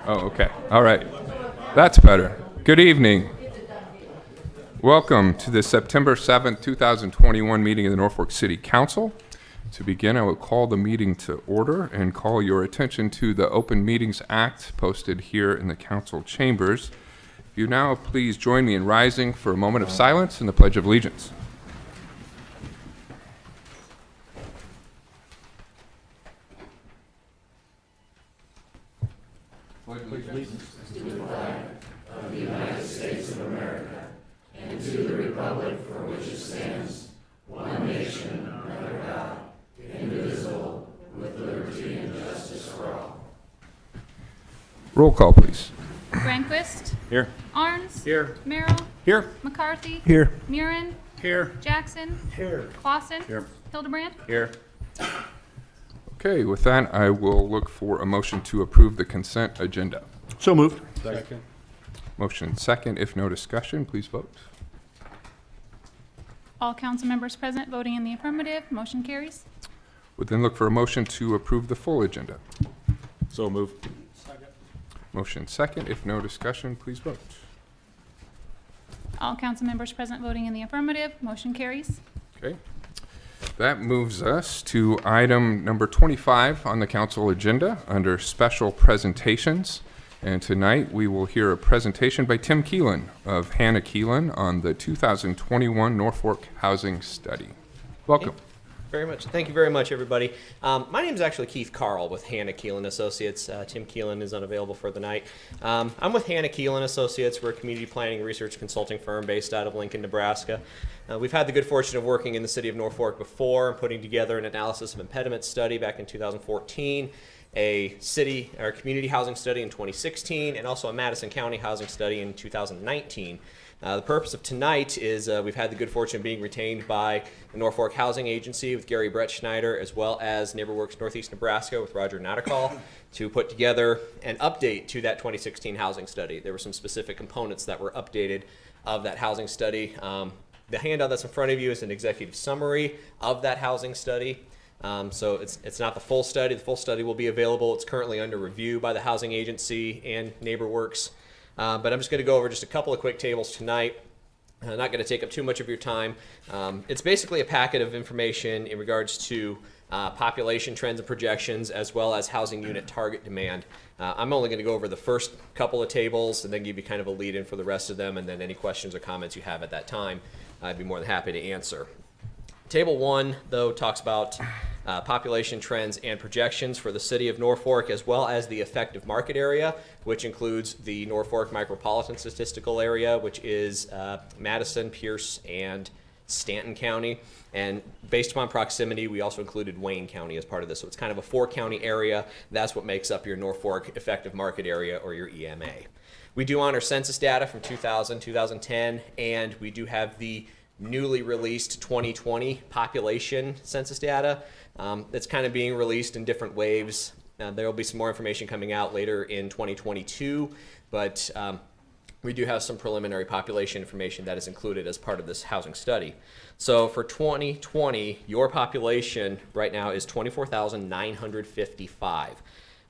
Oh, okay. All right. That's better. Good evening. Welcome to the September 7th, 2021 meeting of the Norfolk City Council. To begin, I will call the meeting to order and call your attention to the Open Meetings Act posted here in the council chambers. If you now please join me in rising for a moment of silence and the Pledge of Allegiance. Allegiance to the flag of the United States of America and to the republic for which it stands, one nation, under God, indivisible, with liberty and justice for all. Roll call, please. Granquist. Here. Arns. Here. Merrill. Here. McCarthy. Here. Murin. Here. Jackson. Here. Clausen. Here. Hildebrand. Here. Okay, with that, I will look for a motion to approve the consent agenda. So moved. Second. Motion second. If no discussion, please vote. All council members present voting in the affirmative. Motion carries. Would then look for a motion to approve the full agenda. So moved. Motion second. If no discussion, please vote. All council members present voting in the affirmative. Motion carries. Okay. That moves us to item number 25 on the council agenda under special presentations. And tonight we will hear a presentation by Tim Keelan of Hannah Keelan on the 2021 Norfolk Housing Study. Welcome. Thank you very much, everybody. My name is actually Keith Carl with Hannah Keelan Associates. Tim Keelan is unavailable for the night. I'm with Hannah Keelan Associates. We're a community planning and research consulting firm based out of Lincoln, Nebraska. We've had the good fortune of working in the city of Norfolk before and putting together an analysis of impediment study back in 2014, a city or community housing study in 2016, and also a Madison County housing study in 2019. The purpose of tonight is we've had the good fortune of being retained by the Norfolk Housing Agency with Gary Brett Schneider, as well as NeighborWorks Northeast Nebraska with Roger Natakal, to put together an update to that 2016 housing study. There were some specific components that were updated of that housing study. The handout that's in front of you is an executive summary of that housing study. So it's not the full study. The full study will be available. It's currently under review by the Housing Agency and NeighborWorks. But I'm just going to go over just a couple of quick tables tonight. I'm not going to take up too much of your time. It's basically a packet of information in regards to population trends and projections, as well as housing unit target demand. I'm only going to go over the first couple of tables and then give you kind of a lead-in for the rest of them, and then any questions or comments you have at that time, I'd be more than happy to answer. Table 1, though, talks about population trends and projections for the city of Norfolk, as well as the effective market area, which includes the Norfolk Micropolitan Statistical Area, which is Madison, Pierce, and Stanton County. And based upon proximity, we also included Wayne County as part of this. So it's kind of a 4-county area. That's what makes up your Norfolk effective market area, or your EMA. We do honor census data from 2000, 2010, and we do have the newly released 2020 population census data. It's kind of being released in different waves. There will be some more information coming out later in 2022, but we do have some preliminary population information that is included as part of this housing study. So for 2020, your population right now is 24,955.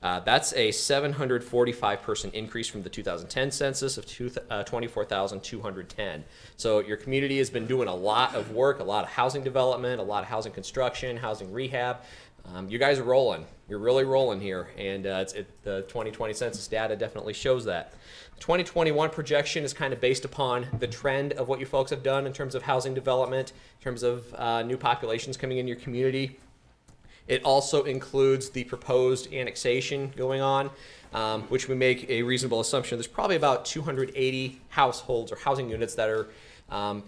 That's a 745 person increase from the 2010 census of 24,210. So your community has been doing a lot of work, a lot of housing development, a lot of housing construction, housing rehab. You guys are rolling. You're really rolling here, and the 2020 census data definitely shows that. 2021 projection is kind of based upon the trend of what you folks have done in terms of housing development, in terms of new populations coming in your community. It also includes the proposed annexation going on, which we make a reasonable assumption. There's probably about 280 households or housing units that are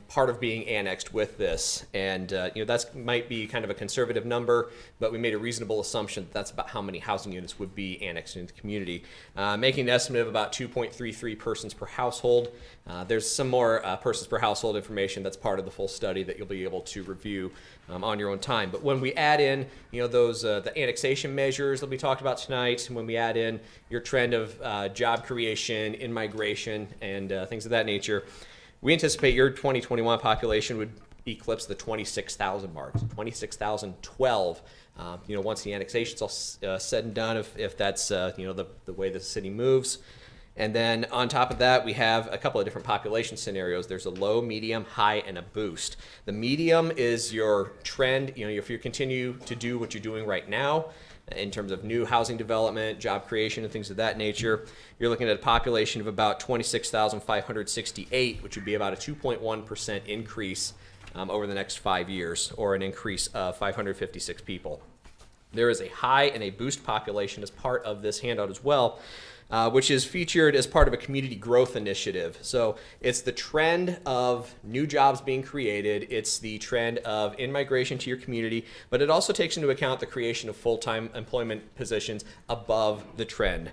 part of being annexed with this. And that might be kind of a conservative number, but we made a reasonable assumption that that's about how many housing units would be annexed into the community, making an estimate of about 2.33 persons per household. There's some more persons per household information that's part of the full study that you'll be able to review on your own time. But when we add in, those the annexation measures that we talked about tonight, and when we add in your trend of job creation, in-migration, and things of that nature, we anticipate your 2021 population would eclipse the 26,000 mark. 26,012. Once the annexation's all said and done, if that's the way the city moves. And then on top of that, we have a couple of different population scenarios. There's a low, medium, high, and a boost. The medium is your trend. If you continue to do what you're doing right now in terms of new housing development, job creation, and things of that nature, you're looking at a population of about 26,568, which would be about a 2.1% increase over the next 5 years, or an increase of 556 people. There is a high and a boost population as part of this handout as well, which is featured as part of a community growth initiative. So it's the trend of new jobs being created, it's the trend of in-migration to your community, but it also takes into account the creation of full-time employment positions above the trend.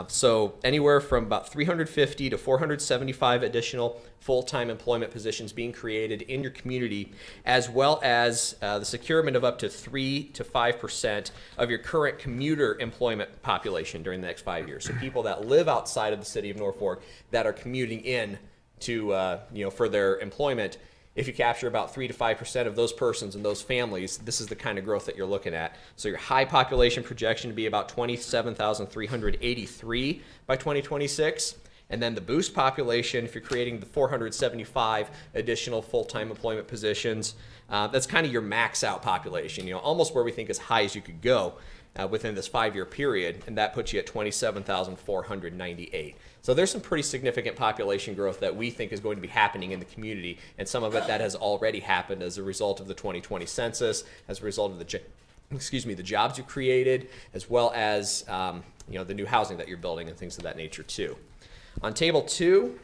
So anywhere from about 350 to 475 additional full-time employment positions being created in your community, as well as the securement of up to 3 to 5% of your current commuter employment population during the next 5 years. So people that live outside of the city of Norfolk that are commuting in to for their employment. If you capture about 3 to 5% of those persons and those families, this is the kind of growth that you're looking at. So your high population projection to be about 27,383 by 2026. And then the boost population, if you're creating the 475 additional full-time employment positions, that's kind of your max out population, almost where we think as high as you could go within this 5-year period, and that puts you at 27,498. So there's some pretty significant population growth that we think is going to be happening in the community, and some of it that has already happened as a result of the 2020 census, as a result of the jobs you created, as well as the new housing that you're building and things of that nature too. On table 2,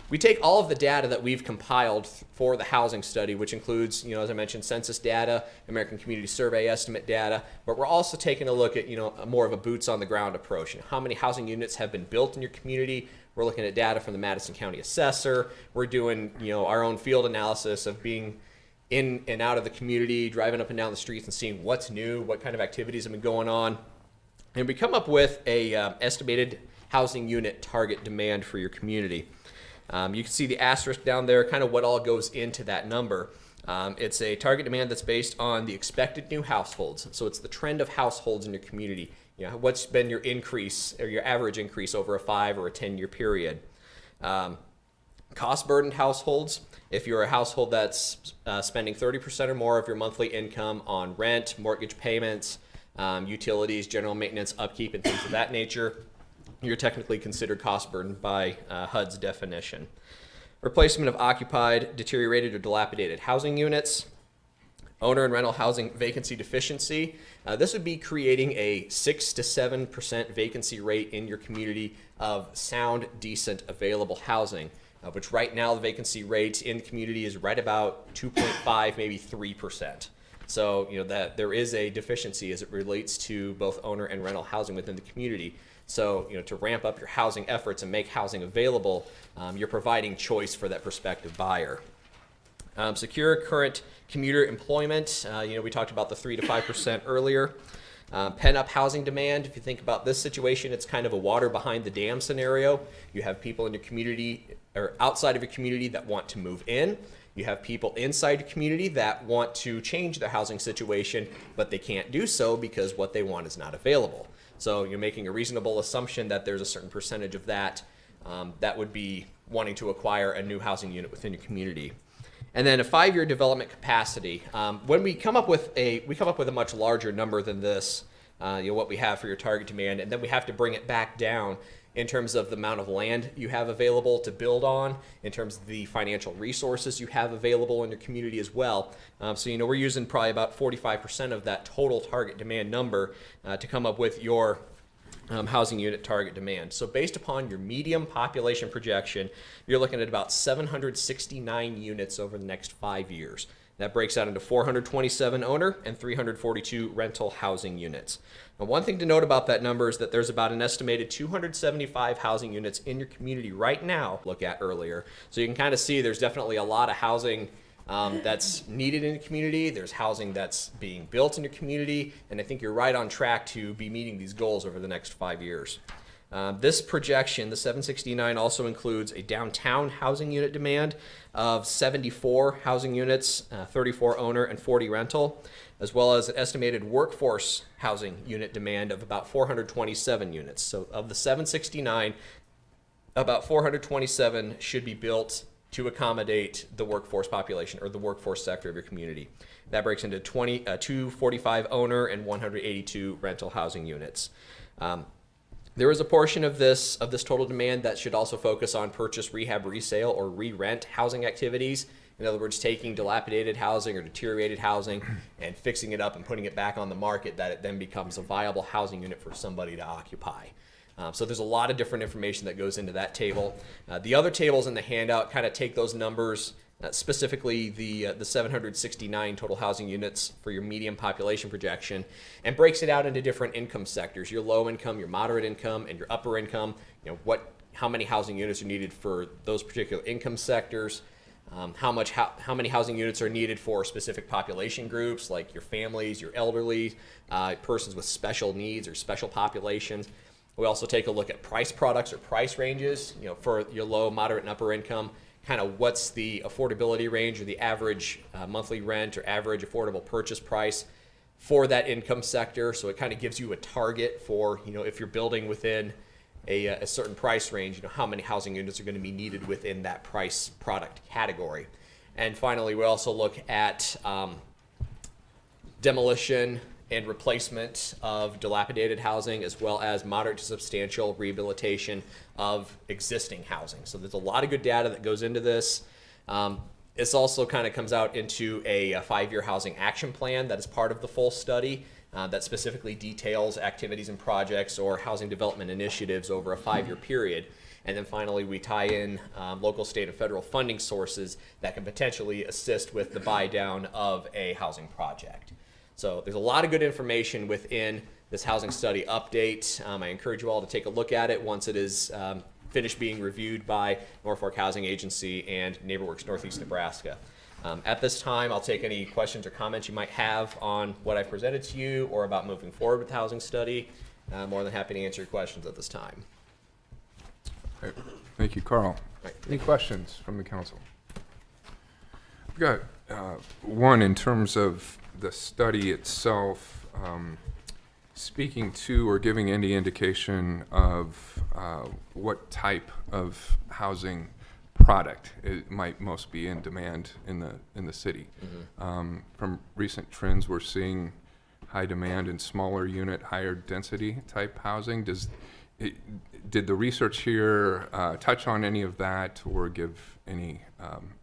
we take all of the data that we've compiled for the housing study, which includes, as I mentioned, census data, American Community Survey estimate data, but we're also taking a look at, more of a boots on the ground approach. How many housing units have been built in your community? We're looking at data from the Madison County Assessor. We're doing, our own field analysis of being in and out of the community, driving up and down the streets and seeing what's new, what kind of activities have been going on. And we come up with a estimated housing unit target demand for your community. You can see the asterisk down there, kind of what all goes into that number. It's a target demand that's based on the expected new households. So it's the trend of households in your community. What's been your increase or your average increase over a 5 or a 10-year period. Cost burdened households. If you're a household that's spending 30% or more of your monthly income on rent, mortgage payments, utilities, general maintenance, upkeep, and things of that nature, you're technically considered cost burdened by HUD's definition. Replacement of occupied, deteriorated, or dilapidated housing units. Owner and rental housing vacancy deficiency. This would be creating a 6 to 7% vacancy rate in your community of sound, decent, available housing, which right now the vacancy rate in the community is right about 2.5, maybe 3%. So, that there is a deficiency as it relates to both owner and rental housing within the community. So, to ramp up your housing efforts and make housing available, you're providing choice for that prospective buyer. Secure current commuter employment. We talked about the 3 to 5% earlier. Pent-up housing demand. If you think about this situation, it's kind of a water behind the dam scenario. You have people in your community or outside of your community that want to move in. You have people inside your community that want to change their housing situation, but they can't do so because what they want is not available. So you're making a reasonable assumption that there's a certain percentage of that that would be wanting to acquire a new housing unit within your community. And then a 5-year development capacity. When we come up with a much larger number than this, what we have for your target demand, and then we have to bring it back down in terms of the amount of land you have available to build on, in terms of the financial resources you have available in your community as well. So we're using probably about 45% of that total target demand number to come up with your housing unit target demand. So based upon your medium population projection, you're looking at about 769 units over the next 5 years. That breaks out into 427 owner and 342 rental housing units. Now, one thing to note about that number is that there's about an estimated 275 housing units in your community right now, look at earlier. So you can kind of see there's definitely a lot of housing that's needed in the community. There's housing that's being built in your community, and I think you're right on track to be meeting these goals over the next 5 years. This projection, the 769, also includes a downtown housing unit demand of 74 housing units, 34 owner and 40 rental, as well as an estimated workforce housing unit demand of about 427 units. So of the 769, about 427 should be built to accommodate the workforce population or the workforce sector of your community. That breaks into 245 owner and 182 rental housing units. There is a portion of this total demand that should also focus on purchase, rehab, resale, or re-rent housing activities. In other words, taking dilapidated housing or deteriorated housing and fixing it up and putting it back on the market, that it then becomes a viable housing unit for somebody to occupy. So there's a lot of different information that goes into that table. The other tables in the handout kind of take those numbers, specifically the 769 total housing units for your median population projection, and breaks it out into different income sectors: your low income, your moderate income, and your upper income. You know, how many housing units are needed for those particular income sectors. How many housing units are needed for specific population groups, like your families, your elderly, persons with special needs or special populations. We also take a look at price products or price ranges, you know, for your low, moderate, and upper income. Kind of what's the affordability range or the average monthly rent or average affordable purchase price for that income sector. So it kind of gives you a target for, you know, if you're building within a certain price range, you know, how many housing units are going to be needed within that price product category. And finally, we also look at demolition and replacement of dilapidated housing, as well as moderate to substantial rehabilitation of existing housing. So there's a lot of good data that goes into this. This also kind of comes out into a 5-year housing action plan that is part of the full study that specifically details activities and projects or housing development initiatives over a 5-year period. And then finally, we tie in local, state, and federal funding sources that can potentially assist with the buy down of a housing project. So there's a lot of good information within this housing study update. I encourage you all to take a look at it once it is finished being reviewed by Norfolk Housing Agency and NeighborWorks Northeast Nebraska. At this time, I'll take any questions or comments you might have on what I presented to you or about moving forward with the housing study. I'm more than happy to answer your questions at this time. All right. Thank you, Carl. Right. Any questions from the council? I've got one in terms of the study itself, speaking to or giving any indication of what type of housing product it might most be in demand in the city. Mm-hmm. From recent trends, we're seeing high demand in smaller unit, higher density type housing. Did the research here touch on any of that or give any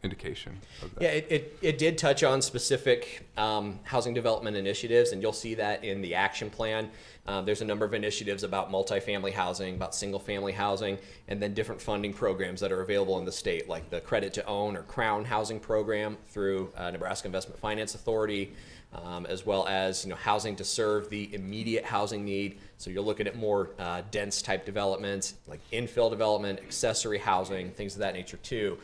indication of that? Yeah, it did touch on specific housing development initiatives, and you'll see that in the action plan. There's a number of initiatives about multifamily housing, about single-family housing, and then different funding programs that are available in the state, like the Credit to Own or Crown Housing Program through Nebraska Investment Finance Authority, as well as housing to serve the immediate housing need. So you're looking at more dense type developments like infill development, accessory housing, things of that nature too.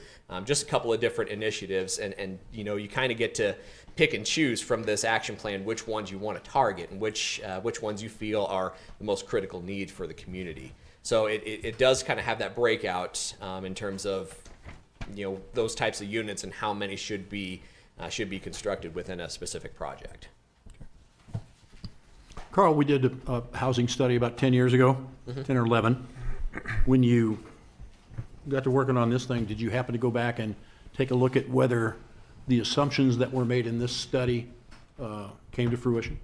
Just a couple of different initiatives, and you kind of get to pick and choose from this action plan which ones you want to target and which ones you feel are the most critical need for the community. So it does kind of have that breakout in terms of those types of units and how many should be constructed within a specific project. Carl, we did a housing study about 10 years ago, 10 or 11. When you got to working on this thing, did you happen to go back and take a look at whether the assumptions that were made in this study came to fruition?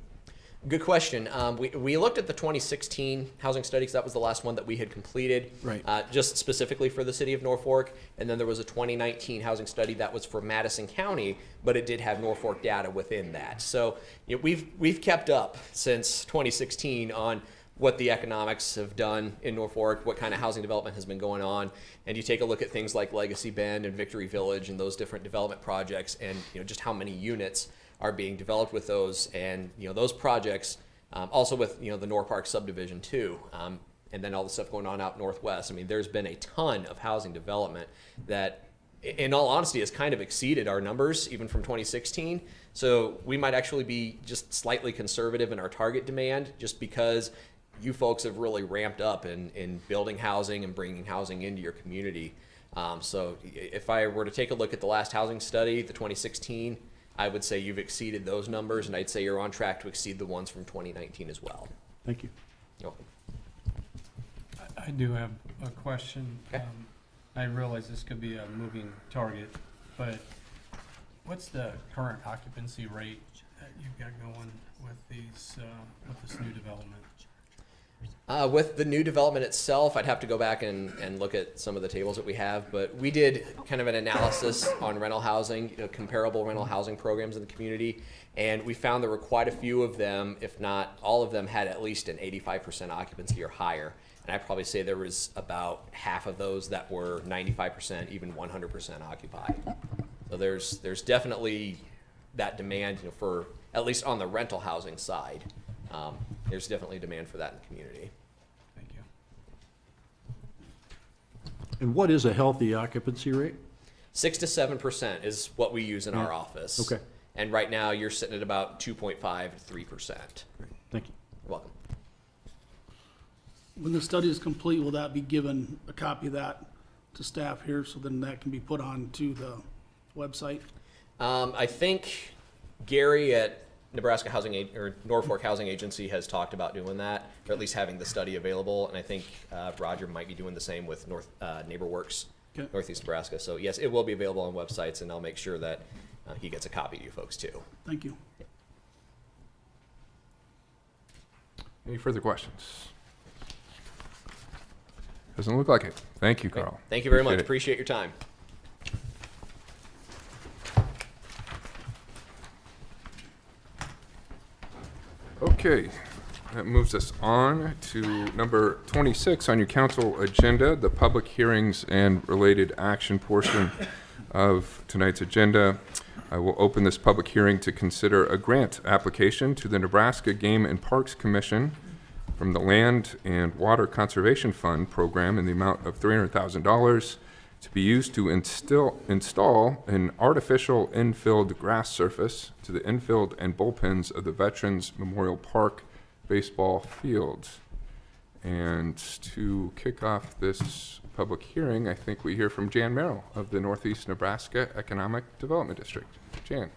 Good question. We looked at the 2016 housing study because that was the last one that we had completed, Right. Just specifically for the city of Norfolk. And then there was a 2019 housing study that was for Madison County, but it did have Norfolk data within that. So we've kept up since 2016 on what the economics have done in Norfolk, what kind of housing development has been going on. And you take a look at things like Legacy Bend and Victory Village and those different development projects, and just how many units are being developed with those, and those projects, also with the Norpark subdivision too, and then all the stuff going on out northwest. I mean, there's been a ton of housing development that, in all honesty, has kind of exceeded our numbers even from 2016. So we might actually be just slightly conservative in our target demand, just because you folks have really ramped up in building housing and bringing housing into your community. So if I were to take a look at the last housing study, the 2016, I would say you've exceeded those numbers, and I'd say you're on track to exceed the ones from 2019 as well. Thank you. You're welcome. I do have a question. Okay. I realize this could be a moving target, but what's the current occupancy rate that you've got going with these, with this new development? With the new development itself, I'd have to go back and look at some of the tables that we have, but we did kind of an analysis on rental housing, comparable rental housing programs in the community, and we found there were quite a few of them, if not all of them, had at least an 85% occupancy or higher. And I'd probably say there was about half of those that were 95%, even 100% occupied. So there's definitely that demand, for at least on the rental housing side. There's definitely demand for that in the community. Thank you. And what is a healthy occupancy rate? 6 to 7% is what we use in our office. Okay. And right now you're sitting at about 2.5 to 3%. Thank you. You're welcome. When the study is complete, will that be given a copy of that to staff here, so then that can be put on to the website? I think Gary at Nebraska or Norfolk Housing Agency has talked about doing that, or at least having the study available. And I think Roger might be doing the same with NeighborWorks, Okay. Northeast Nebraska. So yes, it will be available on websites, and I'll make sure that he gets a copy to you folks too. Thank you. Any further questions? Doesn't look like it. Thank you, Carl. Thank you very much. Appreciate it. Appreciate your time. Okay, that moves us on to number 26 on your council agenda, the public hearings and related action portion of tonight's agenda. I will open this public hearing to consider a grant application to the Nebraska Game and Parks Commission from the Land and Water Conservation Fund program in the amount of $300,000 to be used to install an artificial infilled grass surface to the infield and bullpens of the Veterans Memorial Park baseball field. And to kick off this public hearing, I think we hear from Jan Merrill of the Northeast Nebraska Economic Development District. Jan.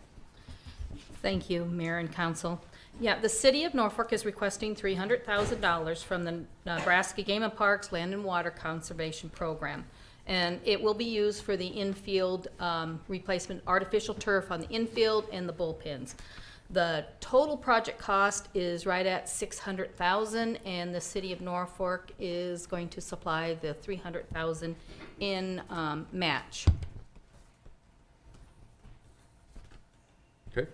Thank you, Mayor and Council. Yeah, the City of Norfolk is requesting $300,000 from the Nebraska Game and Parks Land and Water Conservation Program. And it will be used for the infield replacement artificial turf on the infield and the bullpens. The total project cost is right at $600,000, and the City of Norfolk is going to supply the $300,000 in match. Okay.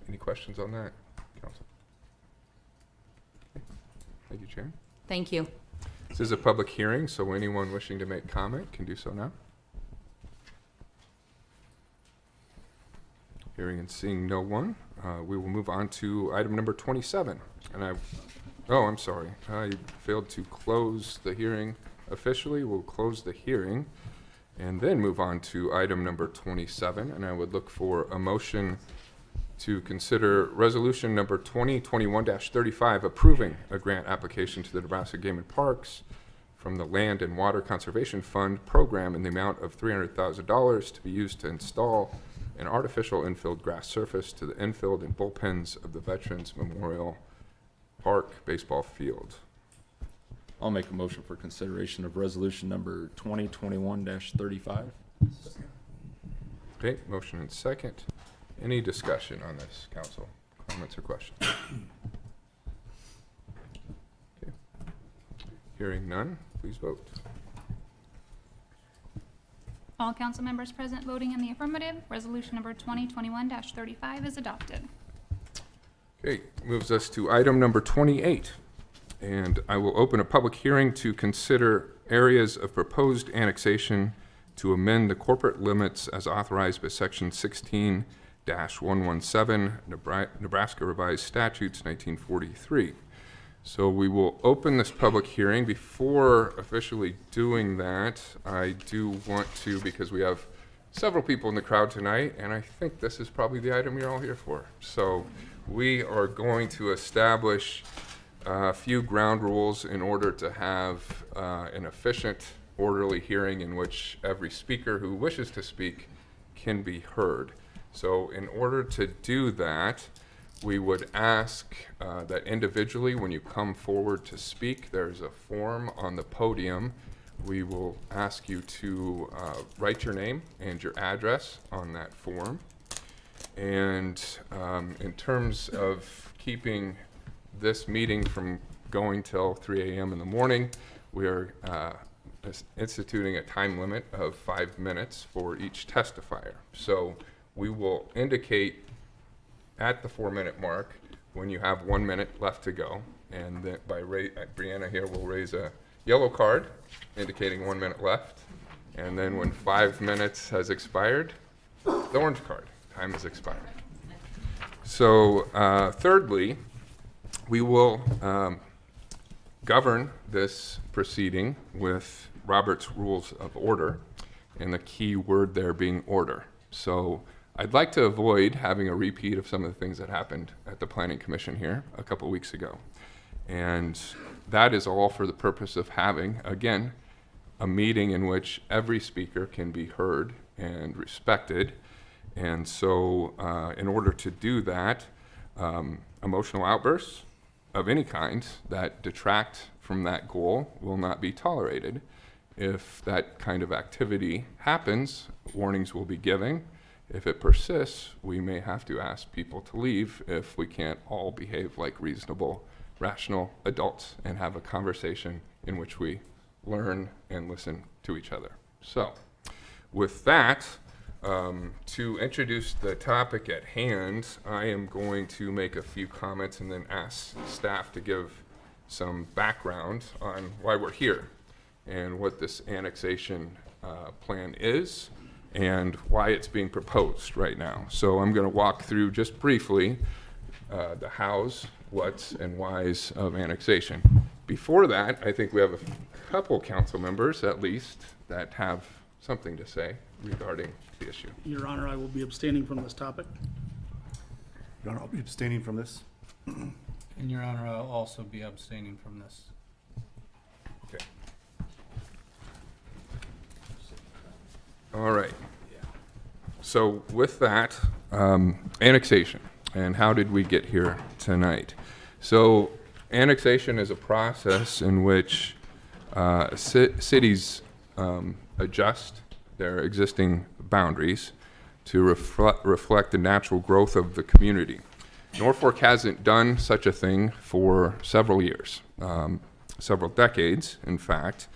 Any questions on that, Council? Okay. Thank you, Chair. Thank you. This is a public hearing, so anyone wishing to make comment can do so now. Hearing and seeing no one, we will move on to item number 27. And I'm sorry, I failed to close the hearing officially. We'll close the hearing and then move on to item number 27. And I would look for a motion to consider resolution number 2021-35 approving a grant application to the Nebraska Game and Parks from the Land and Water Conservation Fund program in the amount of $300,000 to be used to install an artificial infilled grass surface to the infield and bullpens of the Veterans Memorial Park baseball field. I'll make a motion for consideration of resolution number 2021-35. Okay, motion and second. Any discussion on this, council? Comments or questions? Okay. Hearing none, please vote. All council members present voting in the affirmative. Resolution number 2021-35 is adopted. Okay, moves us to item number 28. And I will open a public hearing to consider areas of proposed annexation to amend the corporate limits as authorized by section 16-117 Nebraska Revised Statutes 1943. So we will open this public hearing. Before officially doing that, I do want to, because we have several people in the crowd tonight, and I think this is probably the item you're all here for. So we are going to establish a few ground rules in order to have an efficient, orderly hearing in which every speaker who wishes to speak can be heard. So in order to do that, we would ask that individually, when you come forward to speak, there's a form on the podium. We will ask you to write your name and your address on that form. And in terms of keeping this meeting from going till 3 a.m. in the morning, we are instituting a time limit of 5 minutes for each testifier. So we will indicate at the 4-minute mark when you have 1 minute left to go, and then Brianna here will raise a yellow card indicating 1 minute left, and then when 5 minutes has expired, the orange card, time has expired. So thirdly, we will govern this proceeding with Robert's Rules of Order, and the key word there being order. So I'd like to avoid having a repeat of some of the things that happened at the Planning Commission here a couple weeks ago. And that is all for the purpose of having, again, a meeting in which every speaker can be heard and respected. And so in order to do that, emotional outbursts of any kind that detract from that goal will not be tolerated. If that kind of activity happens, warnings will be given. If it persists, we may have to ask people to leave if we can't all behave like reasonable, rational adults and have a conversation in which we learn and listen to each other. So, with that, to introduce the topic at hand, I am going to make a few comments and then ask staff to give some background on why we're here and what this annexation plan is and why it's being proposed right now. So I'm going to walk through just briefly the hows, whats, and whys of annexation. Before that, I think we have a couple council members, at least, that have something to say regarding the issue. Your Honor, I will be abstaining from this topic. Your Honor, I'll be abstaining from this. And Your Honor, I'll also be abstaining from this. Okay. All right. So with that, annexation, and how did we get here tonight? So annexation is a process in which cities adjust their existing boundaries to reflect the natural growth of the community. Norfolk hasn't done such a thing for several years, several decades, in fact,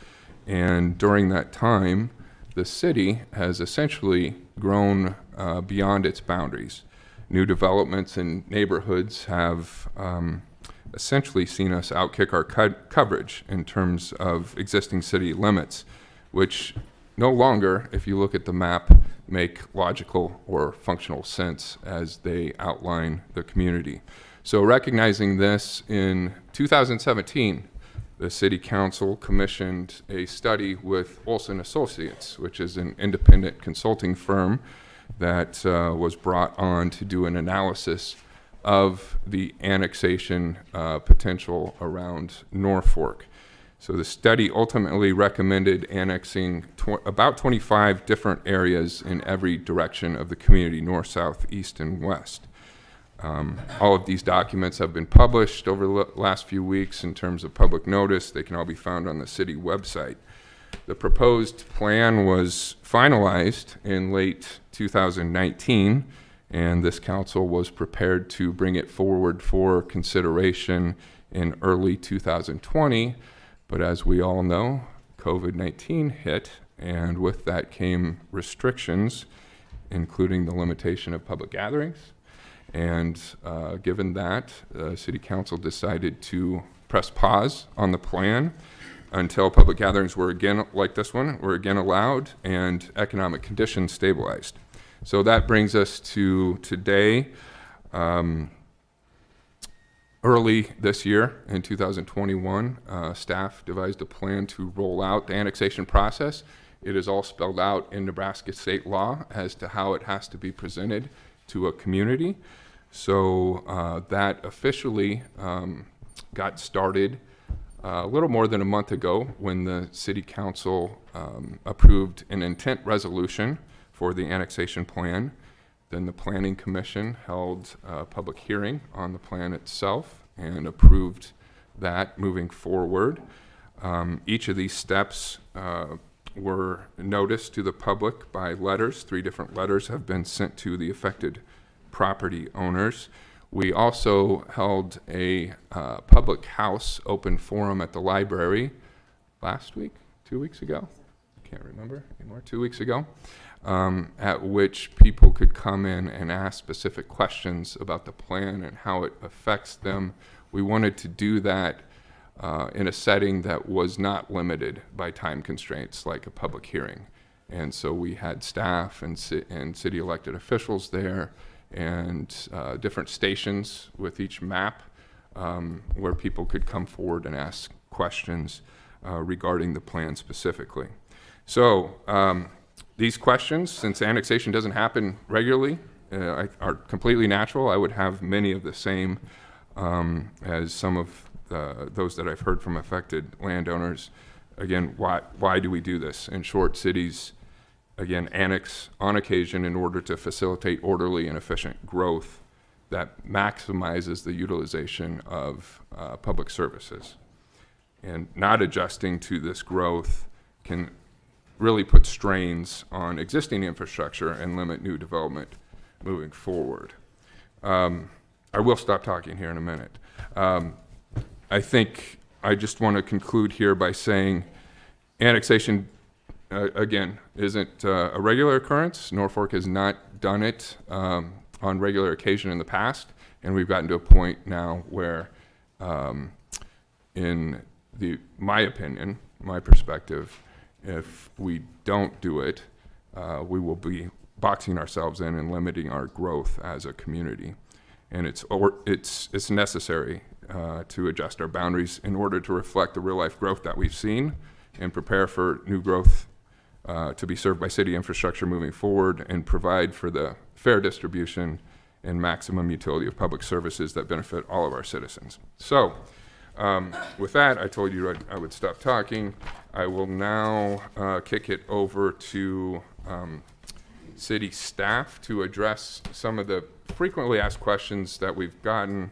and during that time, the city has essentially grown beyond its boundaries. New developments in neighborhoods have essentially seen us outkick our coverage in terms of existing city limits, which no longer, if you look at the map, make logical or functional sense as they outline the community. So recognizing this, in 2017, the City Council commissioned a study with Olson Associates, which is an independent consulting firm that was brought on to do an analysis of the annexation potential around Norfolk. So the study ultimately recommended annexing about 25 different areas in every direction of the community, north, south, east, and west. All of these documents have been published over the last few weeks in terms of public notice. They can all be found on the city website. The proposed plan was finalized in late 2019, and this council was prepared to bring it forward for consideration in early 2020. But as we all know, COVID-19 hit, and with that came restrictions, including the limitation of public gatherings. And given that, City Council decided to press pause on the plan until public gatherings were again, like this one, were again allowed and economic conditions stabilized. So that brings us to today. Early this year, in 2021, staff devised a plan to roll out the annexation process. It is all spelled out in Nebraska state law as to how it has to be presented to a community. So that officially got started a little more than a month ago when the City Council approved an intent resolution for the annexation plan. Then the Planning Commission held a public hearing on the plan itself and approved that moving forward. Each of these steps were noticed to the public by letters. 3 different letters have been sent to the affected property owners. We also held a public house open forum at the library last week, 2 weeks ago? Can't remember anymore, 2 weeks ago, at which people could come in and ask specific questions about the plan and how it affects them. We wanted to do that in a setting that was not limited by time constraints like a public hearing. And so we had staff and city elected officials there and different stations with each map where people could come forward and ask questions regarding the plan specifically. So these questions, since annexation doesn't happen regularly, are completely natural. I would have many of the same as some of those that I've heard from affected landowners. Again, why do we do this? In short, cities, again, annex on occasion in order to facilitate orderly and efficient growth that maximizes the utilization of public services. And not adjusting to this growth can really put strains on existing infrastructure and limit new development moving forward. I will stop talking here in a minute. I think I just want to conclude here by saying annexation, again, isn't a regular occurrence. Norfolk has not done it on regular occasion in the past, and we've gotten to a point now where, in my opinion, my perspective, if we don't do it, we will be boxing ourselves in and limiting our growth as a community. And it's necessary to adjust our boundaries in order to reflect the real-life growth that we've seen and prepare for new growth to be served by city infrastructure moving forward and provide for the fair distribution and maximum utility of public services that benefit all of our citizens. So with that, I told you I would stop talking. I will now kick it over to city staff to address some of the frequently asked questions that we've gotten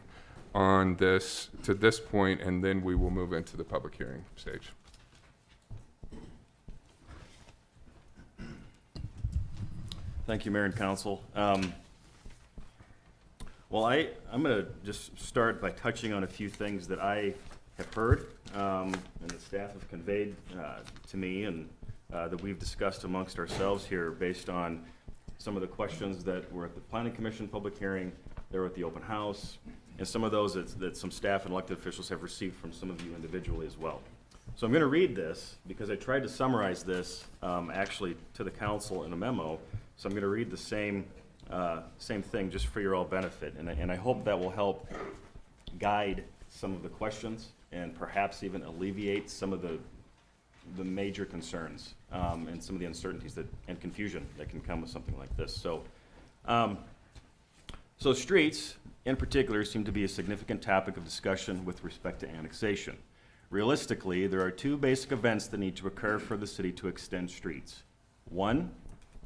on this to this point, and then we will move into the public hearing stage. Thank you, Mayor and Council. Well, I'm going to just start by touching on a few things that I have heard and the staff have conveyed to me and that we've discussed amongst ourselves here based on some of the questions that were at the Planning Commission public hearing, they were at the open house, and some of those that some staff and elected officials have received from some of you individually as well. So I'm going to read this because I tried to summarize this actually to the council in a memo. So I'm going to read the same thing just for your all benefit, and I hope that will help guide some of the questions and perhaps even alleviate some of the major concerns and some of the uncertainties and confusion that can come with something like this. So, so streets in particular seem to be a significant topic of discussion with respect to annexation. Realistically, there are 2 basic events that need to occur for the city to extend streets. 1,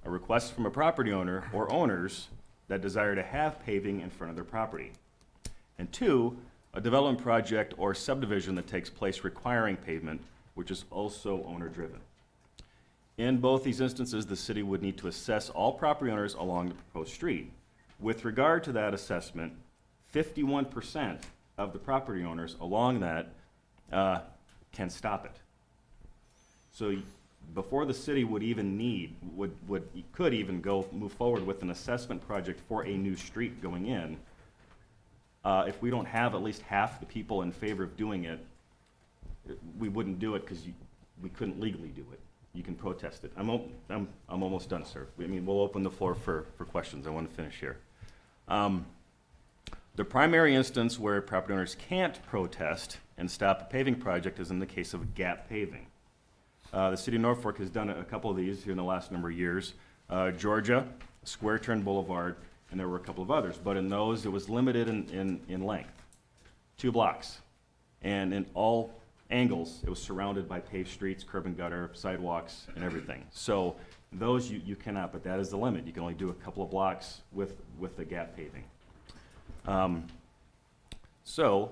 a request from a property owner or owners that desire to have paving in front of their property. And 2, a development project or subdivision that takes place requiring pavement, which is also owner-driven. In both these instances, the city would need to assess all property owners along the proposed street. With regard to that assessment, 51% of the property owners along that can stop it. So before the city would even could even move forward with an assessment project for a new street going in, if we don't have at least half the people in favor of doing it, we wouldn't do it because we couldn't legally do it. You can protest it. I'm almost done, sir. I mean, we'll open the floor for questions. I want to finish here. The primary instance where property owners can't protest and stop a paving project is in the case of gap paving. The city of Norfolk has done a couple of these here in the last number of years. Georgia, Square Turn Boulevard, and there were a couple of others. But in those, it was limited in length. 2 blocks. And in all angles, it was surrounded by paved streets, curb and gutter, sidewalks, and everything. So those you cannot, but that is the limit. You can only do a couple of blocks with the gap paving. So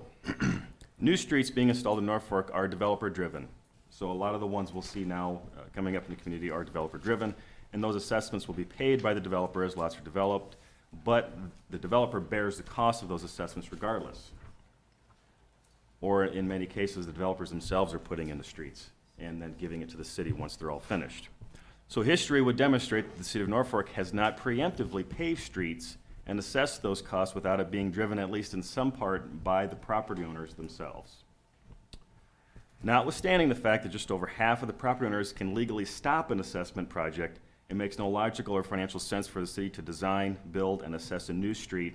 new streets being installed in Norfolk are developer-driven. So a lot of the ones we'll see now coming up in the community are developer-driven, and those assessments will be paid by the developer as lots are developed, but the developer bears the cost of those assessments regardless. Or in many cases, the developers themselves are putting in the streets and then giving it to the city once they're all finished. So history would demonstrate that the city of Norfolk has not preemptively paved streets and assessed those costs without it being driven at least in some part by the property owners themselves. Notwithstanding the fact that just over half of the property owners can legally stop an assessment project, it makes no logical or financial sense for the city to design, build, and assess a new street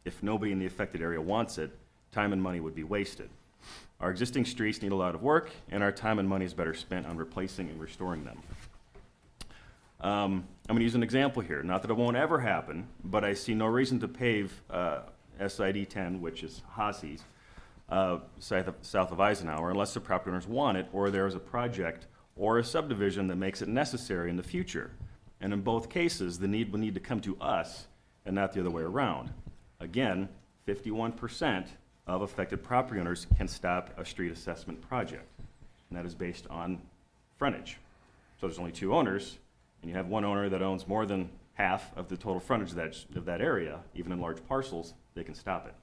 if nobody in the affected area wants it. Time and money would be wasted. Our existing streets need a lot of work, and our time and money is better spent on replacing and restoring them. I'm going to use an example here. Not that it won't ever happen, but I see no reason to pave SID 10, which is Haasi's, south of Eisenhower, unless the property owners want it, or there is a project or a subdivision that makes it necessary in the future. And in both cases, the need will need to come to us and not the other way around. Again, 51% of affected property owners can stop a street assessment project, and that is based on frontage. So there's only 2 owners, and you have one owner that owns more than half of the total frontage of that area, even in large parcels, they can stop it.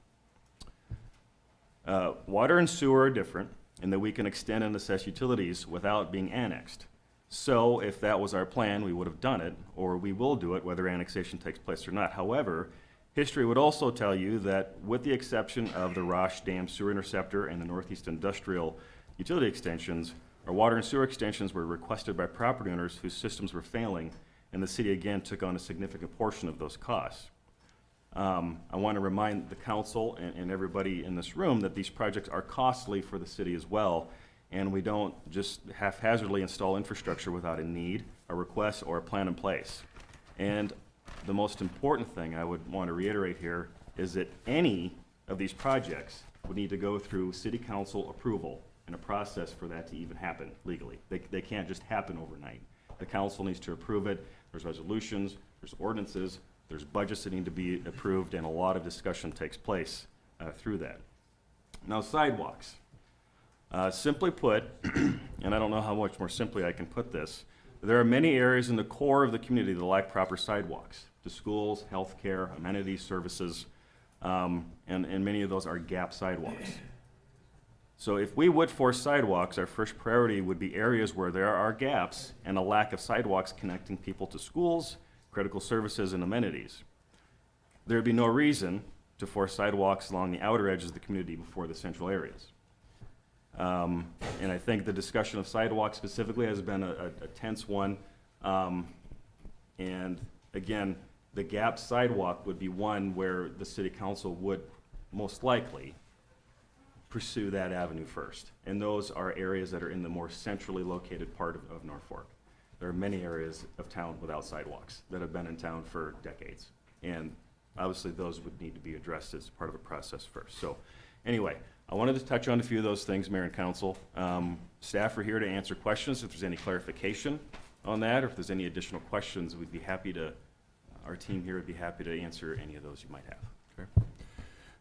Water and sewer are different in that we can extend and assess utilities without being annexed. So if that was our plan, we would have done it, or we will do it whether annexation takes place or not. However, history would also tell you that with the exception of the Rosh Dam Sewer Interceptor and the Northeast Industrial Utility Extensions, our water and sewer extensions were requested by property owners whose systems were failing, and the city again took on a significant portion of those costs. I want to remind the council and everybody in this room that these projects are costly for the city as well, and we don't just haphazardly install infrastructure without a need, a request, or a plan in place. And the most important thing I would want to reiterate here is that any of these projects would need to go through city council approval and a process for that to even happen legally. They can't just happen overnight. The council needs to approve it. There's resolutions, there's ordinances, there's budgets that need to be approved, and a lot of discussion takes place through that. Now, sidewalks. Simply put, and I don't know how much more simply I can put this, there are many areas in the core of the community that lack proper sidewalks to schools, healthcare, amenities, services, and many of those are gap sidewalks. So if we would force sidewalks, our first priority would be areas where there are gaps and a lack of sidewalks connecting people to schools, critical services, and amenities. There would be no reason to force sidewalks along the outer edges of the community before the central areas. And I think the discussion of sidewalks specifically has been a tense one. And again, the gap sidewalk would be one where the city council would most likely pursue that avenue first. And those are areas that are in the more centrally located part of Norfolk. There are many areas of town without sidewalks that have been in town for decades. And obviously those would need to be addressed as part of a process first. So anyway, I wanted to touch on a few of those things, Mayor and Council. Staff are here to answer questions if there's any clarification on that, or if there's any additional questions, we'd be happy to, our team here would be happy to answer any of those you might have. Okay.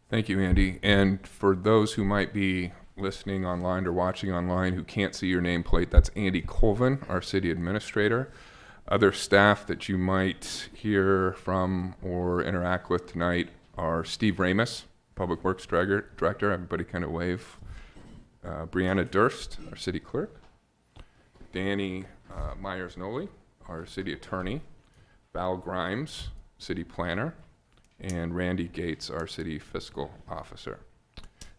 Thank you, Andy. And for those who might be listening online or watching online who can't see your nameplate, that's Andy Colvin, our city administrator. Other staff that you might hear from or interact with tonight are Steve Ramus, Public Works Director. Everybody kind of wave. Brianna Durst, our city clerk. Danny Myers-Noli, our city attorney. Val Grimes, city planner. And Randy Gates, our city fiscal officer.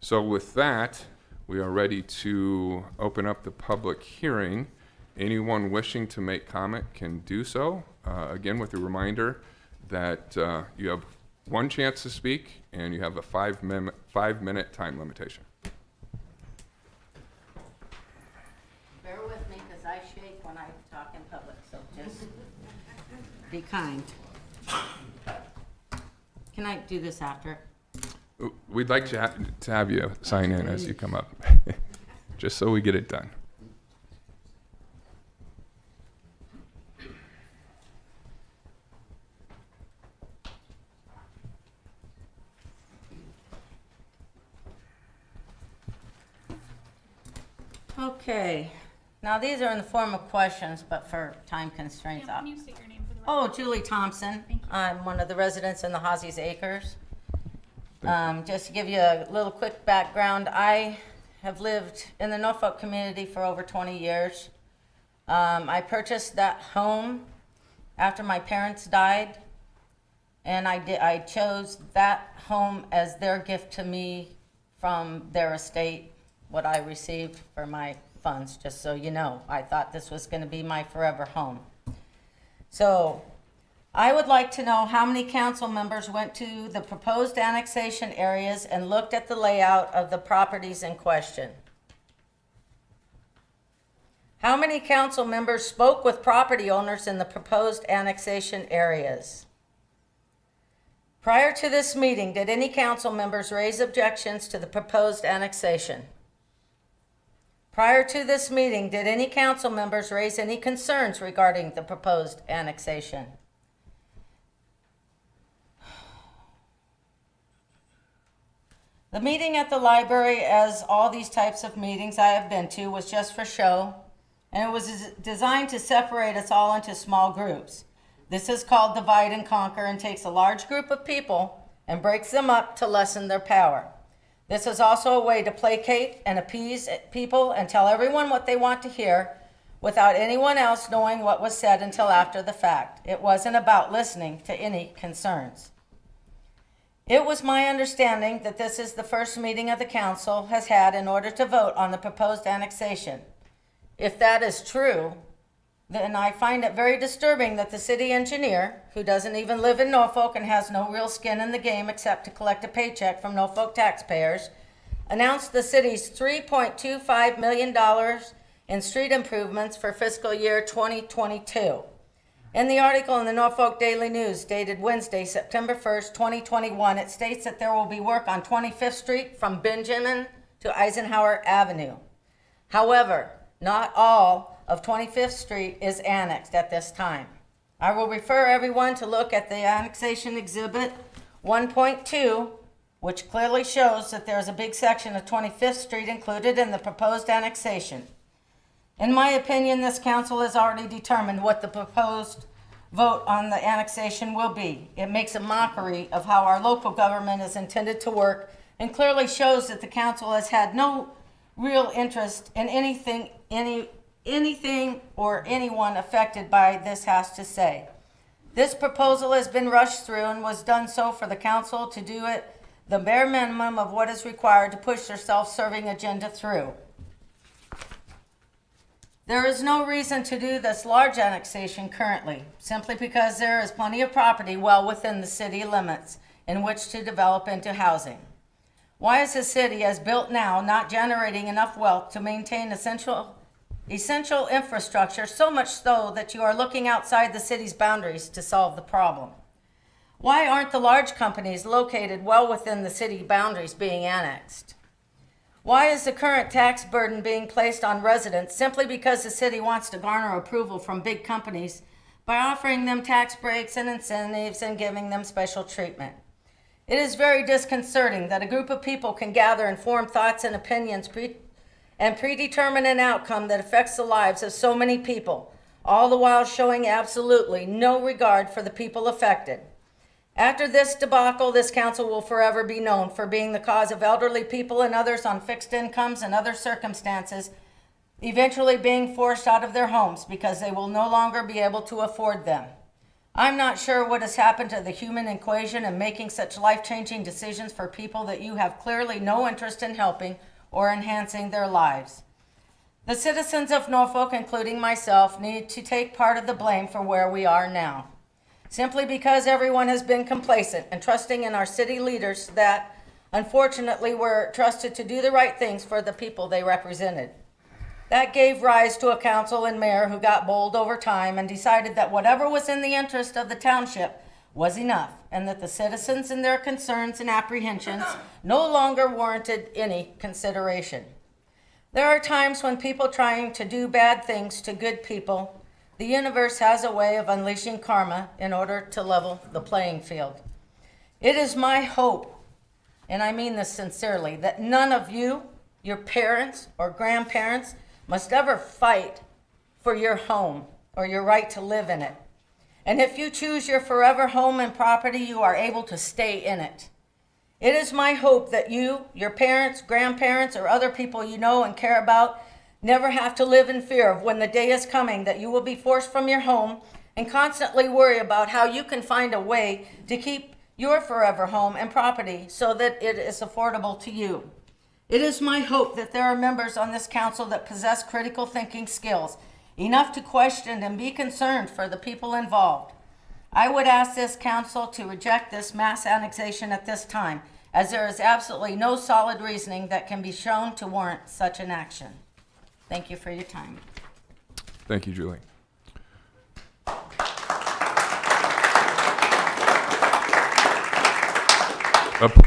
So with that, we are ready to open up the public hearing. Anyone wishing to make comment can do so. Again, with a reminder that you have one chance to speak and you have a 5-minute time limitation. Bear with me because I shake when I talk in public, so just be kind. Can I do this after? We'd like to have you sign in as you come up. just so we get it done. Okay, now these are in the form of questions, but for time constraints. Can you state your name for the record? Oh, Julie Thompson. Thank you. I'm one of the residents in the Hosie's Acres. Just to give you a little quick background, I have lived in the Norfolk community for over 20 years. I purchased that home after my parents died, and I chose that home as their gift to me from their estate, what I received for my funds, just so you know. I thought this was going to be my forever home. So I would like to know how many council members went to the proposed annexation areas and looked at the layout of the properties in question. How many council members spoke with property owners in the proposed annexation areas? Prior to this meeting, did any council members raise objections to the proposed annexation? Prior to this meeting, did any council members raise any concerns regarding the proposed annexation? The meeting at the library, as all these types of meetings I have been to, was just for show, and it was designed to separate us all into small groups. This is called divide and conquer and takes a large group of people and breaks them up to lessen their power. This is also a way to placate and appease people and tell everyone what they want to hear without anyone else knowing what was said until after the fact. It wasn't about listening to any concerns. It was my understanding that this is the first meeting of the council has had in order to vote on the proposed annexation. If that is true, then I find it very disturbing that the city engineer, who doesn't even live in Norfolk and has no real skin in the game except to collect a paycheck from Norfolk taxpayers, announced the city's $3.25 million in street improvements for fiscal year 2022. In the article in the Norfolk Daily News dated Wednesday, September 1st, 2021, it states that there will be work on 25th Street from Benjamin to Eisenhower Avenue. However, not all of 25th Street is annexed at this time. I will refer everyone to look at the annexation exhibit 1.2, which clearly shows that there is a big section of 25th Street included in the proposed annexation. In my opinion, this council has already determined what the proposed vote on the annexation will be. It makes a mockery of how our local government is intended to work and clearly shows that the council has had no real interest in anything or anyone affected by this has to say. This proposal has been rushed through and was done so for the council to do it the bare minimum of what is required to push their self-serving agenda through. There is no reason to do this large annexation currently, simply because there is plenty of property well within the city limits in which to develop into housing. Why is the city, as built now, not generating enough wealth to maintain essential infrastructure, so much so that you are looking outside the city's boundaries to solve the problem? Why aren't the large companies located well within the city boundaries being annexed? Why is the current tax burden being placed on residents simply because the city wants to garner approval from big companies by offering them tax breaks and incentives and giving them special treatment? It is very disconcerting that a group of people can gather informed thoughts and opinions and predetermine an outcome that affects the lives of so many people, all the while showing absolutely no regard for the people affected. After this debacle, this council will forever be known for being the cause of elderly people and others on fixed incomes and other circumstances eventually being forced out of their homes because they will no longer be able to afford them. I'm not sure what has happened to the human equation in making such life-changing decisions for people that you have clearly no interest in helping or enhancing their lives. The citizens of Norfolk, including myself, need to take part of the blame for where we are now. Simply because everyone has been complacent and trusting in our city leaders that, unfortunately, were trusted to do the right things for the people they represented. That gave rise to a council and mayor who got bold over time and decided that whatever was in the interest of the township was enough, and that the citizens and their concerns and apprehensions no longer warranted any consideration. There are times when people trying to do bad things to good people, the universe has a way of unleashing karma in order to level the playing field. It is my hope, and I mean this sincerely, that none of you, your parents or grandparents, must ever fight for your home or your right to live in it. And if you choose your forever home and property, you are able to stay in it. It is my hope that you, your parents, grandparents, or other people you know and care about never have to live in fear of when the day is coming that you will be forced from your home and constantly worry about how you can find a way to keep your forever home and property so that it is affordable to you. It is my hope that there are members on this council that possess critical thinking skills, enough to question and be concerned for the people involved. I would ask this council to reject this mass annexation at this time, as there is absolutely no solid reasoning that can be shown to warrant such an action. Thank you for your time. Thank you, Julie.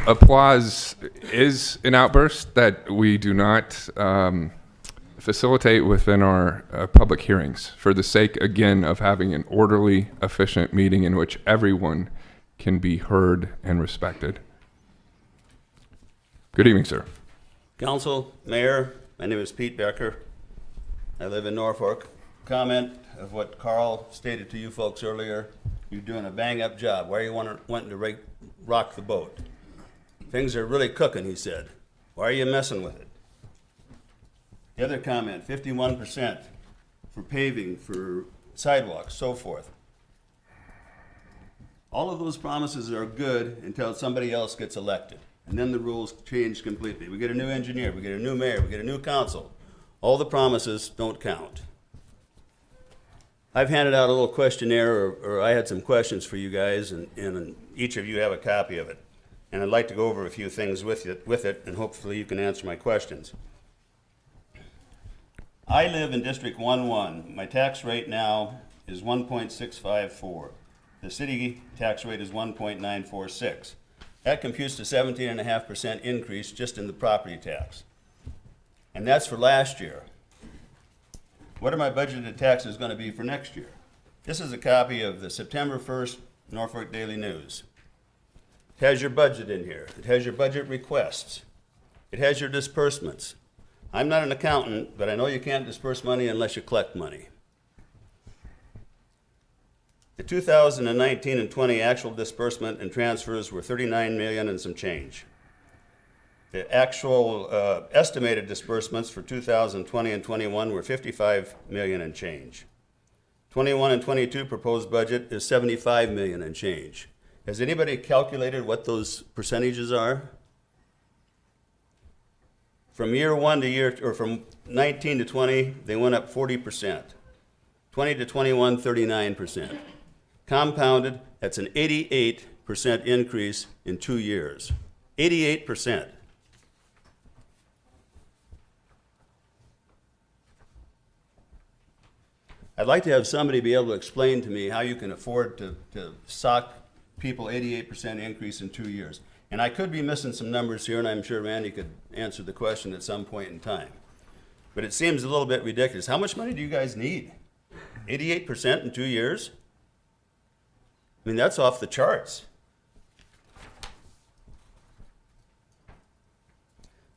Applause is an outburst that we do not facilitate within our public hearings for the sake, again, of having an orderly, efficient meeting in which everyone can be heard and respected. Good evening, sir. Council, Mayor, my name is Pete Becker. I live in Norfolk. Comment of what Carl stated to you folks earlier. You're doing a bang-up job. Why are you wanting to rock the boat? Things are really cooking, he said. Why are you messing with it? The other comment, 51% for paving, for sidewalks, so forth. All of those promises are good until somebody else gets elected. And then the rules change completely. We get a new engineer, we get a new mayor, we get a new council. All the promises don't count. I've handed out a little questionnaire, or I had some questions for you guys, and each of you have a copy of it. And I'd like to go over a few things with it, and hopefully you can answer my questions. I live in District 1-1. My tax rate now is 1.654. The city tax rate is 1.946. That computes to 17.5% increase just in the property tax. And that's for last year. What are my budgeted taxes going to be for next year? This is a copy of the September 1st Norfolk Daily News. It has your budget in here. It has your budget requests. It has your disbursements. I'm not an accountant, but I know you can't disperse money unless you collect money. The 2019 and 20 actual disbursement and transfers were 39 million and some change. The actual estimated disbursements for 2020 and 21 were 55 million and change. 21 and 22 proposed budget is 75 million and change. Has anybody calculated what those percentages are? From year one to year, or from 19 to 20, they went up 40%. 20 to 21, 39%. Compounded, that's an 88% increase in 2 years. 88%. I'd like to have somebody be able to explain to me how you can afford to sock people 88% increase in 2 years. And I could be missing some numbers here, and I'm sure Randy could answer the question at some point in time. But it seems a little bit ridiculous. How much money do you guys need? 88% in 2 years? I mean, that's off the charts.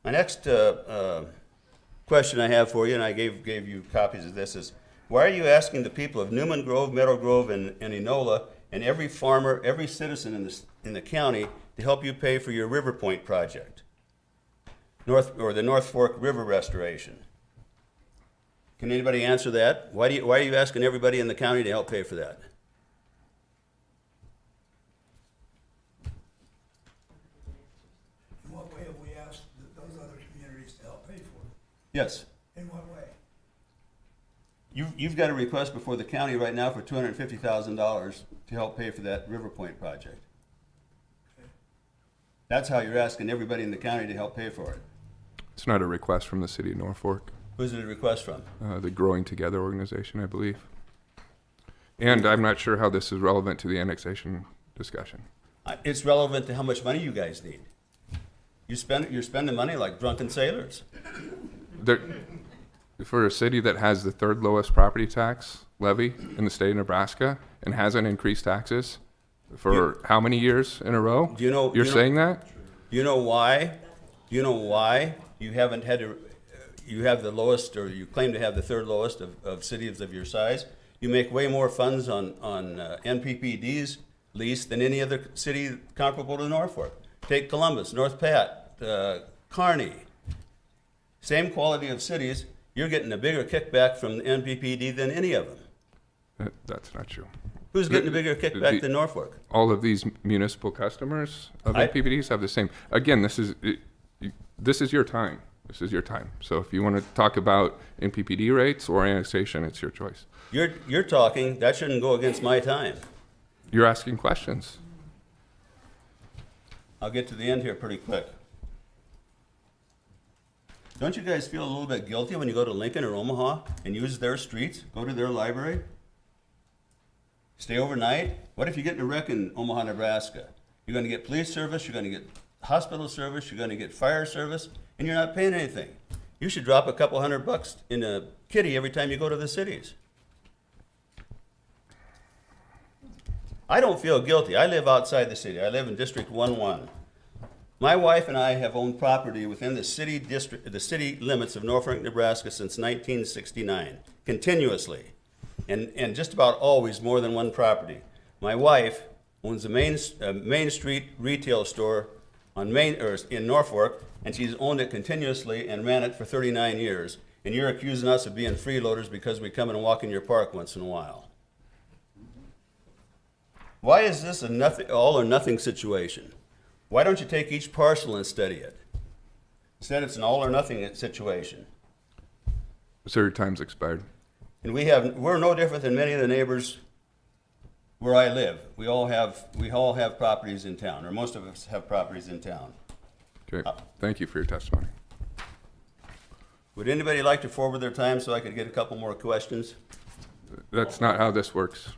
My next question I have for you, and I gave you copies of this, is why are you asking the people of Newman Grove, Meadow Grove, and Enola, and every farmer, every citizen in the county to help you pay for your River Point project, the North Fork River restoration? Can anybody answer that? Why are you asking everybody in the county to help pay for that? In what way have we asked those other communities to help pay for it? Yes. In what way? You've got a request before the county right now for $250,000 to help pay for that River Point project. Okay. That's how you're asking everybody in the county to help pay for it. It's not a request from the city of Norfolk, Who's it a request from? the Growing Together organization, I believe. And I'm not sure how this is relevant to the annexation discussion. It's relevant to how much money you guys need. You're spending money like drunken sailors. there, for a city that has the third lowest property tax levy in the state of Nebraska and hasn't increased taxes for how many years in a row? Do you know? You're saying that? Do you know why? Do you know why you haven't had to? You have the lowest, or you claim to have the third lowest of cities of your size. You make way more funds on NPPD's lease than any other city comparable to Norfolk. Take Columbus, North Platte, Kearney. Same quality of cities. You're getting a bigger kickback from the NPPD than any of them. That's not true. Who's getting a bigger kickback than Norfolk? All of these municipal customers of I- NPPDs have the same. Again, this is your time. This is your time. So if you want to talk about NPPD rates or annexation, it's your choice. You're talking, that shouldn't go against my time. You're asking questions. I'll get to the end here pretty quick. Don't you guys feel a little bit guilty when you go to Lincoln or Omaha and use their streets, go to their library, stay overnight? What if you get in a wreck in Omaha, Nebraska? You're going to get police service, you're going to get hospital service, you're going to get fire service, and you're not paying anything. You should drop a couple $100 in a kitty every time you go to the cities. I don't feel guilty. I live outside the city. I live in District 1-1. My wife and I have owned property within the city limits of Norfolk, Nebraska since 1969, continuously, and just about always more than one property. My wife owns a Main Street retail store in Norfolk, and she's owned it continuously and ran it for 39 years. And you're accusing us of being freeloaders because we come and walk in your park once in a while. Why is this a all or nothing situation? Why don't you take each parcel and study it? Instead, it's an all or nothing situation. Sir, your time's expired. And we're no different than many of the neighbors where I live. We all have properties in town, or most of us have properties in town. Okay. Thank you for your testimony. Would anybody like to forward their time so I could get a couple more questions? That's not how this works.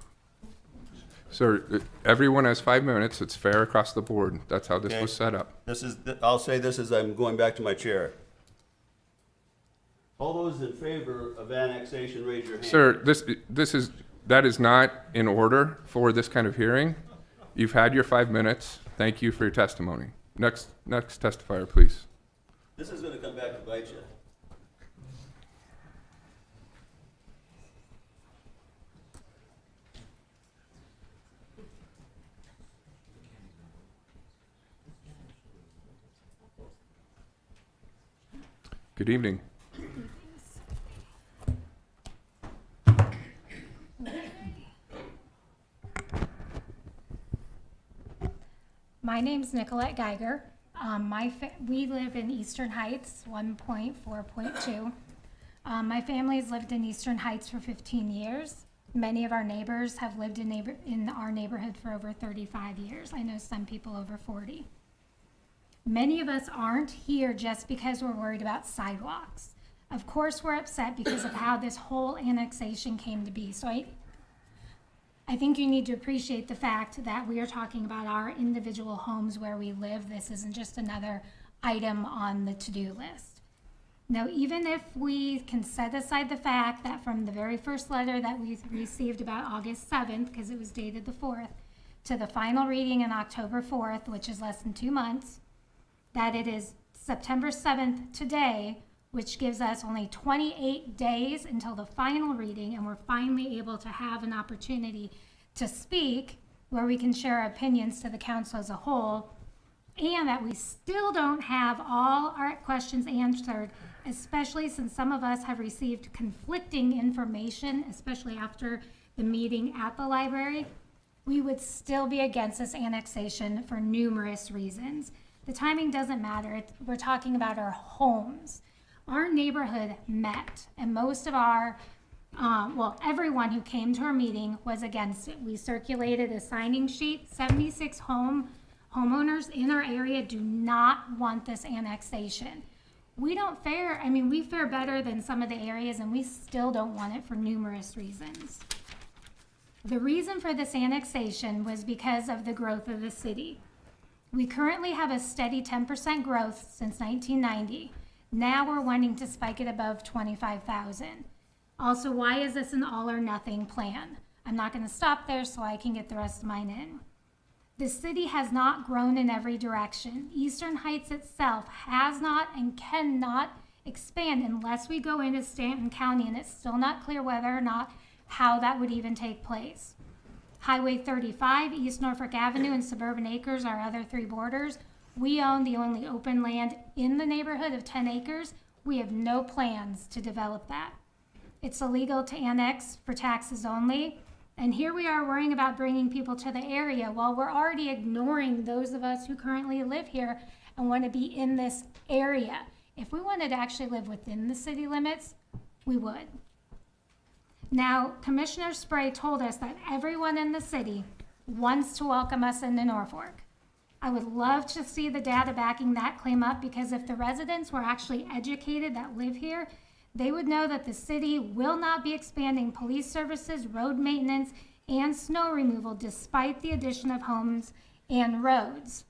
Sir, everyone has 5 minutes. It's fair across the board. That's how this Okay. was set up. I'll say this as I'm going back to my chair. All those in favor of annexation, raise your hand. Sir, that is not in order for this kind of hearing. You've had your 5 minutes. Thank you for your testimony. Next testifier, please. This is going to come back to bite you. Good evening. My name's Nicolette Geiger. We live in Eastern Heights, 1.4.2. My family's lived in Eastern Heights for 15 years. Many of our neighbors have lived in our neighborhood for over 35 years. I know some people over 40. Many of us aren't here just because we're worried about sidewalks. Of course, we're upset because of how this whole annexation came to be. So I think you need to appreciate the fact that we are talking about our individual homes where we live. This isn't just another item on the to-do list. Now, even if we can set aside the fact that from the very first letter that we received about August 7th, because it was dated the 4th, to the final reading on October 4th, which is less than 2 months, that it is September 7th today, which gives us only 28 days until the final reading, and we're finally able to have an opportunity to speak where we can share our opinions to the council as a whole, and that we still don't have all our questions answered, especially since some of us have received conflicting information, especially after the meeting at the library. We would still be against this annexation for numerous reasons. The timing doesn't matter. We're talking about our homes. Our neighborhood met, and most of our, everyone who came to our meeting was against it. We circulated a signing sheet. 76 homeowners in our area do not want this annexation. We fare better than some of the areas, and we still don't want it for numerous reasons. The reason for this annexation was because of the growth of the city. We currently have a steady 10% growth since 1990. Now we're wanting to spike it above 25,000. Also, why is this an all or nothing plan? I'm not going to stop there so I can get the rest of mine in. The city has not grown in every direction. Eastern Heights itself has not and cannot expand unless we go into Stanton County, and it's still not clear whether or not how that would even take place. Highway 35, East Norfolk Avenue, and Suburban Acres, our other three borders. We own the only open land in the neighborhood of 10 acres. We have no plans to develop that. It's illegal to annex for taxes only. And here we are worrying about bringing people to the area while we're already ignoring those of us who currently live here and want to be in this area. If we wanted to actually live within the city limits, we would. Now, Commissioner Spray told us that everyone in the city wants to welcome us into Norfolk. I would love to see the data backing that claim up, because if the residents were actually educated that live here, they would know that the city will not be expanding police services, road maintenance, and snow removal despite the addition of homes and roads.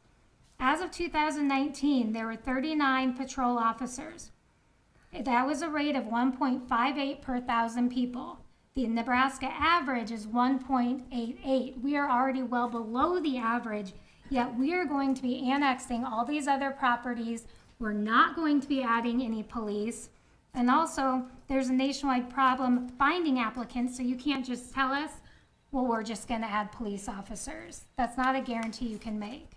As of 2019, there were 39 patrol officers. That was a rate of 1.58 per 1,000 people. The Nebraska average is 1.88. We are already well below the average, yet we are going to be annexing all these other properties. We're not going to be adding any police. And also, there's a nationwide problem finding applicants, so you can't just tell us, well, we're just going to add police officers. That's not a guarantee you can make.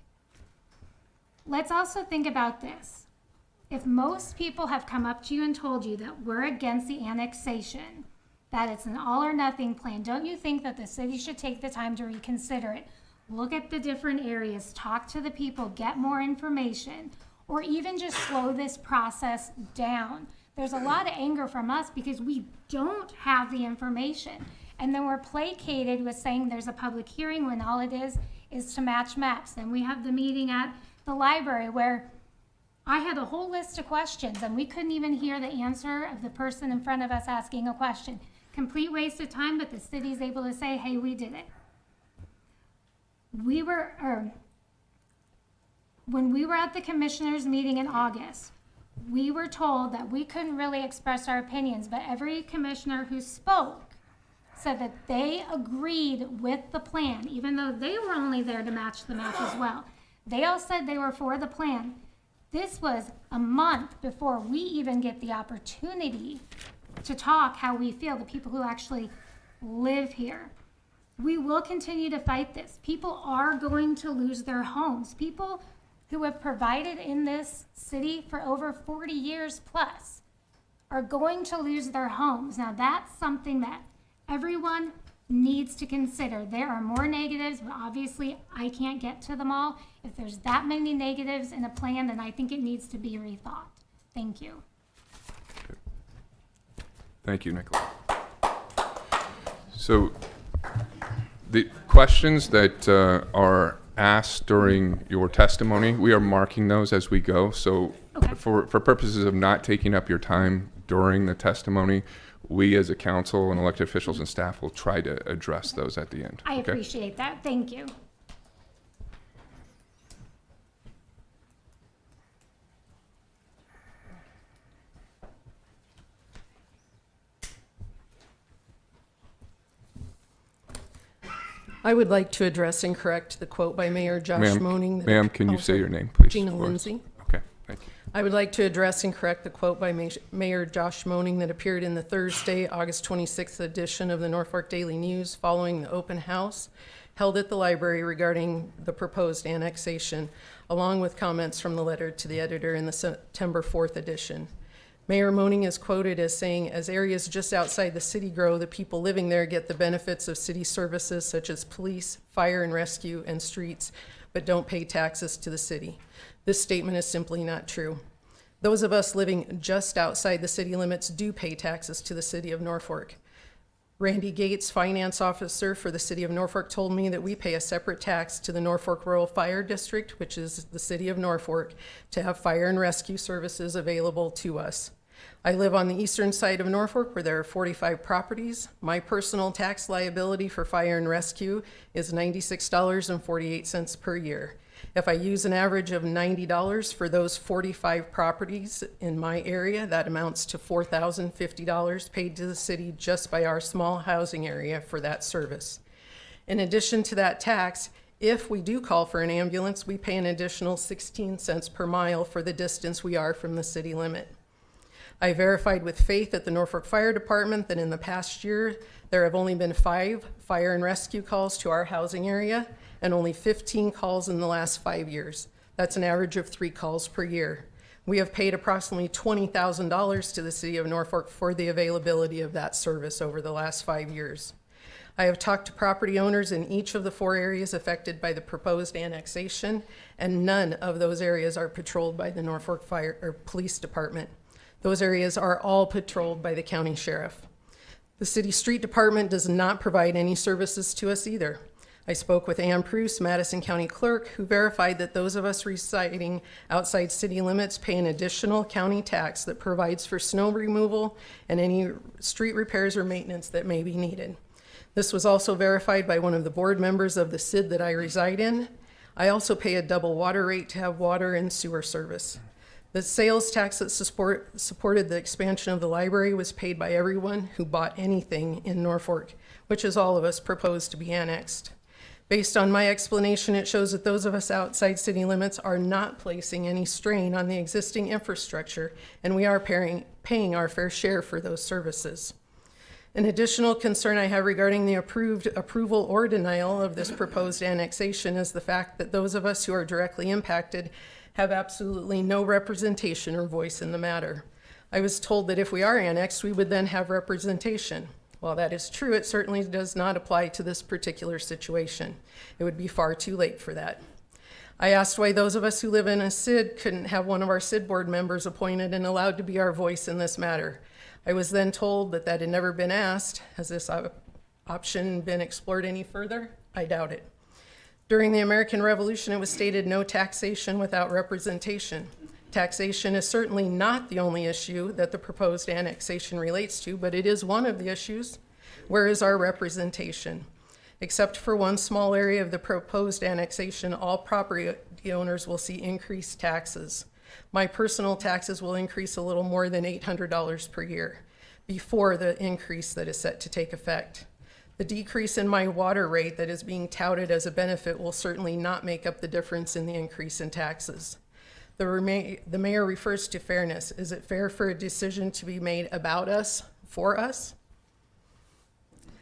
Let's also think about this. If most people have come up to you and told you that we're against the annexation, that it's an all or nothing plan, don't you think that the city should take the time to reconsider it? Look at the different areas, talk to the people, get more information, or even just slow this process down. There's a lot of anger from us because we don't have the information. And then we're placated with saying there's a public hearing when all it is to match maps. Then we have the meeting at the library where I had a whole list of questions and we couldn't even hear the answer of the person in front of us asking a question. Complete waste of time, but the city's able to say, hey, we did it. When we were at the commissioners meeting in August, we were told that we couldn't really express our opinions, but every commissioner who spoke said that they agreed with the plan, even though they were only there to match the map as well. They all said they were for the plan. This was a month before we even get the opportunity to talk how we feel, the people who actually live here. We will continue to fight this. People are going to lose their homes. People who have provided in this city for over 40 years plus are going to lose their homes. Now that's something that everyone needs to consider. There are more negatives, but obviously I can't get to them all. If there's that many negatives in a plan, then I think it needs to be rethought. Thank you. Thank you, Nicola. So the questions that are asked during your testimony, we are marking those as we go. So Okay. for purposes of not taking up your time during the testimony, we as a council and elected officials and staff will try to address those at the end. I Okay? appreciate that. Thank you. I would like to address and correct the quote by Mayor Josh Moaning. that- Ma'am, can you Oh, say sorry. your name, please? Gina for us? Lindsay. Okay, thank you. I would like to address and correct the quote by Mayor Josh Moaning that appeared in the Thursday, August 26th edition of the Norfolk Daily News following the open house held at the library regarding the proposed annexation, along with comments from the letter to the editor in the September 4th edition. Mayor Moaning is quoted as saying, as areas just outside the city grow, the people living there get the benefits of city services such as police, fire and rescue, and streets, but don't pay taxes to the city. This statement is simply not true. Those of us living just outside the city limits do pay taxes to the city of Norfolk. Randy Gates, finance officer for the city of Norfolk, told me that we pay a separate tax to the Norfolk Rural Fire District, which is the city of Norfolk, to have fire and rescue services available to us. I live on the eastern side of Norfolk where there are 45 properties. My personal tax liability for fire and rescue is $96.48 per year. If I use an average of $90 for those 45 properties in my area, that amounts to $4,050 paid to the city just by our small housing area for that service. In addition to that tax, if we do call for an ambulance, we pay an additional 16 cents per mile for the distance we are from the city limit. I verified with faith at the Norfolk Fire Department that in the past year, there have only been 5 fire and rescue calls to our housing area and only 15 calls in the last 5 years. That's an average of 3 calls per year. We have paid approximately $20,000 to the city of Norfolk for the availability of that service over the last 5 years. I have talked to property owners in each of the 4 areas affected by the proposed annexation, and none of those areas are patrolled by the Norfolk Fire or Police Department. Those areas are all patrolled by the county sheriff. The city street department does not provide any services to us either. I spoke with Ann Pruce, Madison County Clerk, who verified that those of us residing outside city limits pay an additional county tax that provides for snow removal and any street repairs or maintenance that may be needed. This was also verified by one of the board members of the SID that I reside in. I also pay a double water rate to have water and sewer service. The sales tax that supported the expansion of the library was paid by everyone who bought anything in Norfolk, which is all of us proposed to be annexed. Based on my explanation, it shows that those of us outside city limits are not placing any strain on the existing infrastructure, and we are paying our fair share for those services. An additional concern I have regarding the approval or denial of this proposed annexation is the fact that those of us who are directly impacted have absolutely no representation or voice in the matter. I was told that if we are annexed, we would then have representation. While that is true, it certainly does not apply to this particular situation. It would be far too late for that. I asked why those of us who live in a SID couldn't have one of our SID board members appointed and allowed to be our voice in this matter. I was then told that that had never been asked. Has this option been explored any further? I doubt it. During the American Revolution, it was stated no taxation without representation. Taxation is certainly not the only issue that the proposed annexation relates to, but it is one of the issues. Where is our representation? Except for one small area of the proposed annexation, all property owners will see increased taxes. My personal taxes will increase a little more than $800 per year before the increase that is set to take effect. The decrease in my water rate that is being touted as a benefit will certainly not make up the difference in the increase in taxes. The mayor refers to fairness. Is it fair for a decision to be made about us, for us?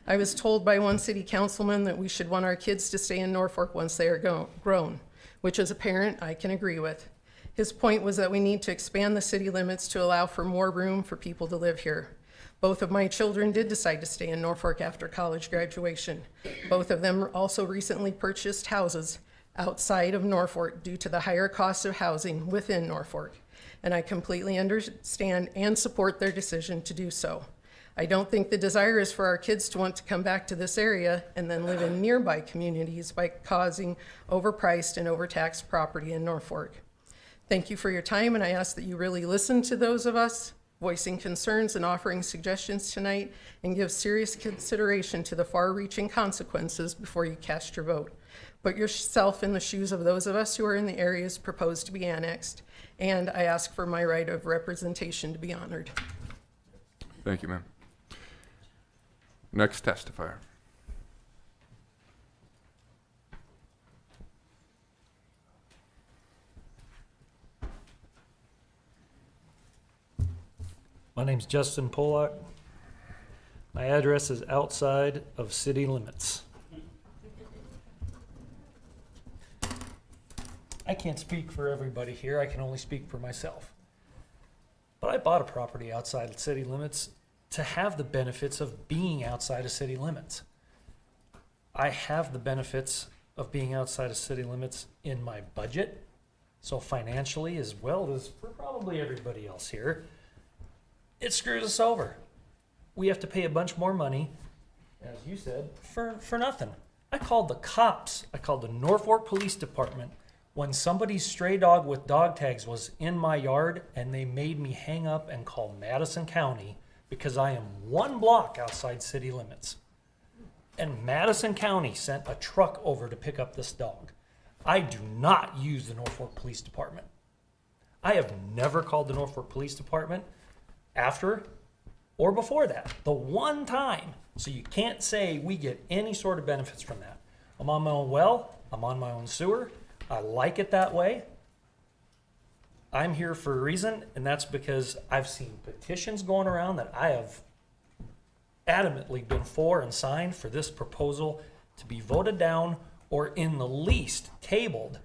I was told by one city councilman that we should want our kids to stay in Norfolk once they are grown, which as a parent I can agree with. His point was that we need to expand the city limits to allow for more room for people to live here. Both of my children did decide to stay in Norfolk after college graduation. Both of them also recently purchased houses outside of Norfolk due to the higher cost of housing within Norfolk, and I completely understand and support their decision to do so. I don't think the desire is for our kids to want to come back to this area and then live in nearby communities by causing overpriced and overtaxed property in Norfolk. Thank you for your time, and I ask that you really listen to those of us voicing concerns and offering suggestions tonight, and give serious consideration to the far-reaching consequences before you cast your vote. Put yourself in the shoes of those of us who are in the areas proposed to be annexed, and I ask for my right of representation to be honored. Thank you, ma'am. Next testifier. My name's Justin Pollock. My address is outside of city limits. I can't speak for everybody here. I can only speak for myself. But I bought a property outside of city limits to have the benefits of being outside of city limits. I have the benefits of being outside of city limits in my budget. So financially, as well as for probably everybody else here, it screws us over. We have to pay a bunch more money, as you said, for nothing. I called the cops. I called the Norfolk Police Department when somebody's stray dog with dog tags was in my yard, and they made me hang up and call Madison County because I am 1 block outside city limits. And Madison County sent a truck over to pick up this dog. I do not use the Norfolk Police Department. I have never called the Norfolk Police Department after or before that. The one time. So you can't say we get any sort of benefits from that. I'm on my own well. I'm on my own sewer. I like it that way. I'm here for a reason, and that's because I've seen petitions going around that I have adamantly been for and signed for this proposal to be voted down or in the least tabled,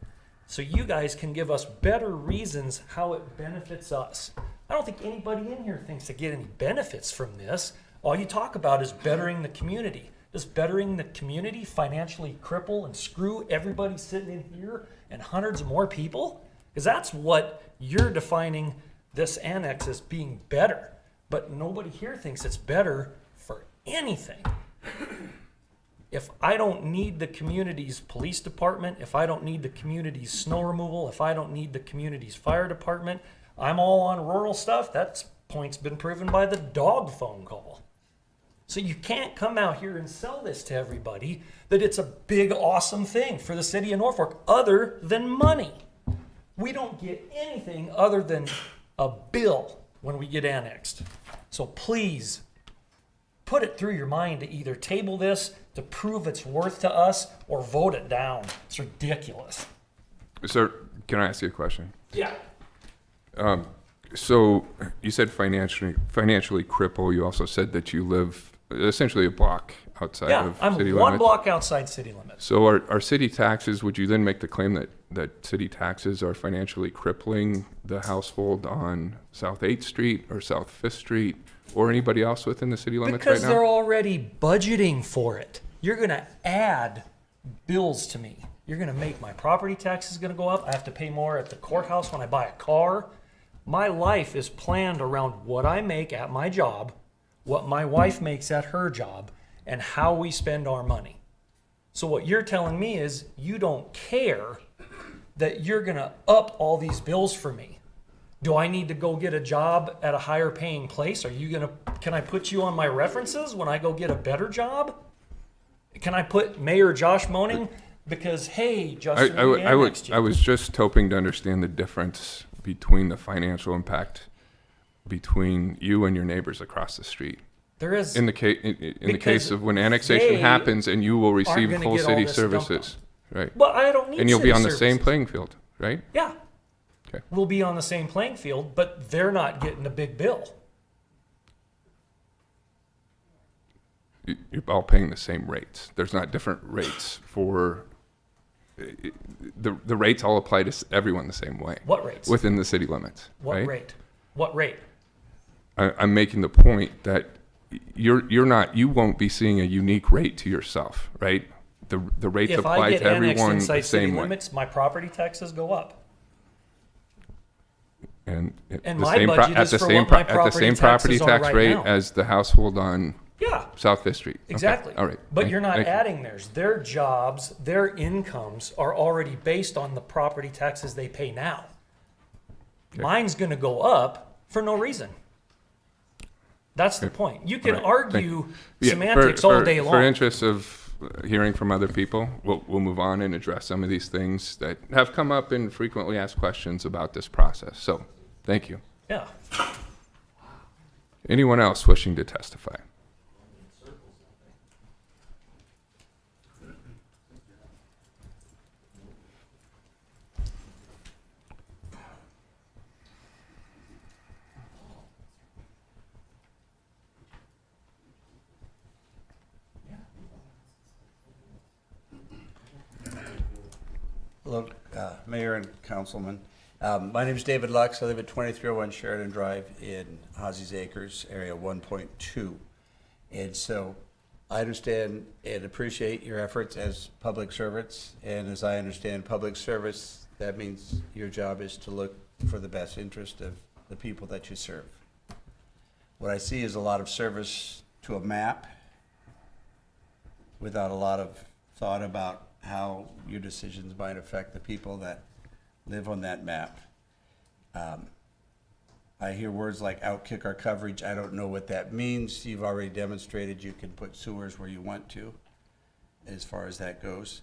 so you guys can give us better reasons how it benefits us. I don't think anybody in here thinks to get any benefits from this. All you talk about is bettering the community. Does bettering the community financially cripple and screw everybody sitting in here and hundreds of more people? Because that's what you're defining this annex as being better. But nobody here thinks it's better for anything. If I don't need the community's police department, if I don't need the community's snow removal, if I don't need the community's fire department, I'm all on rural stuff. That point's been proven by the dog phone call. So you can't come out here and sell this to everybody that it's a big, awesome thing for the city of Norfolk other than money. We don't get anything other than a bill when we get annexed. So please, put it through your mind to either table this to prove its worth to us or vote it down. It's ridiculous. Sir, can I ask you a question? Yeah. So you said financially cripple. You also said that you live essentially a block outside of I'm city one limits. block outside city limits. So are city taxes, would you then make the claim that city taxes are financially crippling the household on South 8th Street or South 5th Street or anybody else within the city limits Because right now? they're already budgeting for it. You're going to add bills to me. You're going to make my property taxes going to go up. I have to pay more at the courthouse when I buy a car. My life is planned around what I make at my job, what my wife makes at her job, and how we spend our money. So what you're telling me is you don't care that you're going to up all these bills for me. Do I need to go get a job at a higher paying place? Can I put you on my references when I go get a better job? Can I put Mayor Josh Moaning? Because, hey, Justin, I was just hoping to understand the difference between the financial impact between you and your neighbors across the street. There is. In the case of when annexation happens and you will receive gonna full get all city this services, right? But I don't need And you'll be city on the same services. playing field, right? Yeah. Okay. We'll be on the same playing field, but they're not getting a big bill. You're all paying the same rates. There's not different rates for the rates all apply to everyone the same way. What rates? Within the city limits, What right? rate? What rate? I'm making the point that you won't be seeing a unique rate to yourself, right? The rates If apply I get to annexed everyone inside the city same way. limits, my property taxes go up. And my budget is for what my at the property same property taxes are tax right rate now. as the household on Yeah. South 5th Street. Okay. Exactly. All right. But you're not Thank you. adding theirs. Their jobs, their incomes are already based on the property taxes they pay now. Okay. Mine's going to go up for no reason. That's the point. You can All right. argue Yeah, semantics all day long. For interest of hearing from other people, we'll move on and address some of these things that have come up in frequently asked questions about this process. So, thank you. Yeah. Anyone else wishing to testify? Hello, Mayor and Councilman. My name is David Lux. I live at 2301 Sheridan Drive in Hosie's Acres, Area 1.2. And so I understand and appreciate your efforts as public servants. And as I understand public service, that means your job is to look for the best interest of the people that you serve. What I see is a lot of service to a map without a lot of thought about how your decisions might affect the people that live on that map. I hear words like outkick our coverage. I don't know what that means. You've already demonstrated you can put sewers where you want to, as far as that goes.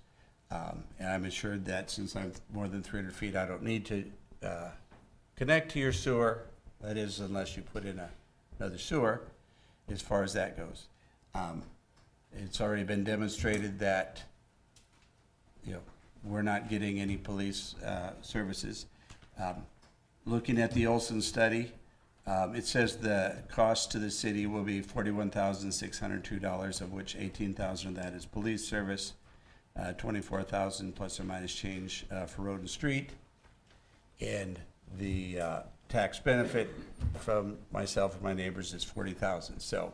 And I'm assured that since I'm more than 300 feet, I don't need to connect to your sewer. That is, unless you put in another sewer, as far as that goes. It's already been demonstrated that, we're not getting any police services. Looking at the Olson study, it says the cost to the city will be $41,602, of which $18,000 of that is police service, $24,000 plus or minus change for road and street, and the tax benefit from myself and my neighbors is $40,000. So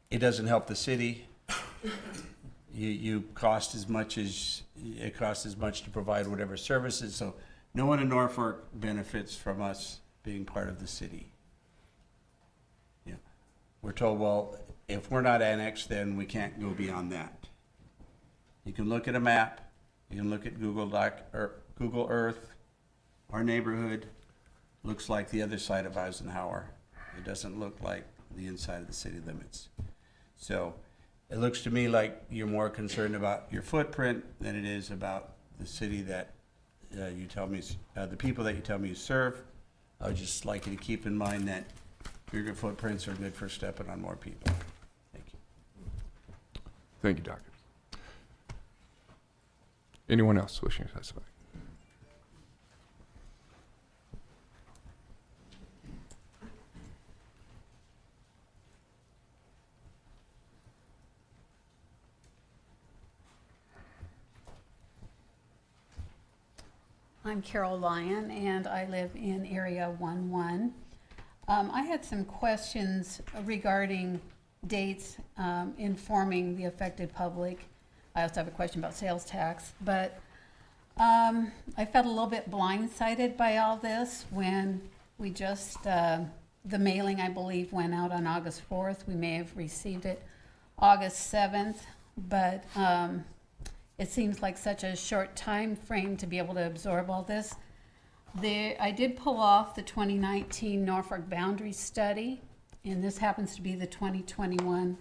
it doesn't help the city. You cost as much as it costs as much to provide whatever services. So no one in Norfolk benefits from us being part of the city. We're told, well, if we're not annexed, then we can't go beyond that. You can look at a map. You can look at Google Earth. Our neighborhood looks like the other side of Eisenhower. It doesn't look like the inside of the city limits. So it looks to me like you're more concerned about your footprint than it is about the city that you tell me, the people that you tell me you serve. I would just like you to keep in mind that bigger footprints are good for stepping on more people. Thank you. Thank you, Doctor. Anyone else wishing to testify? I'm Carol Lyon, and I live in Area 11. I had some questions regarding dates informing the affected public. I also have a question about sales tax, but I felt a little bit blindsided by all this when we just, the mailing, I believe, went out on August 4th. We may have received it August 7th, but it seems like such a short time frame to be able to absorb all this. I did pull off the 2019 Norfolk Boundary Study, and this happens to be the 2021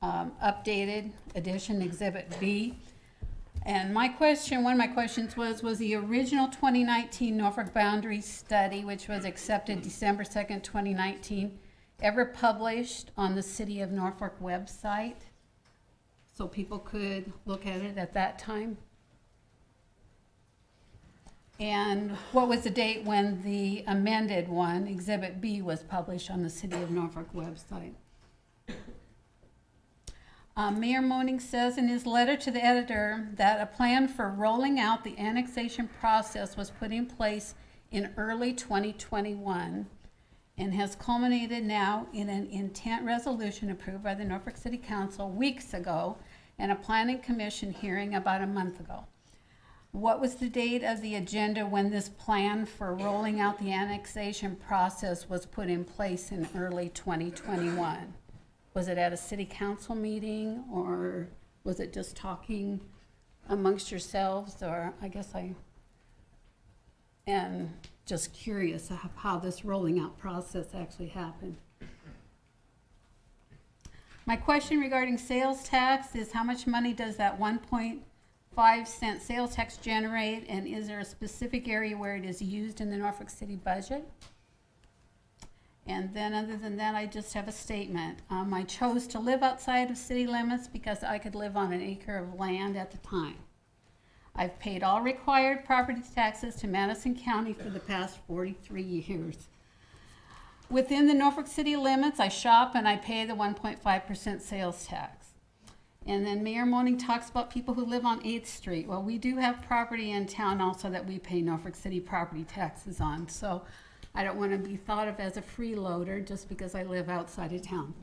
updated edition, Exhibit B. And my question, one of my questions was the original 2019 Norfolk Boundary Study, which was accepted December 2nd, 2019, ever published on the City of Norfolk website so people could look at it at that time? And what was the date when the amended one, Exhibit B, was published on the City of Norfolk website? Mayor Moaning says in his letter to the editor that a plan for rolling out the annexation process was put in place in early 2021 and has culminated now in an intent resolution approved by the Norfolk City Council weeks ago and a planning commission hearing about a month ago. What was the date of the agenda when this plan for rolling out the annexation process was put in place in early 2021? Was it at a city council meeting, or was it just talking amongst yourselves? Or I guess I am just curious of how this rolling out process actually happened. My question regarding sales tax is how much money does that 1.5 cent sales tax generate, and is there a specific area where it is used in the Norfolk City budget? And then other than that, I just have a statement. I chose to live outside of city limits because I could live on an acre of land at the time. I've paid all required property taxes to Madison County for the past 43 years. Within the Norfolk City limits, I shop and I pay the 1.5% sales tax. And then Mayor Moaning talks about people who live on 8th Street. Well, we do have property in town also that we pay Norfolk City property taxes on. So I don't want to be thought of as a freeloader just because I live outside of town.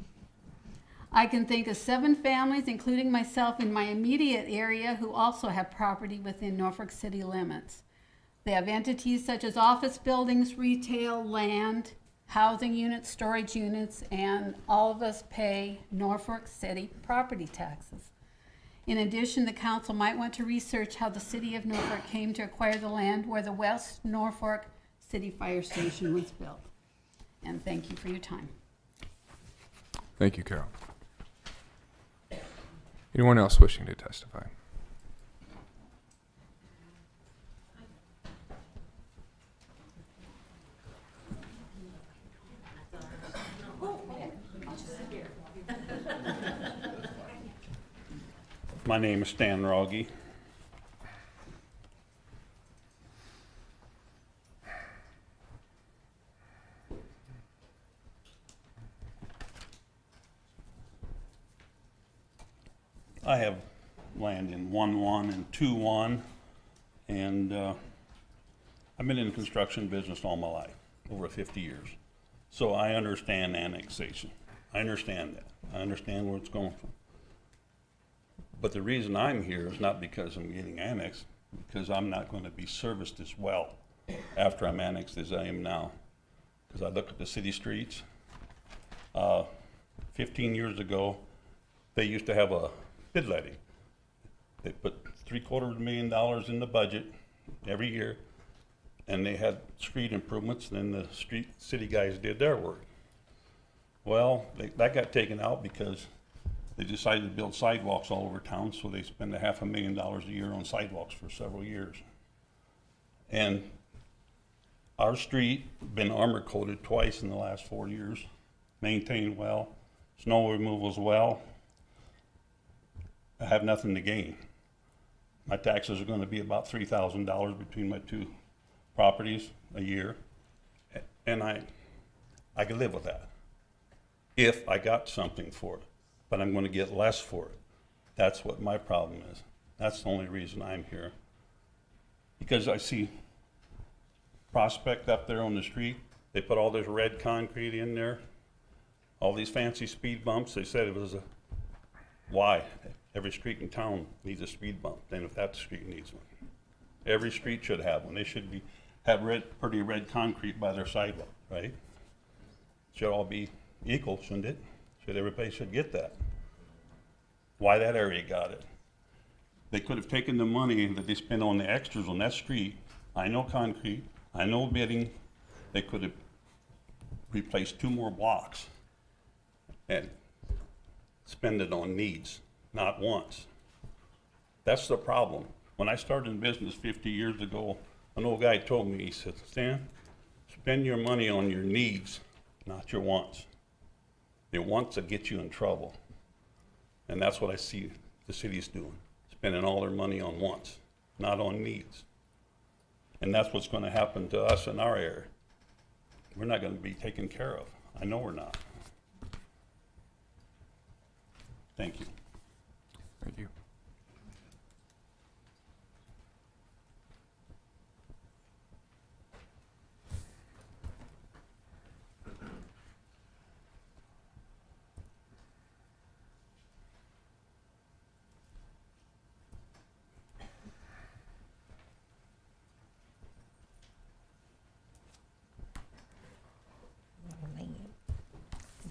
I can think of 7 families, including myself, in my immediate area who also have property within Norfolk City limits. They have entities such as office buildings, retail, land, housing units, storage units, and all of us pay Norfolk City property taxes. In addition, the council might want to research how the City of Norfolk came to acquire the land where the West Norfolk City Fire Station was built. And thank you for your time. Thank you, Carol. Anyone else wishing to testify? My name is Stan Rogge. I have land in 1-1 and 2-1, and I've been in the construction business all my life, over 50 years. So I understand annexation. I understand that. I understand where it's going from. But the reason I'm here is not because I'm getting annexed, because I'm not going to be serviced as well after I'm annexed as I am now. Because I look at the city streets. 15 years ago, they used to have a bid levy. They put $750,000 in the budget every year, and they had street improvements, and then the city guys did their work. Well, that got taken out because they decided to build sidewalks all over town, so they spend $500,000 a year on sidewalks for several years. And our street been armor coated twice in the last 4 years, maintained well, snow removal's well. I have nothing to gain. My taxes are going to be about $3,000 between my two properties a year, and I can live with that if I got something for it, but I'm going to get less for it. That's what my problem is. That's the only reason I'm here. Because I see Prospect up there on the street, they put all this red concrete in there, all these fancy speed bumps. They said it was why? Every street in town needs a speed bump, then if that street needs one. Every street should have one. They should have pretty red concrete by their sidewalk, right? Should all be equal, shouldn't it? Everybody should get that. Why that area got it? They could have taken the money that they spent on the extras on that street. I know concrete, I know bidding. They could have replaced 2 more blocks and spend it on needs. Not once. That's the problem. When I started in business 50 years ago, an old guy told me, he said, Stan, spend your money on your needs, not your wants. Your wants will get you in trouble. And that's what I see the city's doing, spending all their money on wants, not on needs. And that's what's going to happen to us in our area. We're not going to be taken care of. I know we're not. Thank you. Thank you.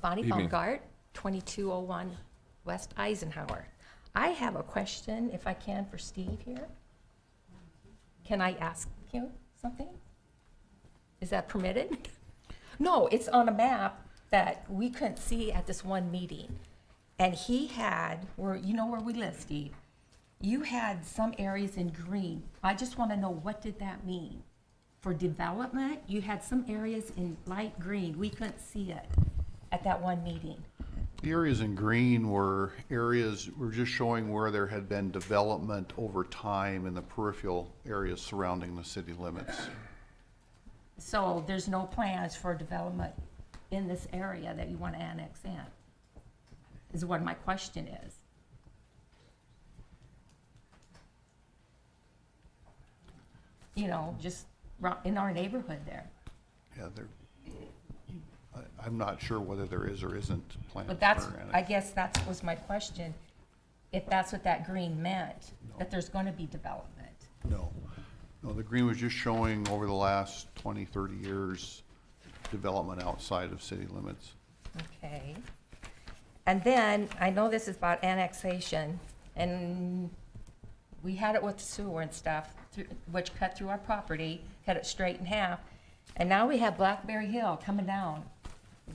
Bonnie Evening. Baumgart, 2201 West Eisenhower. I have a question, if I can, for Steve here. Can I ask you something? Is that permitted? No, it's on a map that we couldn't see at this one meeting. And he had, you know where we live, Steve? You had some areas in green. I just want to know, what did that mean? For development, you had some areas in light green. We couldn't see it at that one meeting. The areas in green were areas, we're just showing where there had been development over time in the peripheral areas surrounding the city limits. So there's no plans for development in this area that you want to annex in, is what my question is. You know, just in our neighborhood there. Yeah, I'm not sure whether there is or isn't plans. But that's, for annex. I guess that was my question, if that's what that green meant, that there's going to be development. No. No, the green was just showing over the last 20, 30 years, development outside of city limits. Okay. And then, I know this is about annexation, and we had it with sewer and stuff, which cut through our property, cut it straight in half. And now we have Blackberry Hill coming down,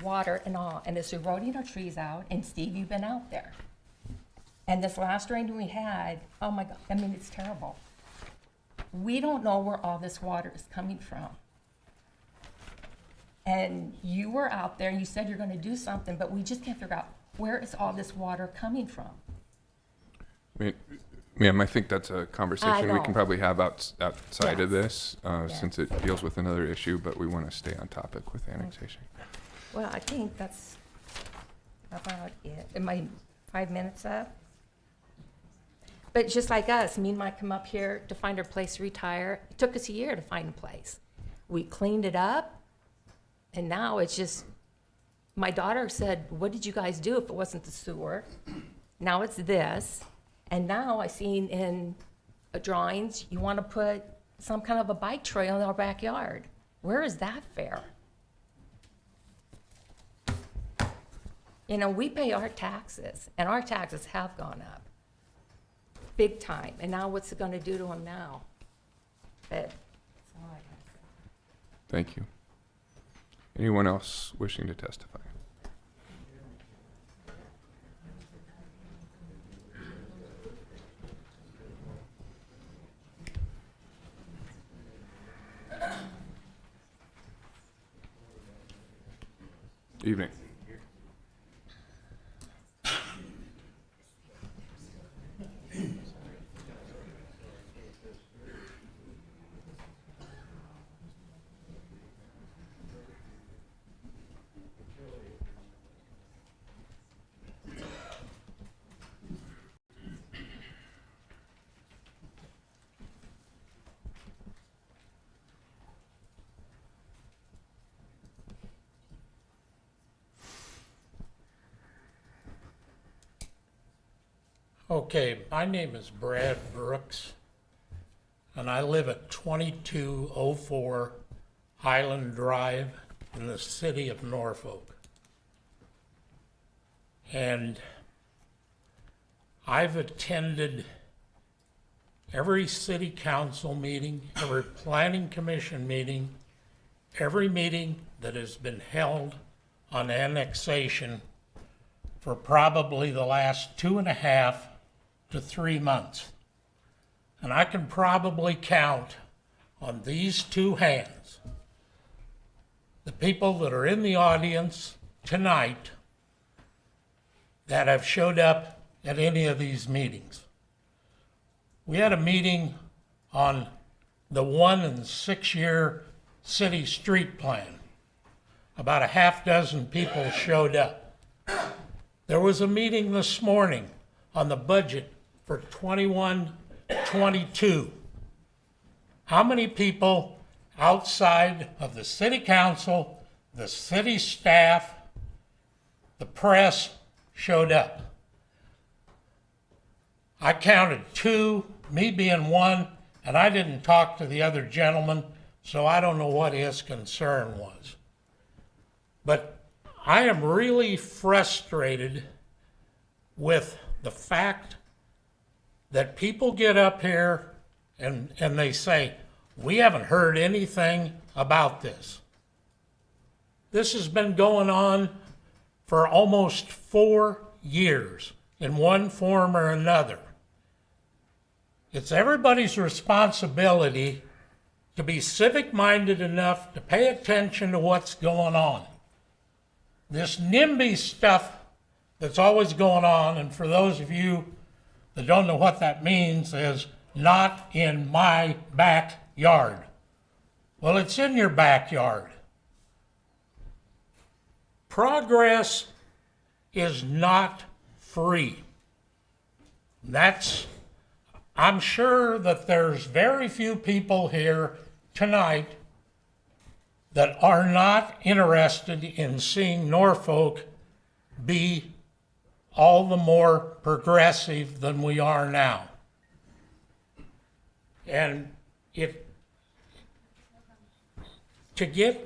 water and all, and it's eroding our trees out. And Steve, you've been out there. And this last rain we had, oh my God, I mean, it's terrible. We don't know where all this water is coming from. And you were out there, you said you're gonna do something, but we just can't figure out, where is all this water coming from? Ma'am, I think that's a conversation we know. can probably have outside of this, Yes. since it deals with another issue, but we want to stay on topic with annexation. Well, I think that's about it. Am I 5 minutes up? But just like us, me and Mike come up here to find our place to retire. It took us a year to find a place. We cleaned it up, and now it's just, my daughter said, what did you guys do if it wasn't the sewer? Now it's this. And now I seen in drawings, you want to put some kind of a bike trail in our backyard. Where is that fair? You know, we pay our taxes, and our taxes have gone up big time. And now what's it going to do to them now? But that's all I gotta say. Thank you. Anyone else wishing to testify? Evening. Okay, my name is Brad Brooks, and I live at 2204 Highland Drive in the city of Norfolk. And I've attended every city council meeting, every planning commission meeting, every meeting that has been held on annexation for probably the last 2.5 to 3 months. And I can probably count on these two hands the people that are in the audience tonight that have showed up at any of these meetings. We had a meeting on the 1 and 6 year city street plan. About a half dozen people showed up. There was a meeting this morning on the budget for 21-22. How many people outside of the city council, the city staff, the press showed up? I counted 2, me being one, and I didn't talk to the other gentleman, so I don't know what his concern was. But I am really frustrated with the fact that people get up here and they say, we haven't heard anything about this. This has been going on for almost 4 years in one form or another. It's everybody's responsibility to be civic-minded enough to pay attention to what's going on. This NIMBY stuff that's always going on, and for those of you that don't know what that means, is not in my backyard. Well, it's in your backyard. Progress is not free. I'm sure that there's very few people here tonight that are not interested in seeing Norfolk be all the more progressive than we are now. And to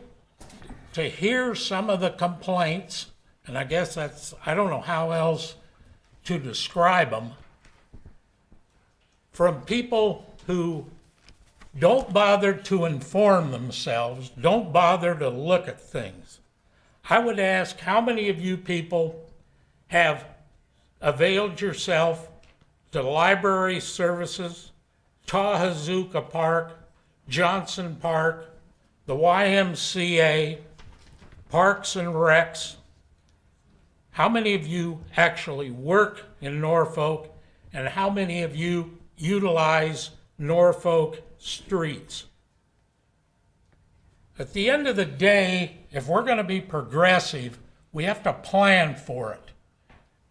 hear some of the complaints, and I guess I don't know how else to describe them, from people who don't bother to inform themselves, don't bother to look at things. I would ask, how many of you people have availed yourself to library services, Tahazuka Park, Johnson Park, the YMCA, Parks and Recs? How many of you actually work in Norfolk And how many of you utilize Norfolk streets? At the end of the day, if we're going to be progressive, we have to plan for it.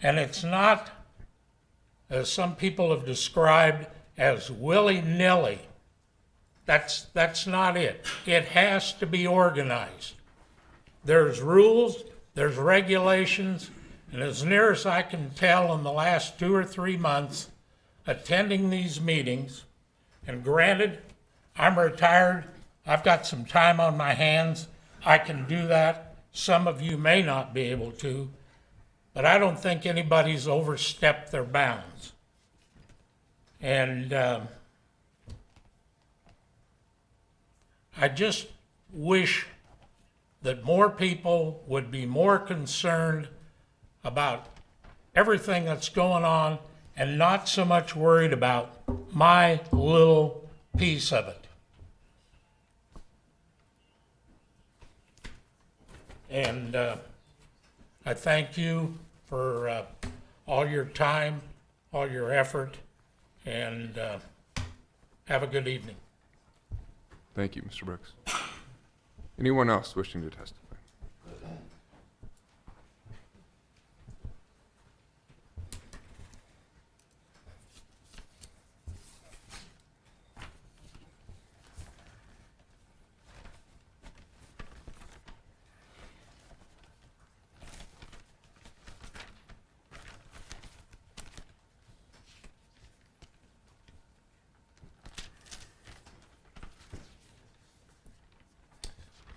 And it's not, as some people have described, as willy-nilly. That's not it. It has to be organized. There's rules, there's regulations, and as near as I can tell in the last 2 or 3 months attending these meetings, and granted, I'm retired, I've got some time on my hands, I can do that. Some of you may not be able to, but I don't think anybody's overstepped their bounds. And I just wish that more people would be more concerned about everything that's going on and not so much worried about my little piece of it. And I thank you for all your time, all your effort, and have a good evening. Thank you, Mr. Brooks. Anyone else wishing to testify?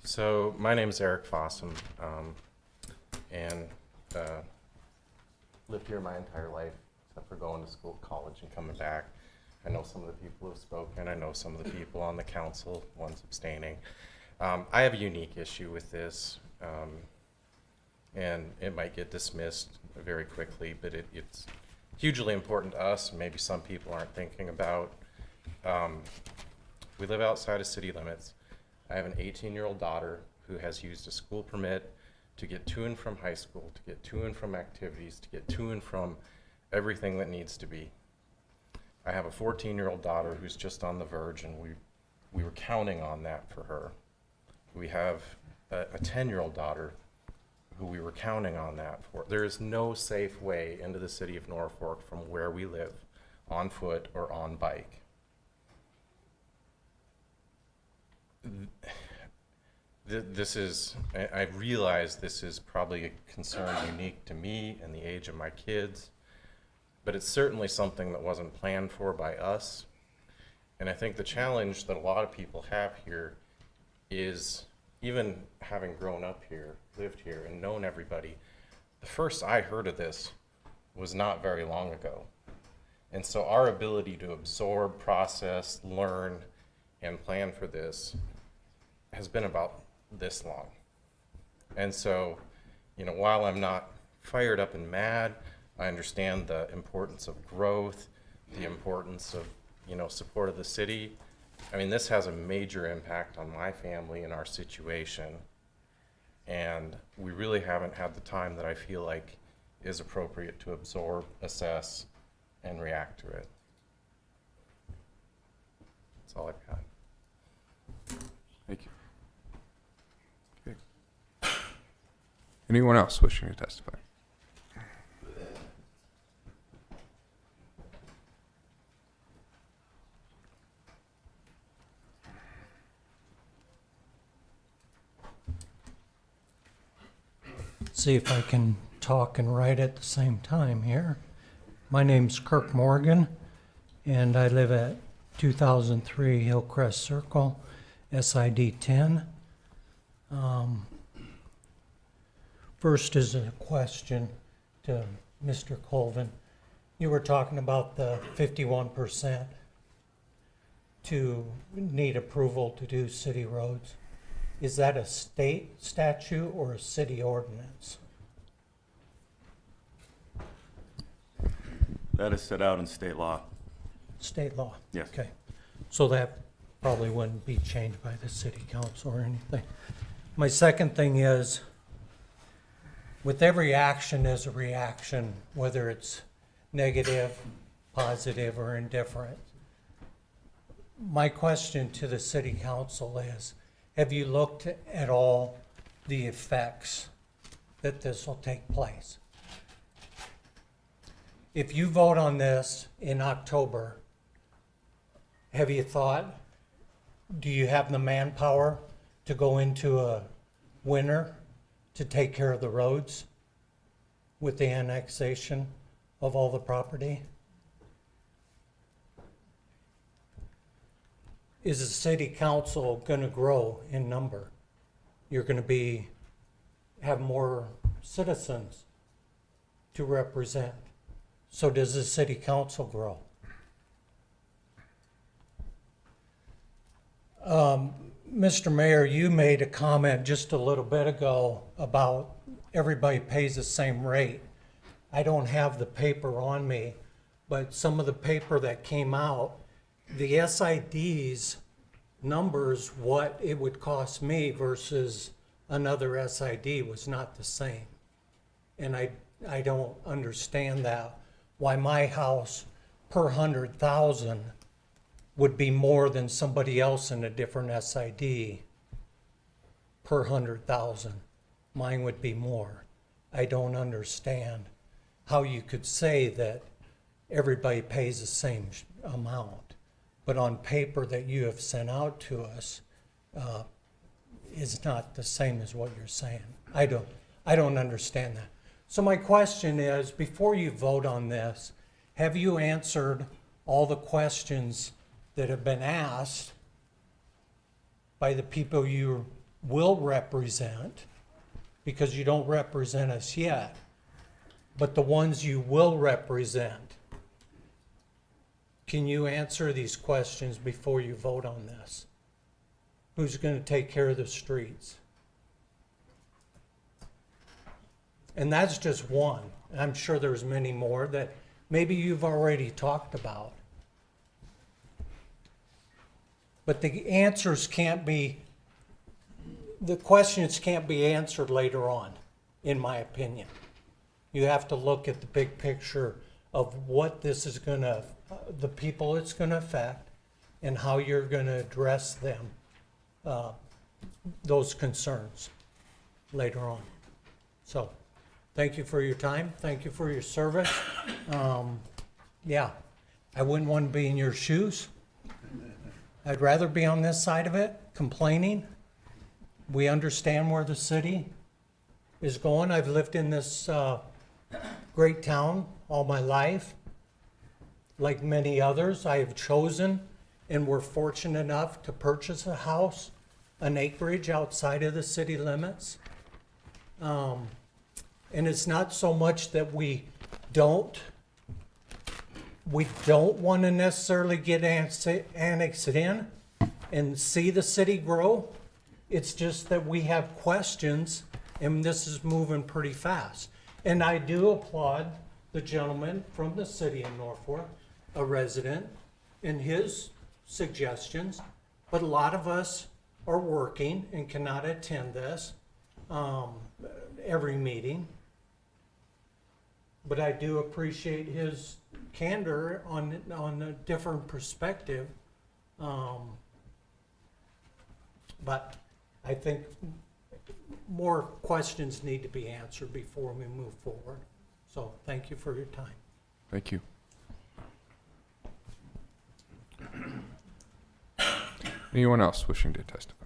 So my name is Eric Fossum, and lived here my entire life, except for going to school, college, and coming back. I know some of the people who have spoken. I know some of the people on the council, one's abstaining. I have a unique issue with this, and it might get dismissed very quickly, but it's hugely important to us, and maybe some people aren't thinking about. We live outside of city limits. I have an 18-year-old daughter who has used a school permit to get to and from high school, to get to and from activities, to get to and from everything that needs to be. I have a 14-year-old daughter who's just on the verge, and we were counting on that for her. We have a 10-year-old daughter who we were counting on that for. There is no safe way into the city of Norfolk from where we live, on foot or on bike. This is, I realize this is probably a concern unique to me and the age of my kids, but it's certainly something that wasn't planned for by us. And I think the challenge that a lot of people have here is, even having grown up here, lived here, and known everybody, the first I heard of this was not very long ago. And so our ability to absorb, process, learn, and plan for this has been about this long. And so, you know, while I'm not fired up and mad, I understand the importance of growth, the importance of, you know, support of the city. I mean, this has a major impact on my family and our situation. And we really haven't had the time that I feel like is appropriate to absorb, assess, and react to it. That's all I've got. Thank you. Okay. Anyone else wishing to testify? See if I can talk and write at the same time here. My name's Kirk Morgan, and I live at 2003 Hillcrest Circle, SID 10. First is a question to Mr. Colvin. You were talking about the 51% to need approval to do city roads. Is that a state statute or a city ordinance? That is set out in state law. State law? Yes. Okay. So that probably wouldn't be changed by the city council or anything. My second thing is, with every action is a reaction, whether it's negative, positive or indifferent. My question to the city council is, have you looked at all the effects that this will take place? If you vote on this in October, have you thought, do you have the manpower to go into a winter to take care of the roads with the annexation of all the property? Is the city council going to grow in number? You're going to have more citizens to represent. So does the city council grow? Mr. Mayor, you made a comment just a little bit ago about everybody pays the same rate. I don't have the paper on me, but some of the paper that came out, the SID's numbers, what it would cost me versus another SID was not the same. And I don't understand that, why my house per 100,000 would be more than somebody else in a different SID per 100,000. Mine would be more. I don't understand how you could say that everybody pays the same amount, but on paper that you have sent out to us is not the same as what you're saying. I don't understand that. So my question is, before you vote on this, have you answered all the questions that have been asked by the people you will represent, because you don't represent us yet, but the ones you will represent? Can you answer these questions before you vote on this? Who's going to take care of the streets? And that's just one. I'm sure there's many more that maybe you've already talked about. But the questions can't be answered later on, in my opinion. You have to look at the big picture of what this is going to, the people it's going to affect, and how you're going to address them, those concerns later on. So, thank you for your time. Thank you for your service. Yeah, I wouldn't want to be in your shoes. I'd rather be on this side of it, complaining. We understand where the city is going. I've lived in this great town all my life. Like many others, I have chosen and we're fortunate enough to purchase a house, an acreage outside of the city limits. And it's not so much that we don't want to necessarily get annexed in and see the city grow. It's just that we have questions, and this is moving pretty fast. And I do applaud the gentleman from the city of Norfolk, a resident, and his suggestions, but a lot of us are working and cannot attend this every meeting. But I do appreciate his candor on a different perspective. But I think more questions need to be answered before we move forward. So thank you for your time. Thank you. Anyone else wishing to testify?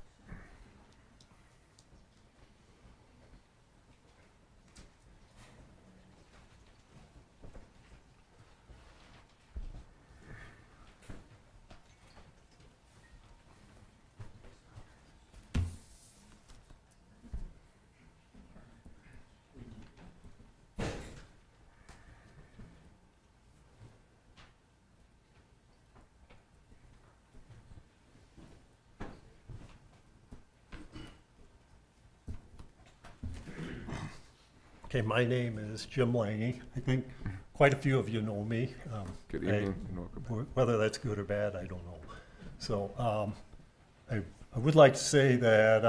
Okay, my name is Jim Lange. I think quite a few of you know me. Good evening and welcome. Whether that's good or bad, I don't know. So I would like to say that,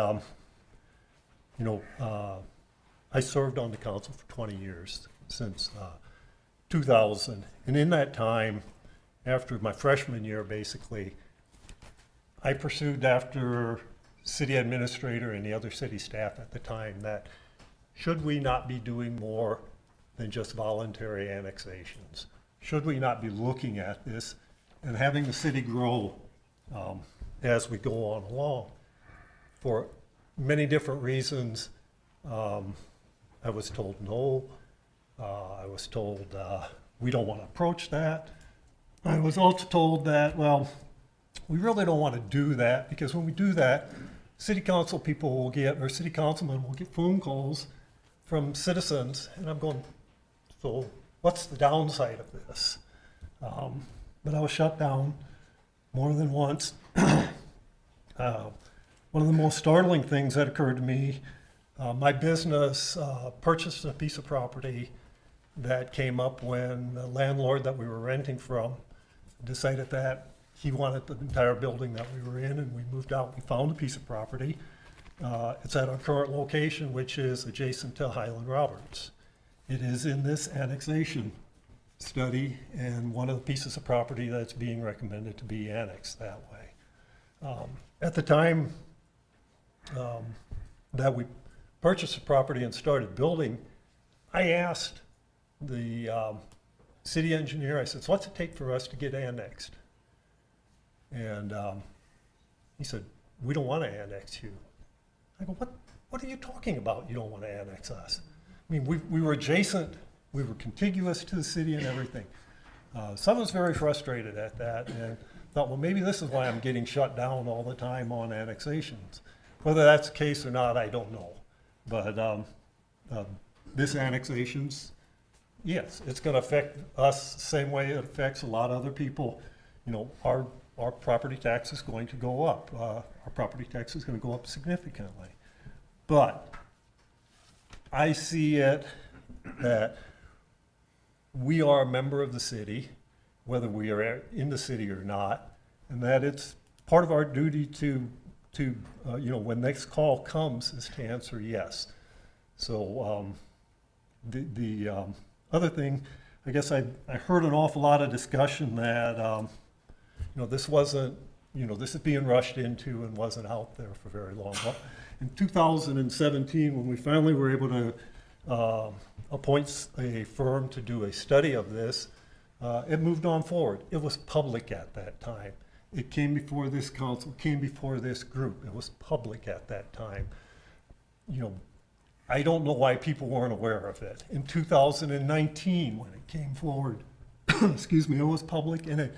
I served on the council for 20 years, since 2000. And in that time, after my freshman year, basically, I pursued after city administrator and the other city staff at the time that should we not be doing more than just voluntary annexations? Should we not be looking at this and having the city grow as we go on along? For many different reasons, I was told no. I was told we don't want to approach that. I was also told that, well, we really don't want to do that because when we do that, city council people will get, or city councilmen will get phone calls from citizens, and I'm going, so what's the downside of this? But I was shut down more than once. One of the most startling things that occurred to me, my business purchased a piece of property that came up when the landlord that we were renting from decided that he wanted the entire building that we were in, and we moved out. We found a piece of property. It's at our current location, which is adjacent to Highland Roberts. It is in this annexation study and one of the pieces of property that's being recommended to be annexed that way. At the time that we purchased the property and started building, I asked the city engineer, I said, so what's it take for us to get annexed? And he said, we don't want to annex you. I go, what are you talking about? You don't want to annex us? I mean, we were adjacent, we were contiguous to the city and everything. So I was very frustrated at that and thought, well, maybe this is why I'm getting shut down all the time on annexations. Whether that's the case or not, I don't know. But this annexations, yes, it's going to affect us the same way it affects a lot of other people. You know, our property tax is going to go up. Our property tax is going to go up significantly. But I see it that we are a member of the city, whether we are in the city or not, and that it's part of our duty to you know, when next call comes, is to answer yes. So the other thing, I guess I heard an awful lot of discussion that you know, this wasn't, you know, this is being rushed into and wasn't out there for very long. Well, in 2017, when we finally were able to appoint a firm to do a study of this, it moved on forward. It was public at that time. It came before this council, came before this group. It was public at that time. You know, I don't know why people weren't aware of it. In 2019, when it came forward, excuse me, it was public, and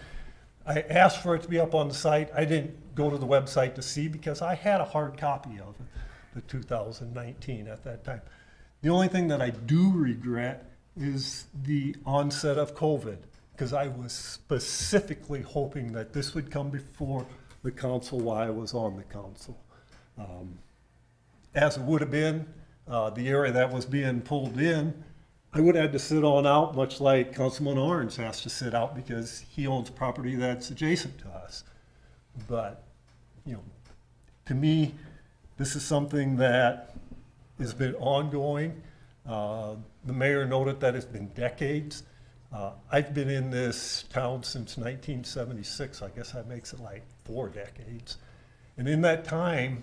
I asked for it to be up on the site. I didn't go to the website to see because I had a hard copy of it, the 2019 at that time. The only thing that I do regret is the onset of COVID, because I was specifically hoping that this would come before the council while I was on the council. As it would have been, the area that was being pulled in, I would have had to sit on out, much like Councilman Orange has to sit out because he owns property that's adjacent to us. But, you know, to me, this is something that has been ongoing. The mayor noted that it's been decades. I've been in this town since 1976. I guess that makes it like 4 decades. And in that time,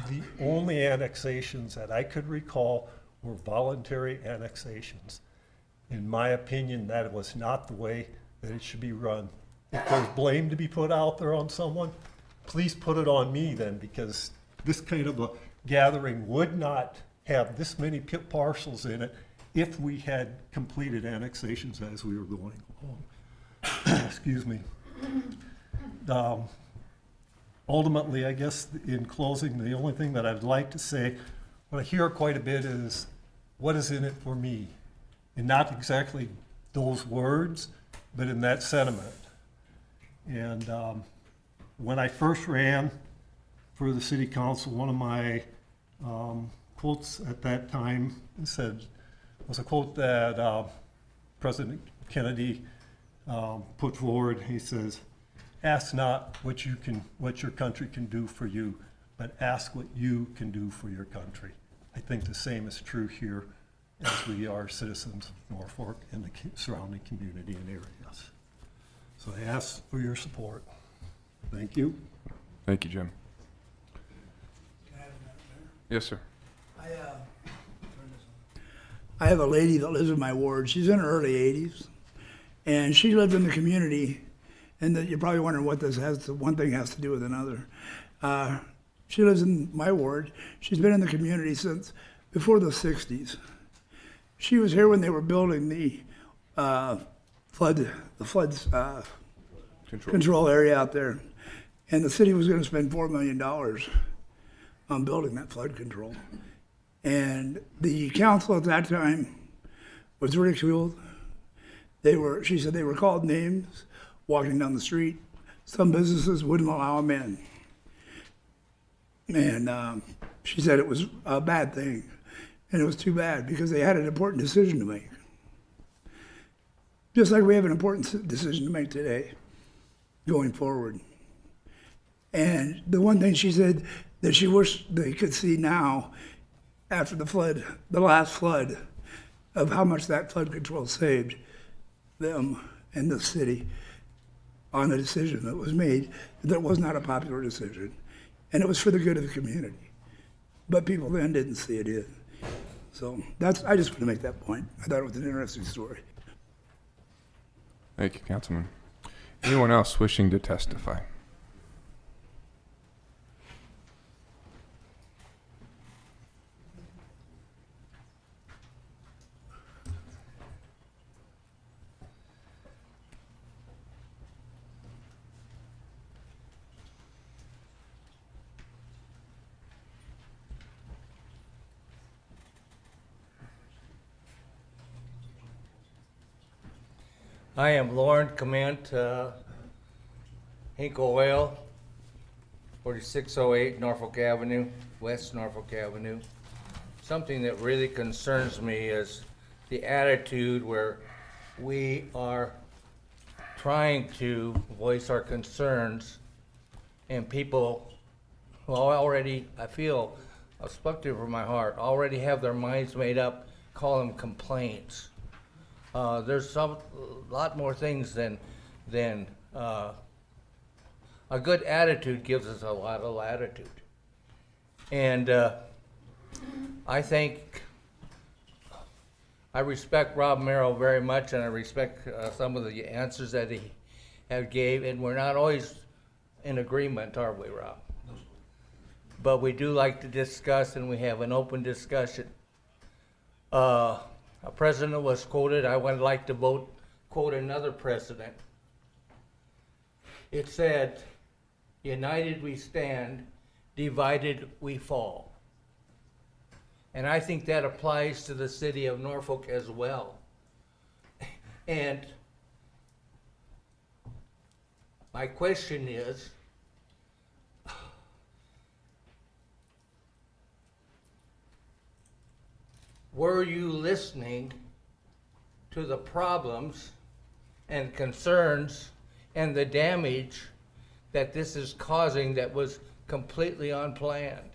the only annexations that I could recall were voluntary annexations. In my opinion, that was not the way that it should be run. If there's blame to be put out there on someone, please put it on me then, because this kind of a gathering would not have this many parcels in it if we had completed annexations as we were going along. Excuse me. Ultimately, I guess in closing, the only thing that I'd like to say, what I hear quite a bit is, what is in it for me? And not exactly those words, but in that sentiment. And when I first ran for the city council, one of my quotes at that time was a quote that President Kennedy put forward. He says, "Ask not what your country can do for you, but ask what you can do for your country." I think the same is true here as we are citizens of Norfolk and the surrounding community and areas. So I ask for your support. Thank you. Thank you, Jim. Yes, sir. I have a lady that lives in my ward. She's in her early 80s, and she lived in the community. And that you're probably wondering what this has to, one thing has to do with another. She lives in my ward. She's been in the community since before the 60s. She was here when they were building the floods control area out there, and the city was going to spend $4 million on building that flood control. And the council at that time was ridiculed. She said they were called names walking down the street. Some businesses wouldn't allow them in. And she said it was a bad thing. And it was too bad because they had an important decision to make. Just like we have an important decision to make today, going forward. And the one thing she said that she wished they could see now, after the flood, the last flood, of how much that flood control saved them and the city on a decision that was made that was not a popular decision. And it was for the good of the community. But people then didn't see it in. So I just want to make that point. I thought it was an interesting story. Thank you, Councilman. Anyone else wishing to testify? I am Lauren Command, Hinkle Oil, 4608 Norfolk Avenue, West Norfolk Avenue. Something that really concerns me is the attitude where we are trying to voice our concerns and people who already, I feel, I've spoken from my heart, already have their minds made up, call them complaints. There's a lot more things than a good attitude gives us a lot of latitude. And I think I respect Rob Merrill very much, and I respect some of the answers that he have gave, and we're not always in agreement, are we, Rob? But we do like to discuss, and we have an open discussion. A president was quoted. I would like to quote another president. It said, "United we stand, divided we fall." And I think that applies to the city of Norfolk as well. And my question is, were you listening to the problems and concerns and the damage that this is causing that was completely unplanned?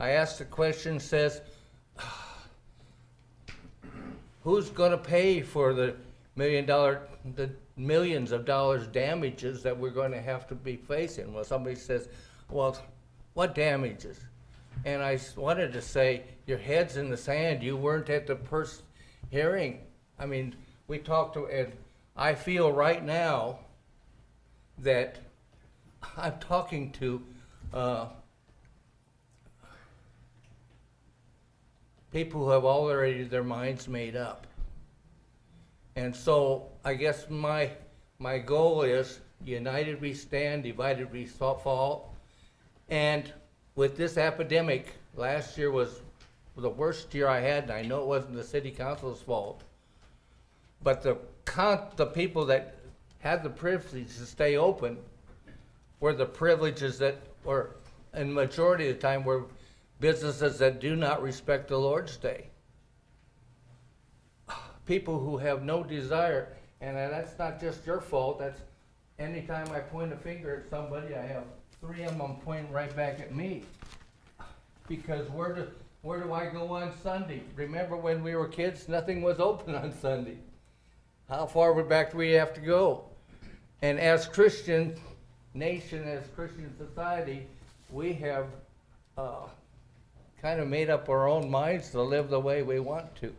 I asked the question, says, who's going to pay for the millions of dollars damages that we're going to have to be facing? Well, somebody says, well, what damages? And I wanted to say, your head's in the sand. You weren't at the first hearing. I mean, we talked to, and I feel right now that I'm talking to people who have already their minds made up. And so I guess my goal is united we stand, divided we fall. And with this epidemic, last year was the worst year I had, and I know it wasn't the city council's fault. But the people that had the privilege to stay open were the privileges that were, and majority of the time, were businesses that do not respect the Lord's Day. People who have no desire, and that's not just your fault, that's anytime I point a finger at somebody, I have 3 of them pointing right back at me. Because Where do I go on Sunday? Remember when we were kids, nothing was open on Sunday. How far back do we have to go? And as Christian nation, as Christian society, we have kind of made up our own minds to live the way we want to.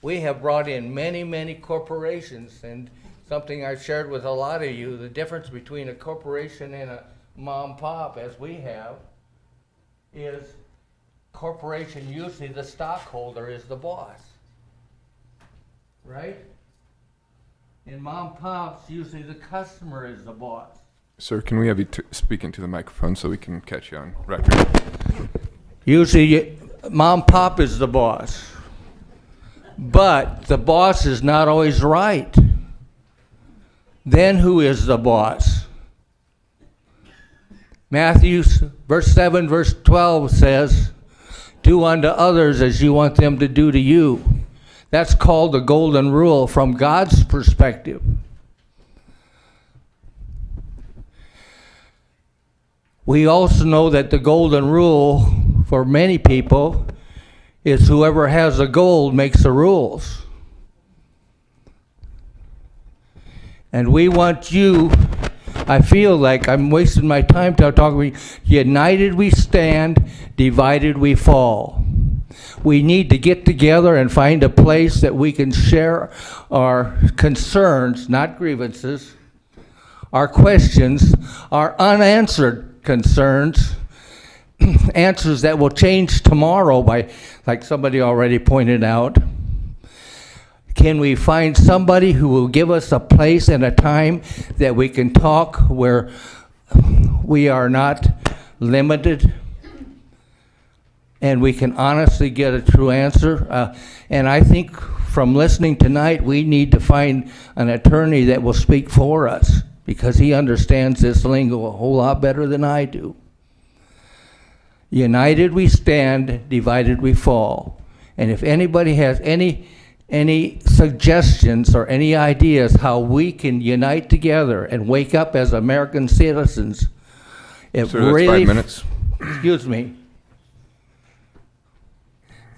We have brought in many, many corporations, and something I've shared with a lot of you, the difference between a corporation and a mom pop, as we have, is corporation, usually the stockholder is the boss, right? In mom pops, usually the customer is the boss. Sir, can we have you speak into the microphone so we can catch you on record? Usually mom pop is the boss, but the boss is not always right. Then who is the boss? Matthew verse 7, verse 12 says, do unto others as you want them to do to you. That's called the golden rule from God's perspective. We also know that the golden rule for many people is whoever has the gold makes the rules. And we want you, I feel like I'm wasting my time talking, united we stand, divided we fall. We need to get together and find a place that we can share our concerns, not grievances, our questions, our unanswered concerns, answers that will change tomorrow by, like somebody already pointed out. Can we find somebody who will give us a place and a time that we can talk where we are not limited and we can honestly get a true answer? And I think from listening tonight, we need to find an attorney that will speak for us because he understands this lingo a whole lot better than I do. United we stand, divided we fall. And if anybody has any suggestions or any ideas how we can unite together and wake up as American citizens, it Sir, that's really 5 minutes. Excuse me.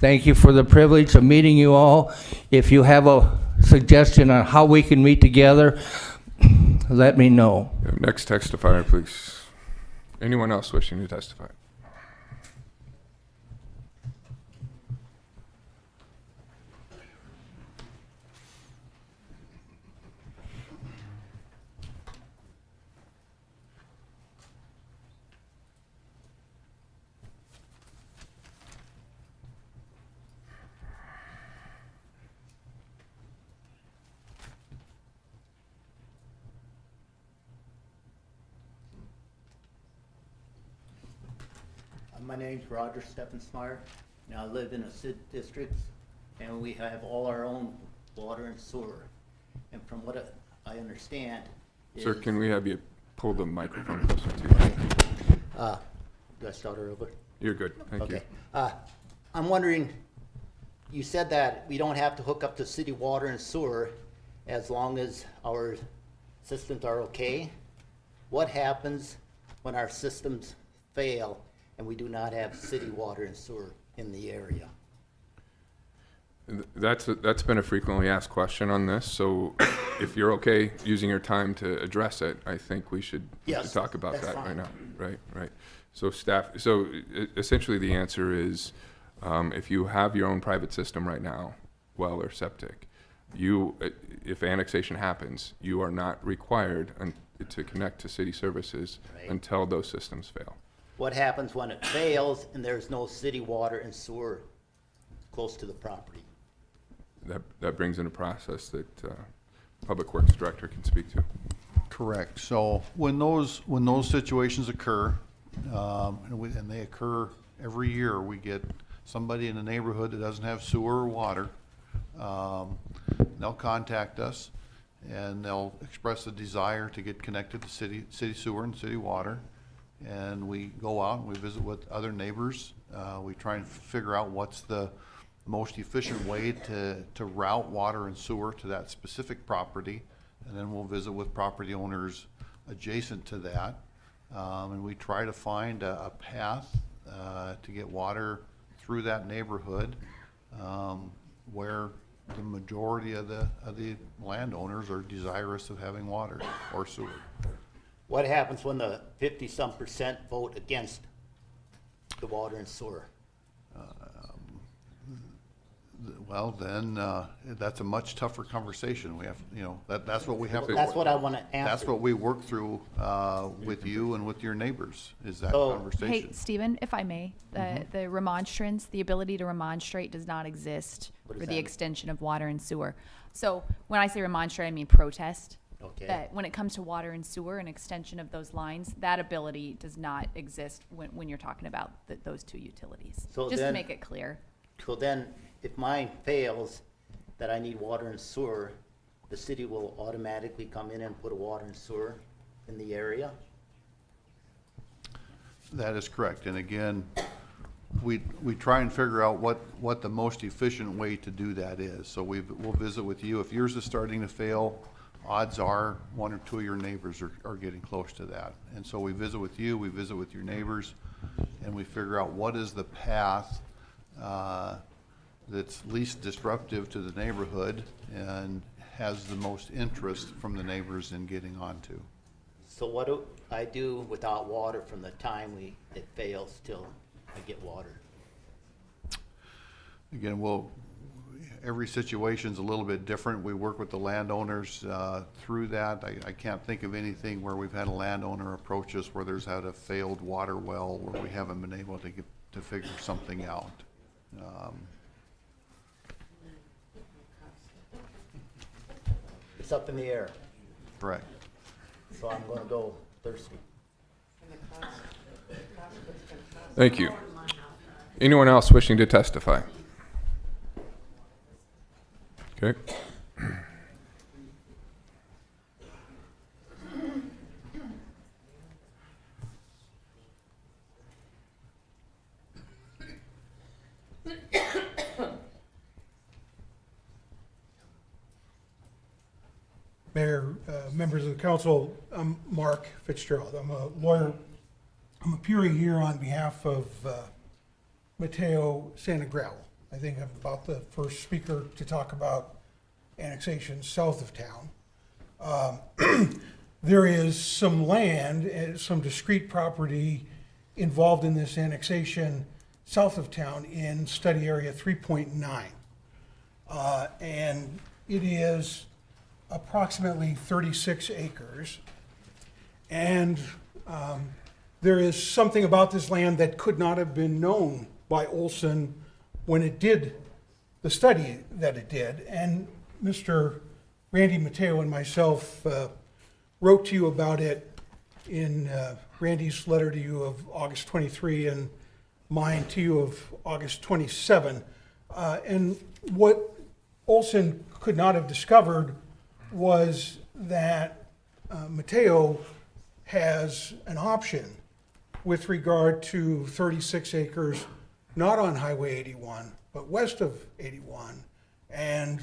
Thank you for the privilege of meeting you all. If you have a suggestion on how we can meet together, let me know. Next testifier, please. Anyone else wishing to testify? My name's Roger Steppensmeyer, and I live in a SID district, and we have all our own water and sewer. And from what I understand is... Sir, can we have you pull the microphone closer to you? Do I start her over? You're good, thank you. I'm wondering, you said that we don't have to hook up to city water and sewer as long as our systems are okay. What happens when our systems fail and we do not have city water and sewer in the area? That's been a frequently asked question on this, so if you're okay using your time to address it, I think we should talk about that right now. Right. So essentially the answer is, if you have your own private system right now, well or septic, if annexation happens, you are not required to connect to city services until those systems fail. What happens when it fails and there's no city water and sewer close to the property? That brings in a process that Public Works Director can speak to. Correct. So when those situations occur, and they occur every year, we get somebody in the neighborhood that doesn't have sewer or water. They'll contact us and they'll express a desire to get connected to city sewer and city water. And we go out and we visit with other neighbors. We try and figure out what's the most efficient way to route water and sewer to that specific property. And then we'll visit with property owners adjacent to that. And we try to find a path to get water through that neighborhood where the majority of the landowners are desirous of having water or sewer. What happens when the 50-some% vote against the water and sewer? Well, then, that's a much tougher conversation. We have, that's what we have to. That's what I want to answer. That's what we work through with you and with your neighbors, is that So- conversation. Hey, Stephen, if I may, the remonstrance, the ability to remonstrate does not exist What does for that the mean? extension of water and sewer. So when I say remonstrate, I mean protest. Okay. That when it comes to water and sewer and extension of those lines, that ability does not exist when you're talking about those two utilities. So Just to then- make it clear. So then, if mine fails, that I need water and sewer, the city will automatically come in and put a water and sewer in the area? That is correct. And again, we try and figure out what the most efficient way to do that is. So we'll visit with you. If yours is starting to fail, odds are one or two of your neighbors are getting close to that. And so we visit with you, we visit with your neighbors, and we figure out what is the path that's least disruptive to the neighborhood and has the most interest from the neighbors in getting onto. So what do I do without water from the time it fails till I get water? Again, every situation's a little bit different. We work with the landowners through that. I can't think of anything where we've had a landowner approach us where there's had a failed water well where we haven't been able to figure something out. It's up in the air, Correct. so I'm gonna go thirsty. Thank you. Anyone else wishing to testify? Okay. Mayor, members of the council, I'm Mark Fitzgerald. I'm a lawyer. I'm appearing here on behalf of Mateo Santagravel. I think I'm about the first speaker to talk about annexation south of town. There is some land, some discrete property involved in this annexation south of town in study area 3.9. And it is approximately 36 acres. And there is something about this land that could not have been known by Olson when it did the study that it did. And Mr. Randy Mateo and myself wrote to you about it in Randy's letter to you of August 23 and mine to you of August 27. And what Olson could not have discovered was that Mateo has an option with regard to 36 acres, not on Highway 81, but west of 81 and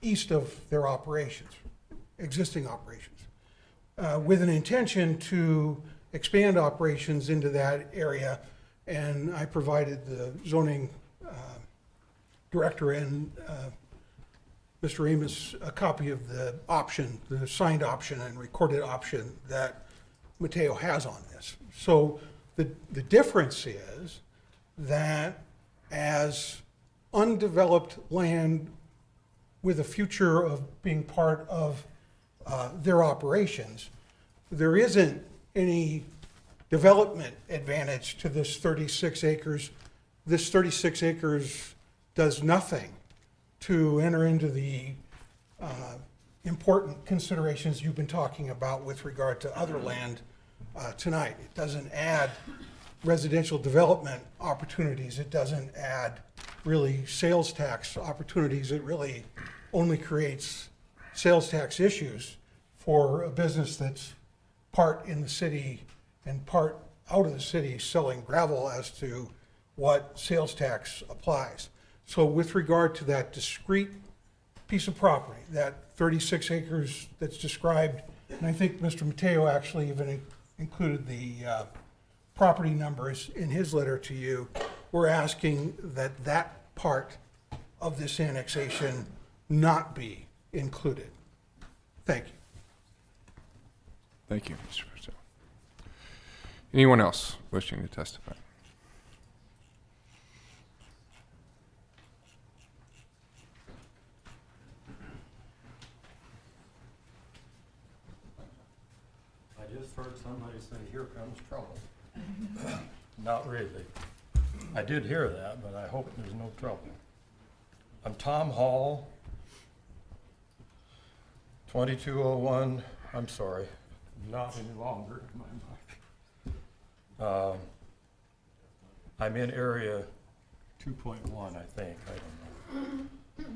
east of their operations, existing operations, with an intention to expand operations into that area. And I provided the zoning director and Mr. Amos a copy of the option, the signed option and recorded option that Mateo has on this. So the difference is that as undeveloped land with a future of being part of their operations, there isn't any development advantage to this 36 acres. This 36 acres does nothing to enter into the important considerations you've been talking about with regard to other land tonight. It doesn't add residential development opportunities. It doesn't add really sales tax opportunities. It really only creates sales tax issues for a business that's part in the city and part out of the city selling gravel as to what sales tax applies. So with regard to that discrete piece of property, that 36 acres that's described, and I think Mr. Mateo actually even included the property numbers in his letter to you. We're asking that that part of this annexation not be included. Thank you. Thank you, Mr. Purcell. Anyone else wishing to testify? I just heard somebody say, "Here comes trouble." Not really. I did hear that, but I hope there's no trouble. I'm Tom Hall, 2201, I'm sorry, not any longer in my mind. I'm in area 2.1, I think, I don't know.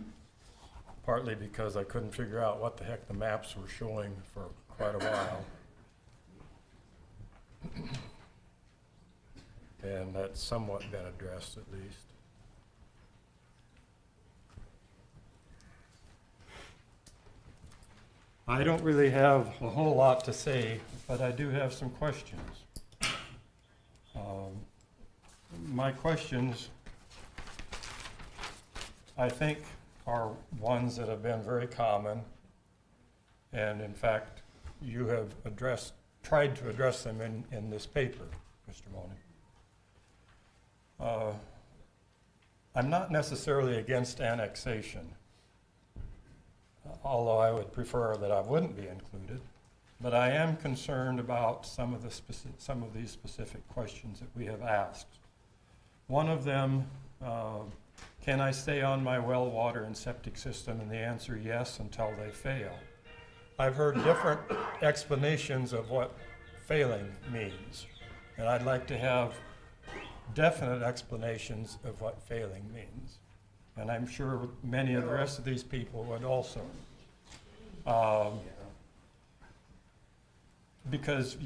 Partly because I couldn't figure out what the heck the maps were showing for quite a while. And that's somewhat been addressed at least. I don't really have a whole lot to say, but I do have some questions. My questions, I think, are ones that have been very common, and in fact, you have tried to address them in this paper, Mr. Mooney. I'm not necessarily against annexation, although I would prefer that I wouldn't be included, but I am concerned about some of these specific questions that we have asked. One of them, can I stay on my well water and septic system? And the answer, yes, until they fail. I've heard different explanations of what failing means, and I'd like to have definite explanations of what failing means. And I'm sure many of the rest of these people would also. Because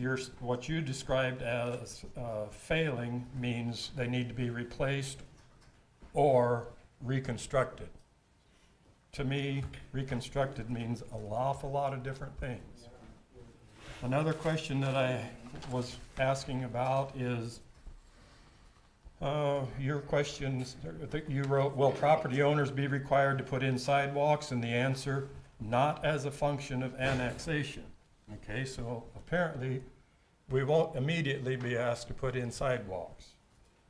what you described as failing means they need to be replaced or reconstructed. To me, reconstructed means an awful lot of different things. Another question that I was asking about is your questions that you wrote, will property owners be required to put in sidewalks? And the answer, not as a function of annexation. Okay, so apparently we won't immediately be asked to put in sidewalks.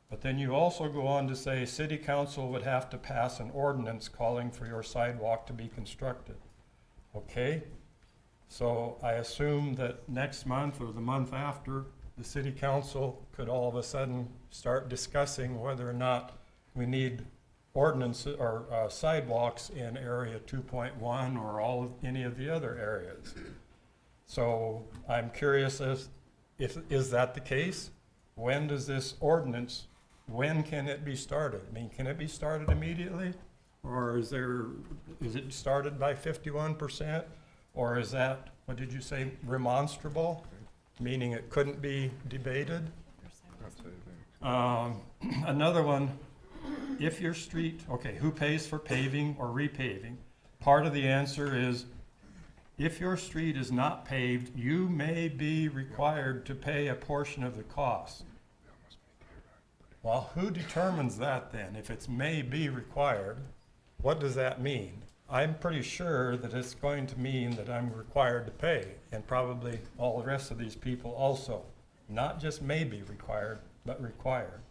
But then you also go on to say city council would have to pass an ordinance calling for your sidewalk to be constructed. Okay, so I assume that next month or the month after, the city council could all of a sudden start discussing whether or not we need ordinances or sidewalks in area 2.1 or any of the other areas. So I'm curious is that the case? When does this ordinance, when can it be started? I mean, can it be started immediately? Or is it started by 51%? Or is that, what did you say, remonstrable? Meaning it couldn't be debated? Another one, if your street, okay, who pays for paving or repaving? Part of the answer is, if your street is not paved, you may be required to pay a portion of the cost. Well, who determines that then? If it's may be required, what does that mean? I'm pretty sure that it's going to mean that I'm required to pay, and probably all the rest of these people also. Not just may be required, but required.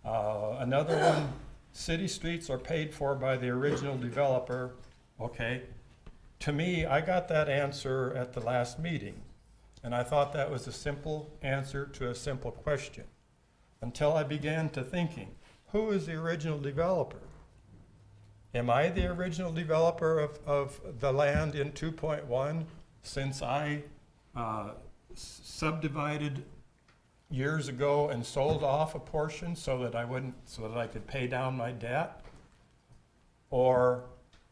Another one, city streets are paid for by the original developer. Okay. To me, I got that answer at the last meeting, and I thought that was a simple answer to a simple question, until I began to thinking, who is the original developer? Am I the original developer of the land in 2.1 since I subdivided years ago and sold off a portion so that I could pay down my debt? Or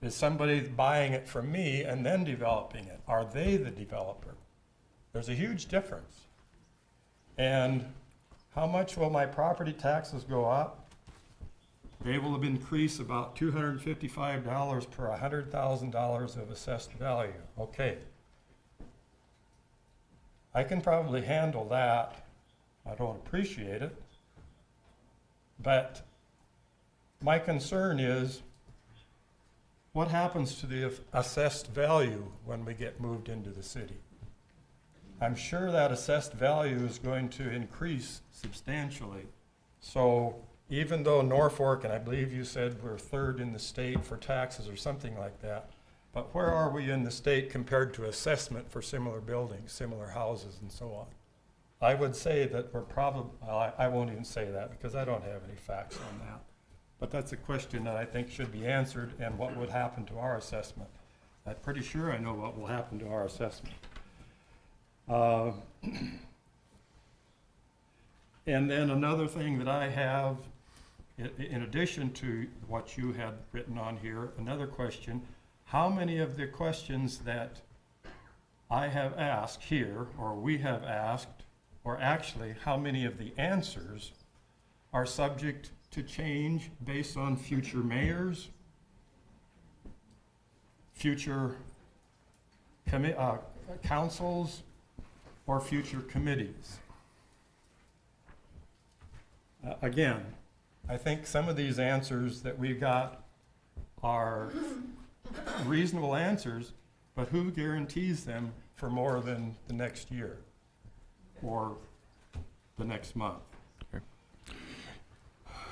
is somebody buying it from me and then developing it? Are they the developer? There's a huge difference. And how much will my property taxes go up? They will have increased about $255 per $100,000 of assessed value. Okay. I can probably handle that. I don't appreciate it. But my concern is, what happens to the assessed value when we get moved into the city? I'm sure that assessed value is going to increase substantially. So even though Norfolk, and I believe you said we're third in the state for taxes or something like that, but where are we in the state compared to assessment for similar buildings, similar houses, and so on? I would say that we're probably, I won't even say that because I don't have any facts on that. But that's a question that I think should be answered, and what would happen to our assessment. I'm pretty sure I know what will happen to our assessment. And then another thing that I have, in addition to what you had written on here, another question: how many of the questions that I have asked here, or we have asked, or actually how many of the answers are subject to change based on future mayors, future councils, or future committees? Again, I think some of these answers that we got are reasonable answers, but who guarantees them for more than the next year or the next month? Okay.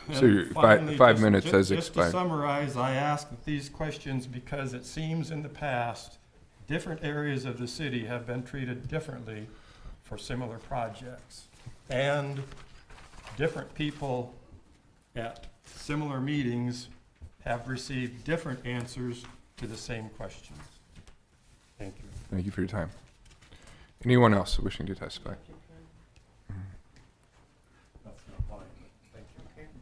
And So your finally, five minutes has just expired. to summarize, I ask these questions because it seems in the past different areas of the city have been treated differently for similar projects. And different people at similar meetings have received different answers to the same questions. Thank you. Thank you for your time. Anyone else wishing to testify? That's not mine, but thank you.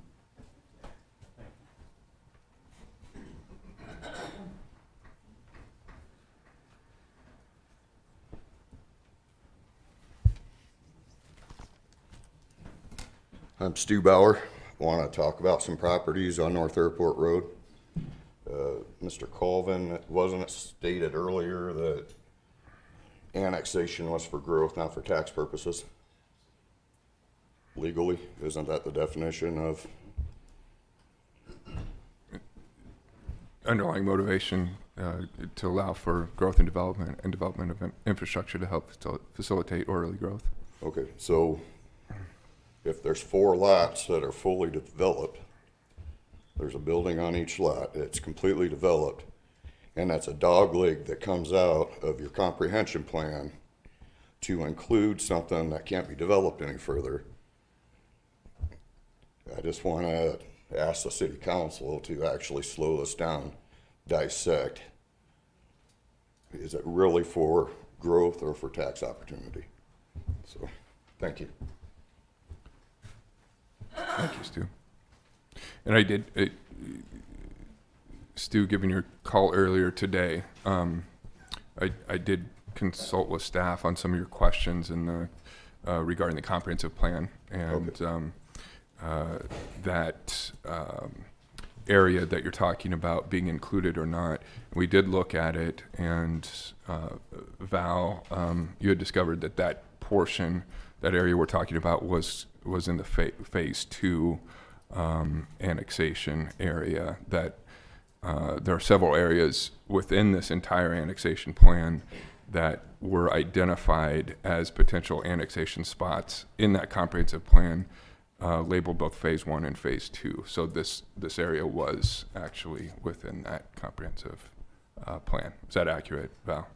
I'm Stu Bauer. Want to talk about some properties on North Airport Road. Mr. Colvin, wasn't it stated earlier that annexation was for growth, not for tax purposes? Legally, isn't that the definition of? Underlying motivation to allow for growth and development of infrastructure to help facilitate orderly growth. Okay, so if there's 4 lots that are fully developed, there's a building on each lot, it's completely developed, and that's a dog leg that comes out of your comprehension plan to include something that can't be developed any further. I just want to ask the city council to actually slow this down, dissect. Is it really for growth or for tax opportunity? So, thank you. Thank you, Stu. And I did, Stu, given your call earlier today, I did consult with staff on some of your questions in the regarding the comprehensive plan, and that area that you're talking about being included or not. We did look at it, and Val, you had discovered that that portion, that area we're talking about, was in the phase 2 annexation area. That there are several areas within this entire annexation plan that were identified as potential annexation spots in that comprehensive plan, labeled both phase 1 and phase 2. So this area was actually within that comprehensive plan. Is that accurate, Val?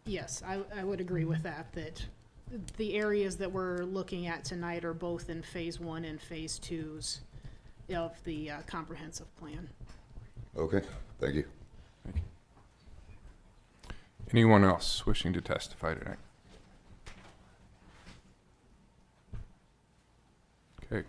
Yes, I would agree with that, that the areas that we're looking at tonight are both in phase 1 and phase 2s of the comprehensive plan. Okay, thank you. Thank you. Anyone else wishing to testify tonight? Okay.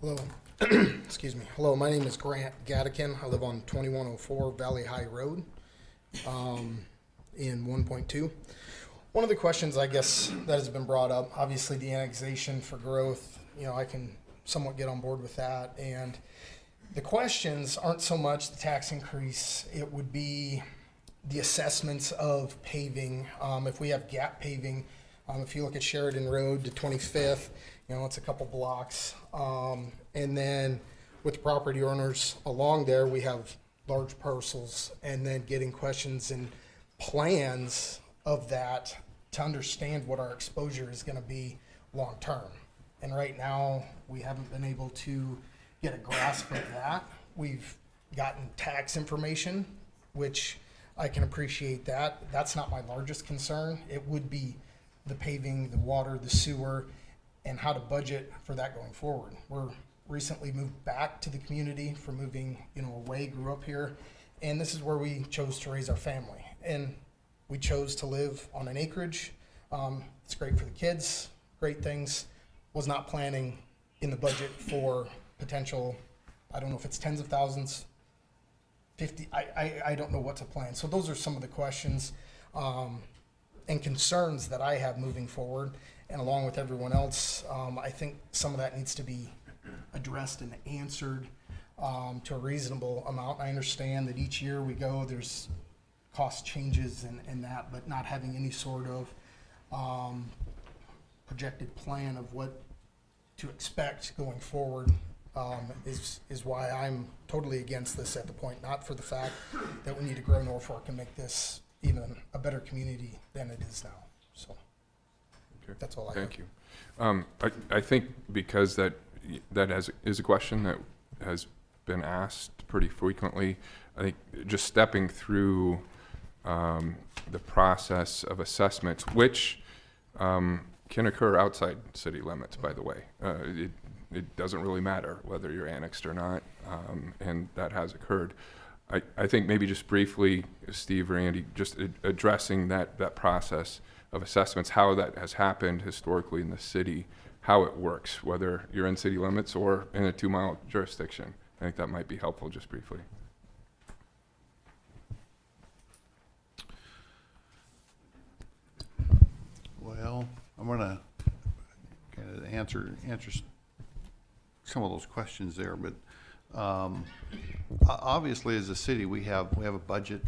Hello, Excuse me. Hello, my name is Grant Gattikin. I live on 2104 Valley High Road in 1.2. One of the questions, I guess, that has been brought up, obviously the annexation for growth, you know, I can somewhat get on board with that. And the questions aren't so much the tax increase, it would be the assessments of paving. If we have gap paving, if you look at Sheridan Road to 25th, you know, it's a couple blocks. And then with property owners along there, we have large parcels, and then getting questions and plans of that to understand what our exposure is going to be long term. And right now, we haven't been able to get a grasp of that. We've gotten tax information, which I can appreciate that. That's not my largest concern. It would be the paving, the water, the sewer, and how to budget for that going forward. We're recently moved back to the community from moving, you know, away, grew up here, and this is where we chose to raise our family. And we chose to live on an acreage. It's great for the kids, great things. Was not planning in the budget for potential, I don't know if it's tens of thousands, 50, I don't know what to plan. So those are some of the questions and concerns that I have moving forward. And along with everyone else, I think some of that needs to be addressed and answered to a reasonable amount. I understand that each year we go, there's cost changes and that, but not having any sort of projected plan of what to expect going forward is why I'm totally against this at the point, not for the fact that we need to grow Norfolk and make this even a better community than it is now. So that's all I have. Thank you. I think because that is a question that has been asked pretty frequently, I think just stepping through the process of assessments, which can occur outside city limits, by the way. It doesn't really matter whether you're annexed or not, and that has occurred. I think maybe just briefly, Steve or Andy, just addressing that process of assessments, how that has happened historically in the city, how it works, whether you're in city limits or in a 2-mile jurisdiction. I think that might be helpful just briefly. Well, I'm going to kind of answer some of those questions there, but obviously as a city we have a budget.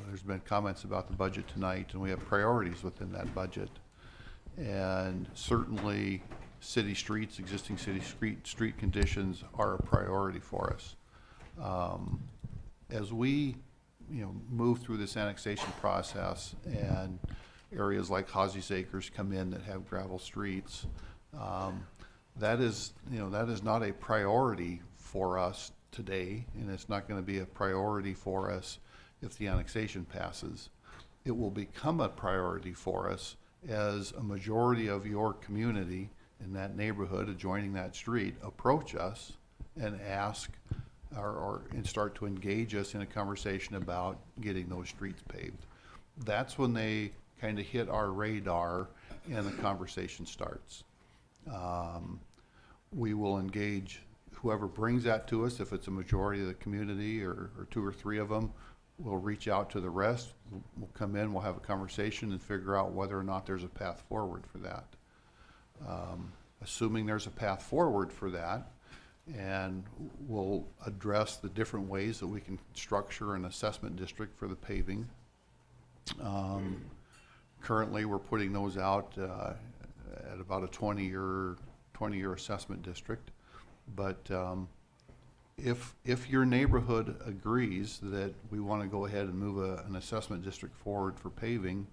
There's been comments about the budget tonight, and we have priorities within that budget. And certainly city streets, existing city street conditions are a priority for us. As we move through this annexation process and areas like Hosey's Acres come in that have gravel streets, that is not a priority for us today, and it's not going to be a priority for us if the annexation passes. It will become a priority for us as a majority of your community in that neighborhood adjoining that street approach us and ask and start to engage us in a conversation about getting those streets paved. That's when they kind of hit our radar and the conversation starts. We will engage whoever brings that to us. If it's a majority of the community or 2 or 3 of them, we'll reach out to the rest. We'll come in, we'll have a conversation and figure out whether or not there's a path forward for that. Assuming there's a path forward for that, and we'll address the different ways that we can structure an assessment district for the paving. Currently, we're putting those out at about a 20-year assessment district. But if your neighborhood agrees that we want to go ahead and move an assessment district forward for paving,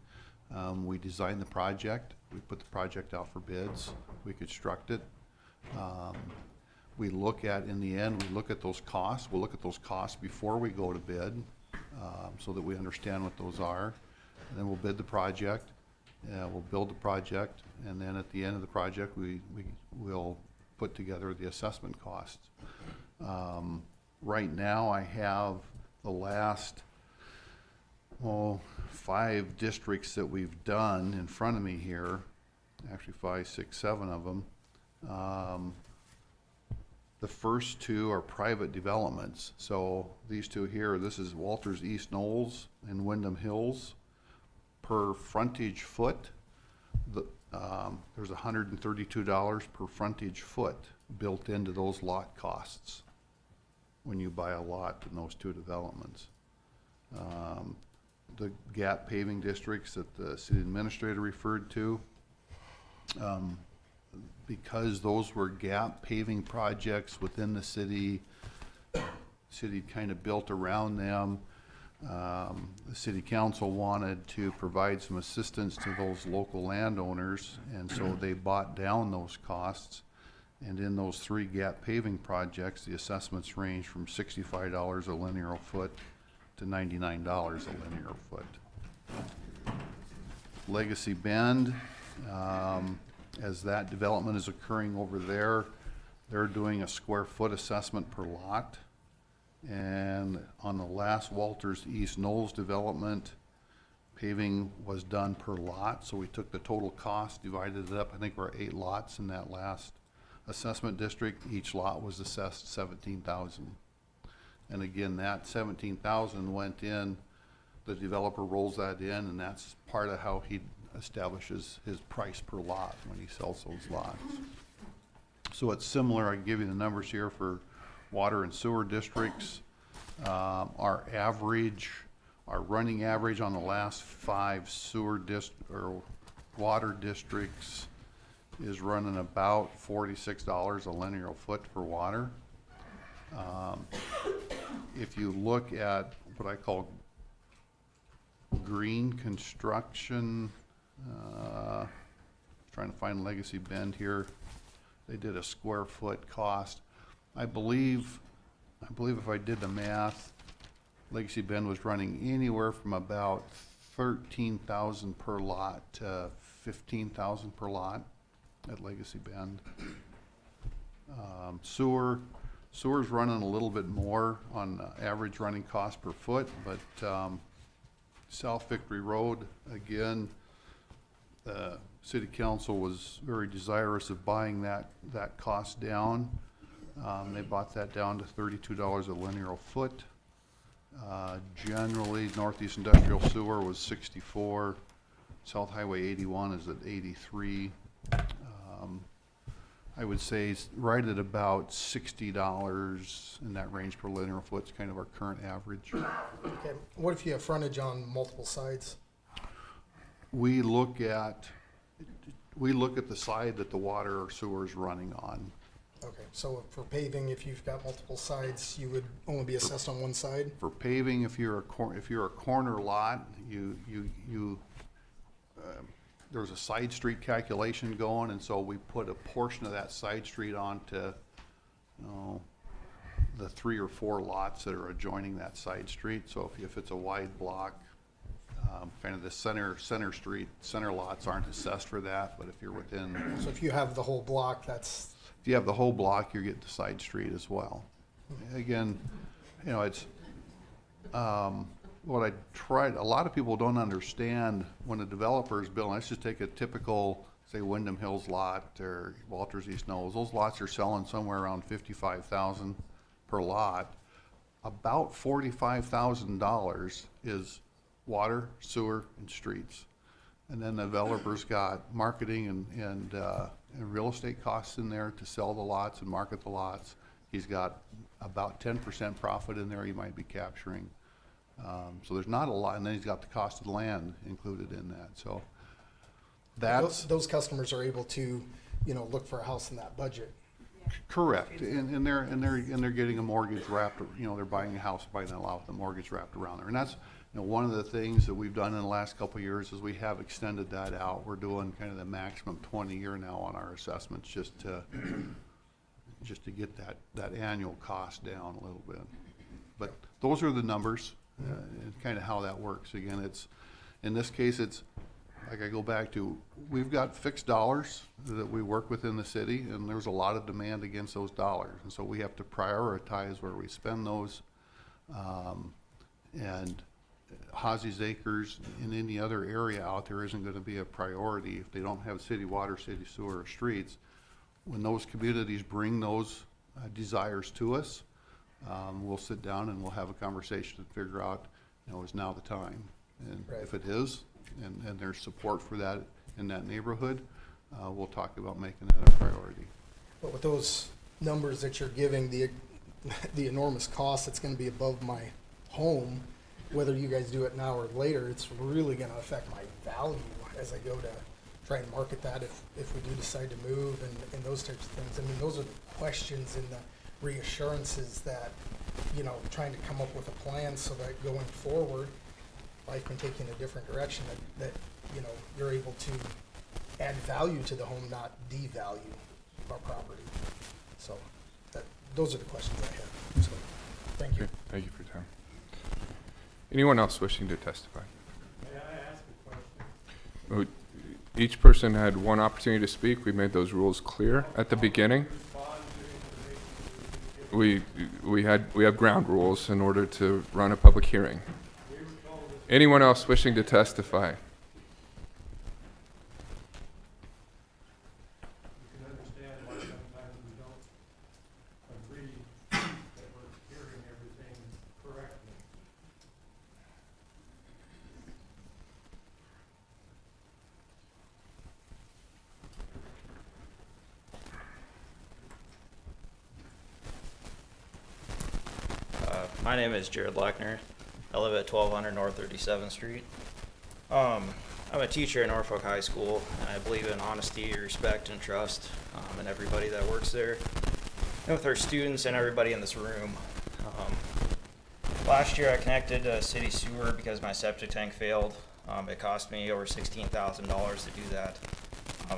we design the project, we put the project out for bids, we construct it. We look at, in the end, we look at those costs. We'll look at those costs before we go to bid so that we understand what those are. And then we'll bid the project, we'll build the project, and then at the end of the project, we will put together the assessment costs. Right now, I have the last 5 districts that we've done in front of me here, actually 5, 6, 7 of them. The first two are private developments. So these two here, this is Walters East Knolls and Wyndham Hills. Per frontage foot, there's $132 per frontage foot built into those lot costs when you buy a lot in those two developments. The gap paving districts that the city administrator referred to, because those were gap paving projects within the city kind of built around them. The city council wanted to provide some assistance to those local landowners, and so they bought down those costs. And in those three gap paving projects, the assessments range from $65 a linear foot to $99 a linear foot. Legacy Bend, as that development is occurring over there, they're doing a square foot assessment per lot. And on the last Walters East Knolls development, paving was done per lot. So we took the total cost, divided it up. I think we're 8 lots in that last assessment district. Each lot was assessed $17,000. And again, that $17,000 went in, the developer rolls that in, and that's part of how he establishes his price per lot when he sells those lots. So it's similar. I can give you the numbers here for water and sewer districts. Our running average on the last 5 water districts is running about $46 a linear foot for water. If you look at what I call green construction, trying to find Legacy Bend here, they did a square foot cost. I believe if I did the math, Legacy Bend was running anywhere from about $13,000 per lot to $15,000 per lot at Legacy Bend. Sewer's running a little bit more on average running cost per foot, but South Victory Road, again, the city council was very desirous of buying that cost down. They bought that down to $32 a linear foot. Generally, Northeast Industrial Sewer was $64. South Highway 81 is at $83. I would say right at about $60 in that range per linear foot is kind of our current average. Okay. What if you have frontage on multiple sides? We look at the side that the water or sewer is running on. Okay, so for paving, if you've got multiple sides, you would only be assessed on one side? For paving, if you're a corner lot, there's a side street calculation going, and so we put a portion of that side street onto the 3 or 4 lots that are adjoining that side street. So if it's a wide block, kind of the center lots aren't assessed for that, but if you're within. So if you have the whole block, that's. If you have the whole block, you're getting the side street as well. Again, it's what I tried. A lot of people don't understand when a developer is building. Let's just take a typical, say, Wyndham Hills lot or Walters East Knolls. Those lots are selling somewhere around $55,000 per lot. About $45,000 is water, sewer, and streets. And then the developer's got marketing and real estate costs in there to sell the lots and market the lots. He's got about 10% profit in there he might be capturing. So there's not a lot, and then he's got the cost of the land included in that. So those customers are able to, look for a house in that budget. Correct, and they're getting a mortgage wrapped. They're buying a house, buying a lot with a mortgage wrapped around there, and that's one of the things that we've done in the last couple of years is we have extended that out. We're doing kind of the maximum 20-year now on our assessments just to get that annual cost down a little bit. But those are the numbers and kind of how that works. Again, in this case, it's like I go back to, we've got fixed dollars that we work within the city, and there's a lot of demand against those dollars. And so we have to prioritize where we spend those. And Hazi's Acres and any other area out there isn't going to be a priority if they don't have city water, city sewer, or streets. When those communities bring those desires to us, we'll sit down and we'll have a conversation and figure out, is now the time. And Right. if it is, and there's support for that in that neighborhood, we'll talk about making that a priority. But with those numbers that you're giving, the enormous cost that's gonna be above my home, whether you guys do it now or later, it's really gonna affect my value as I go to try and market that if we do decide to move and those types of things. I mean, those are the questions and the reassurances that, trying to come up with a plan so that going forward, life can take you in a different direction, that you're able to add value to the home, not devalue our property. So those are the questions I have. So, thank you. Okay, thank you for your time. Anyone else wishing to testify? May I ask a question? Each person had one opportunity to speak. We made those rules clear at the beginning. We have ground rules in order to run a public hearing. Anyone else wishing to testify? You can understand why sometimes we don't agree that we're hearing everything correctly. My name is Jared Lackner. I live at 1200 North 37th Street. I'm a teacher at Norfolk High School, and I believe in honesty, respect, and trust in everybody that works there, and with our students and everybody in this room. Last year I connected to city sewer because my septic tank failed. It cost me over $16,000 to do that.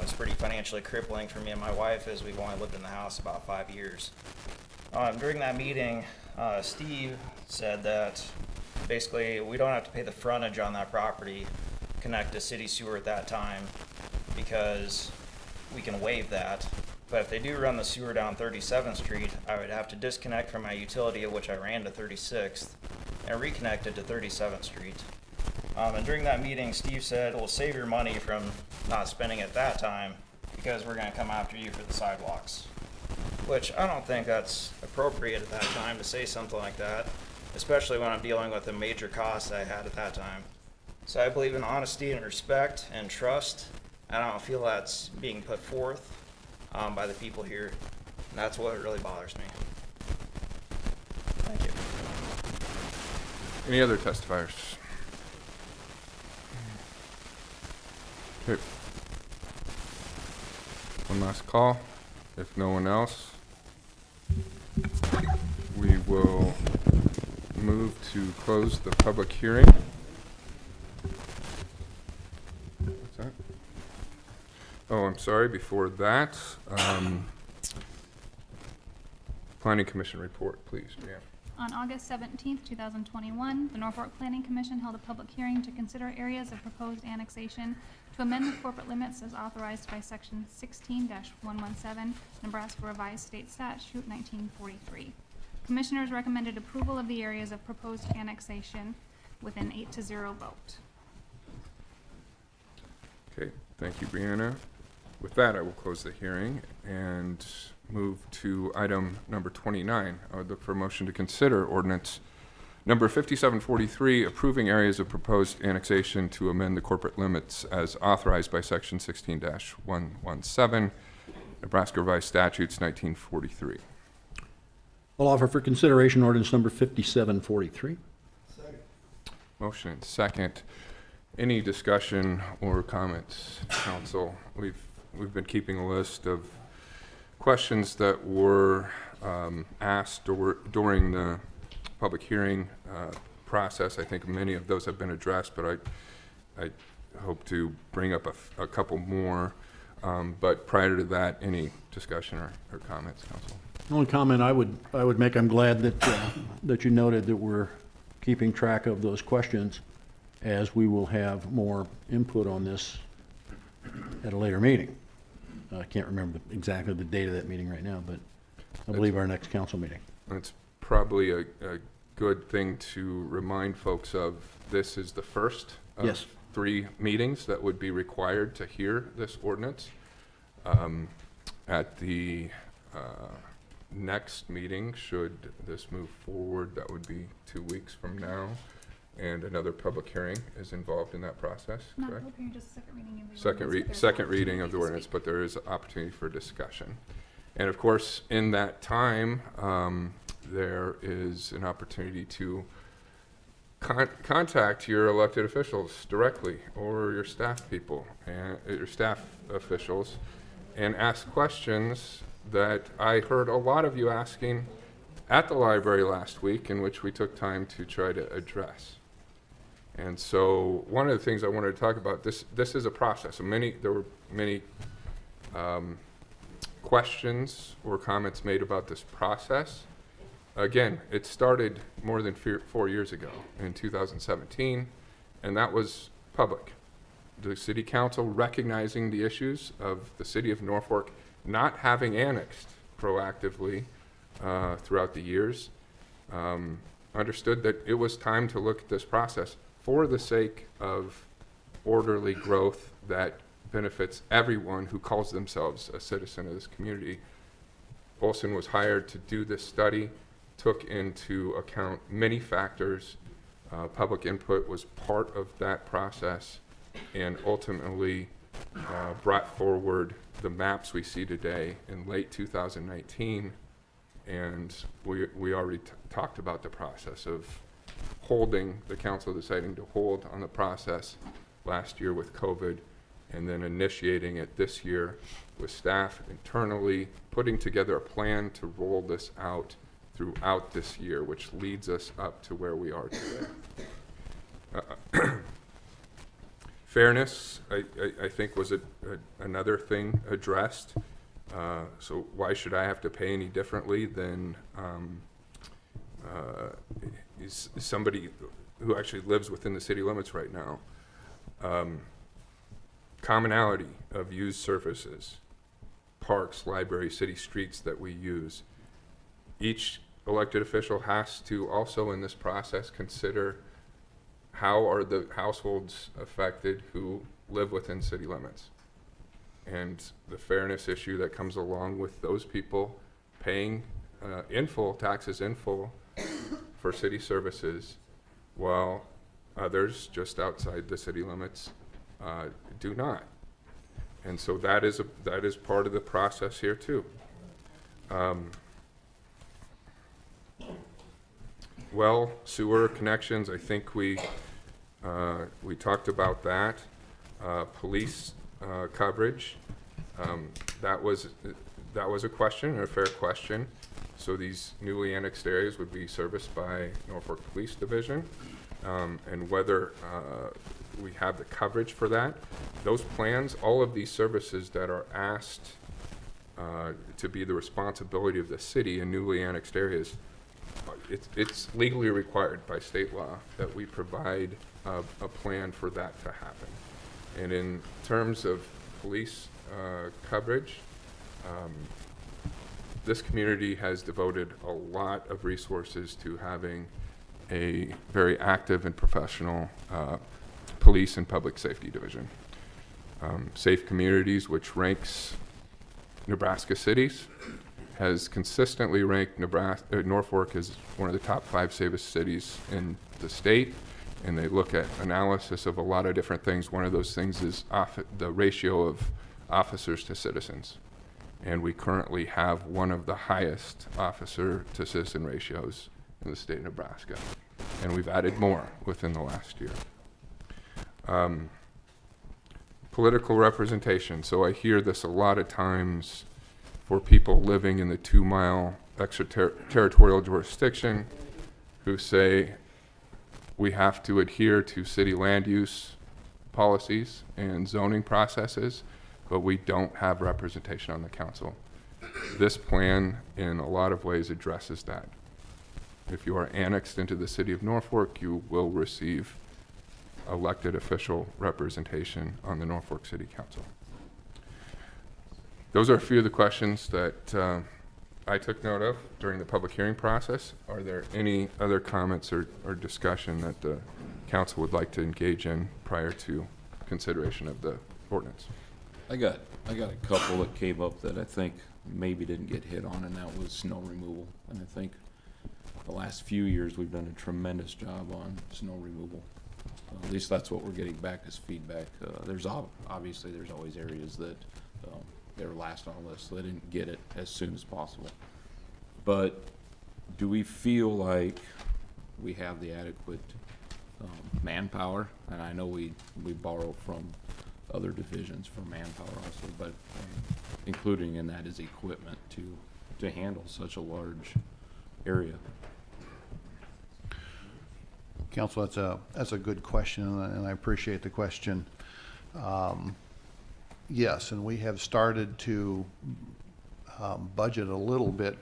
It's pretty financially crippling for me and my wife, as we've only lived in the house about 5 years. During that meeting, Steve said that basically we don't have to pay the frontage on that property, connect to city sewer at that time, because we can waive that. But if they do run the sewer down 37th Street, I would have to disconnect from my utility, of which I ran to 36th, and reconnect it to 37th Street. And during that meeting, Steve said, we'll save your money from not spending at that time because we're going to come after you for the sidewalks. Which I don't think that's appropriate at that time to say something like that, especially when I'm dealing with the major costs I had at that time. So I believe in honesty and respect and trust. I don't feel that's being put forth by the people here. And that's what really bothers me. Thank you. Any other testifiers? Okay. One last call. If no one else, we will move to close the public hearing. What's that? Oh, I'm sorry, before that, Planning Commission report, please, Brianna. On August 17th, 2021, the Norfolk Planning Commission held a public hearing to consider areas of proposed annexation to amend the corporate limits as authorized by Section 16-117, Nebraska Revised State Statute 1943. Commissioners recommended approval of the areas of proposed annexation with an 8-0 vote. Okay, thank you, Brianna. With that, I will close the hearing and move to item number 29. I would look for a motion to consider ordinance number 5743, approving areas of proposed annexation to amend the corporate limits as authorized by Section 16-117, Nebraska Revised Statutes 1943. I'll offer for consideration ordinance number 5743. Second. Motion and second. Any discussion or comments, council? We've been keeping a list of questions that were asked during the public hearing process. I think many of those have been addressed, but I hope to bring up a couple more. But prior to that, any discussion or comments, council? The only comment I would make, I'm glad that you noted that we're keeping track of those questions, as we will have more input on this at a later meeting. I can't remember exactly the date of that meeting right now, but I believe our next council meeting. It's probably a good thing to remind folks of. This is the first of Yes. 3 meetings that would be required to hear this ordinance. At the next meeting, should this move forward, that would be 2 weeks from now, and another public hearing is involved in that process, Not correct? public hearing, just second reading of the Second ordinance, but there's second reading opportunity of the to ordinance, speak. but there is opportunity for discussion. And of course, in that time, there is an opportunity to contact your elected officials directly, or your staff people, and your staff officials, and ask questions that I heard a lot of you asking at the library last week, in which we took time to try to address. And so one of the things I wanted to talk about, this is a process. There were many questions or comments made about this process. Again, it started more than 4 years ago, in 2017, and that was public. The city council recognizing the issues of the city of Norfolk not having annexed proactively throughout the years, understood that it was time to look at this process for the sake of orderly growth that benefits everyone who calls themselves a citizen of this community. Olson was hired to do this study, took into account many factors. Public input was part of that process, and ultimately brought forward the maps we see today in late 2019. And we already talked about the process of holding, the council deciding to hold on the process last year with COVID, and then initiating it this year with staff internally, putting together a plan to roll this out throughout this year, which leads us up to where we are today. Fairness, I think, was another thing addressed. So why should I have to pay any differently than somebody who actually lives within the city limits right now? Commonality of used surfaces, parks, libraries, city streets that we use. Each elected official has to also in this process consider how are the households affected who live within city limits, and the fairness issue that comes along with those people paying in full, taxes in full for city services, while others just outside the city limits do not. And so that is part of the process here too. Well, sewer connections, I think we talked about that. Police coverage, that was a question, a fair question. So these newly annexed areas would be serviced by Norfolk Police Division, and whether we have the coverage for that. Those plans, all of these services that are asked to be the responsibility of the city in newly annexed areas, it's legally required by state law that we provide a plan for that to happen. And in terms of police coverage, this community has devoted a lot of resources to having a very active and professional police and public safety division. Safe Communities, which ranks Nebraska cities, has consistently ranked Norfolk as one of the top 5 safest cities in the state. And they look at analysis of a lot of different things. One of those things is the ratio of officers to citizens. And we currently have one of the highest officer to citizen ratios in the state of Nebraska. And we've added more within the last year. Political representation. So I hear this a lot of times for people living in the 2-mile extraterritorial jurisdiction who say we have to adhere to city land use policies and zoning processes, but we don't have representation on the council. This plan, in a lot of ways, addresses that. If you are annexed into the city of Norfolk, you will receive elected official representation on the Norfolk City Council. Those are a few of the questions that I took note of during the public hearing process. Are there any other comments or discussion that the council would like to engage in prior to consideration of the ordinance? I got a couple that came up that I think maybe didn't get hit on, and that was snow removal. And I think the last few years, we've done a tremendous job on snow removal. At least that's what we're getting back as feedback. Obviously, there's always areas that they were last on the list, so they didn't get it as soon as possible. But do we feel like we have the adequate manpower? And I know we borrow from other divisions for manpower also, but including in that is equipment to handle such a large area. Council, that's a good question, and I appreciate the question. Yes, and we have started to budget a little bit,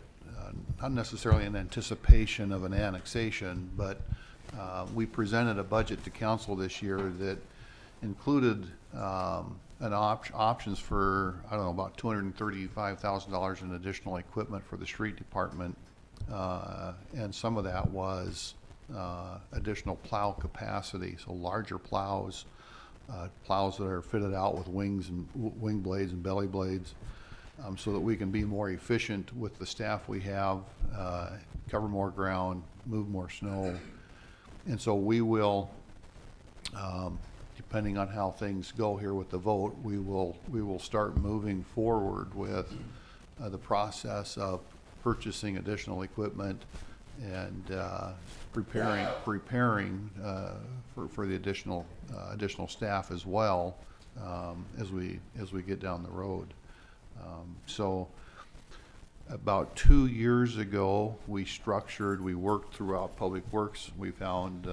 not necessarily in anticipation of an annexation, but we presented a budget to council this year that included options for, I don't know, about $235,000 in additional equipment for the street department, and some of that was additional plow capacity, so larger plows, plows that are fitted out with wings and wing blades and belly blades, so that we can be more efficient with the staff we have, cover more ground, move more snow. And so we will, depending on how things go here with the vote, we will start moving forward with the process of purchasing additional equipment and preparing for the additional staff as well, as we get down the road. So about 2 years ago, we worked throughout Public Works. We found,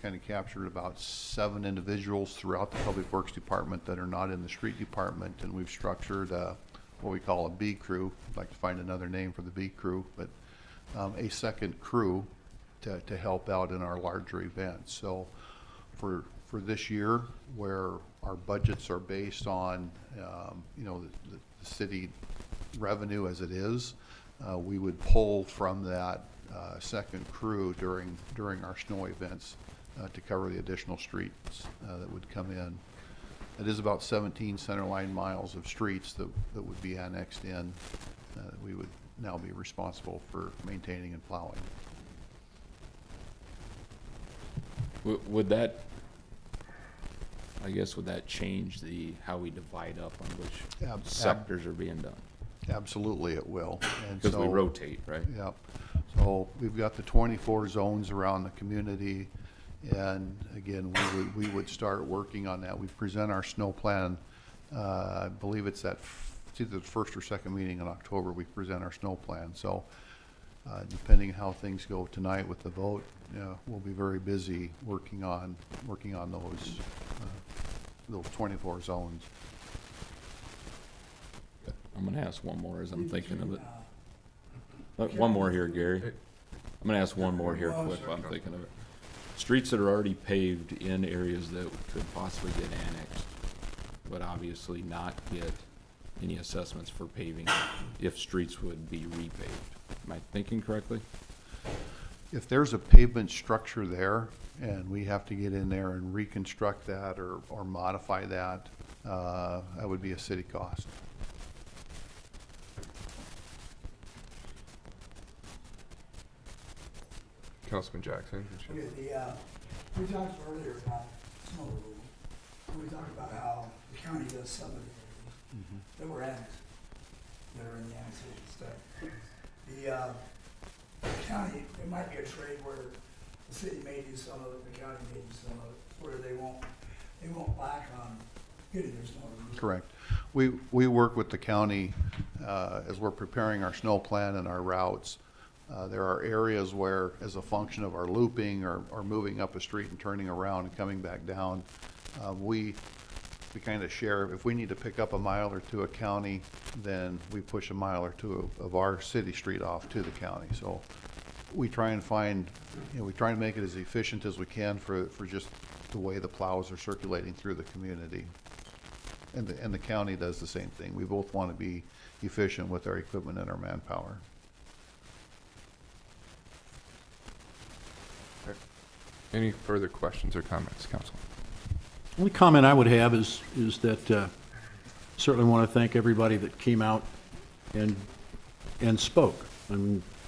kind of captured about 7 individuals throughout the Public Works Department that are not in the street department, and we've structured what we call a B crew. I'd like to find another name for the B crew, but a second crew to help out in our larger events. So for this year, where our budgets are based on the city revenue as it is, we would pull from that second crew during our snow events to cover the additional streets that would come in. It is about 17 centerline miles of streets that would be annexed in. We would now be responsible for maintaining and plowing. Would that change how we divide up on which sectors are being done? Absolutely, it will. Because we rotate, right? Yep. So we've got the 24 zones around the community, and again, we would start working on that. We present our snow plan. I believe it's either the first or second meeting in October. We present our snow plan. So depending how things go tonight with the vote, we'll be very busy working on those 24 zones. I'm going to ask one more as I'm thinking of it. One more here, Gary. I'm going to ask one more here quick while I'm thinking of it. Streets that are already paved in areas that could possibly get annexed, but obviously not get any assessments for paving if streets would be repaved. Am I thinking correctly? If there's a pavement structure there and we have to get in there and reconstruct that or modify that, that would be a city cost. Councilman Jackson. Okay, we talked earlier about snow removal. We talked about how the county does some of the areas that were annexed, that are in the annexation stuff. The county, it might be a trade where the city may do some of it, the county may do some of it, where they won't lack on getting their snow removal. Correct. We work with the county as we're preparing our snow plan and our routes. There are areas where, as a function of our looping or moving up a street and turning around and coming back down, we kind of share. If we need to pick up a mile or two of county, then we push a mile or two of our city street off to the county. So we try and find, we try and make it as efficient as we can for just the way the plows are circulating through the community. And the county does the same thing. We both want to be efficient with our equipment and our manpower. Any further questions or comments, Council? The only comment I would have is that certainly want to thank everybody that came out and spoke.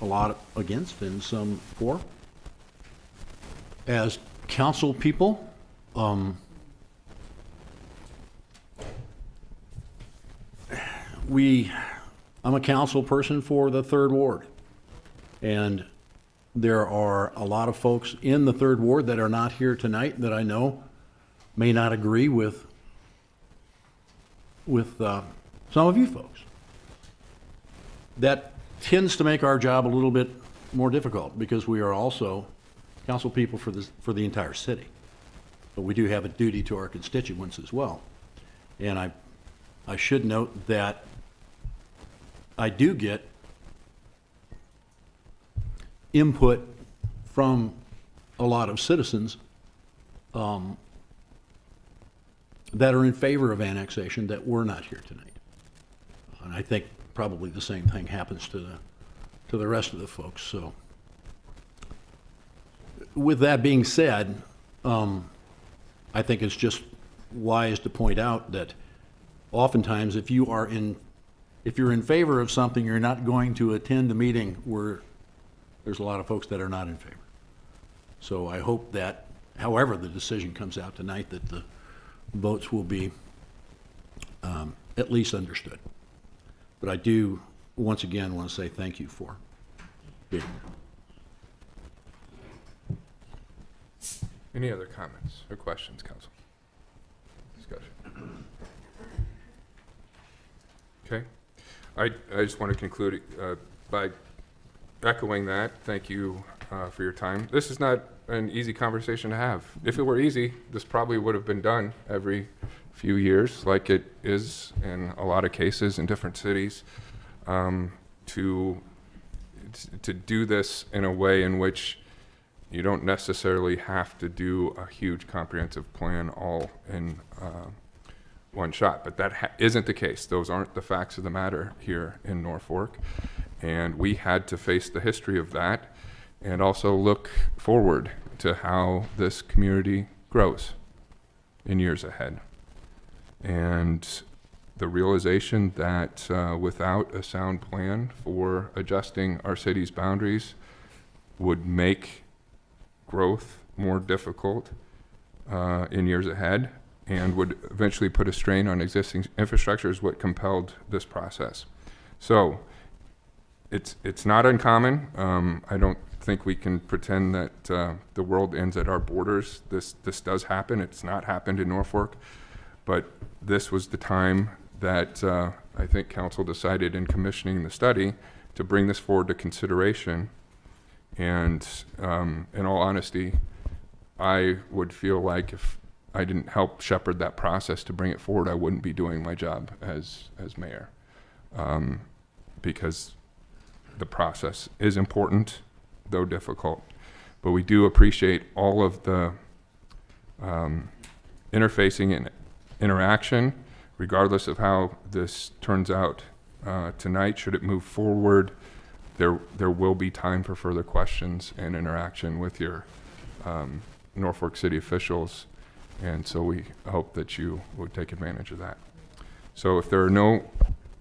A lot against and some for. As council people, I'm a council person for the 3rd Ward. And there are a lot of folks in the 3rd Ward that are not here tonight that I know may not agree with some of you folks. That tends to make our job a little bit more difficult because we are also council people for the entire city. But we do have a duty to our constituents as well. And I should note that I do get input from a lot of citizens that are in favor of annexation that were not here tonight. And I think probably the same thing happens to the rest of the folks. So with that being said, I think it's just wise to point out that oftentimes if you're in favor of something, you're not going to attend a meeting where there's a lot of folks that are not in favor. So I hope that however the decision comes out tonight, that the votes will be at least understood. But I do, once again, want to say thank you for being here. Any other comments or questions, council? Discussion. Okay. I just want to conclude by echoing that. Thank you for your time. This is not an easy conversation to have. If it were easy, this probably would have been done every few years, like it is in a lot of cases in different cities, to do this in a way in which you don't necessarily have to do a huge comprehensive plan all in one shot. But that isn't the case. Those aren't the facts of the matter here in Norfolk. And we had to face the history of that and also look forward to how this community grows in years ahead. And the realization that without a sound plan for adjusting our city's boundaries would make growth more difficult in years ahead and would eventually put a strain on existing infrastructure is what compelled this process. So it's not uncommon. I don't think we can pretend that the world ends at our borders. This does happen. It's not happened in Norfolk. But this was the time that I think council decided in commissioning the study to bring this forward to consideration. And in all honesty, I would feel like if I didn't help shepherd that process to bring it forward, I wouldn't be doing my job as mayor. Because the process is important, though difficult. But we do appreciate all of the interfacing and interaction, regardless of how this turns out tonight. Should it move forward, there will be time for further questions and interaction with your Norfolk City officials, and so we hope that you would take advantage of that. So if there are no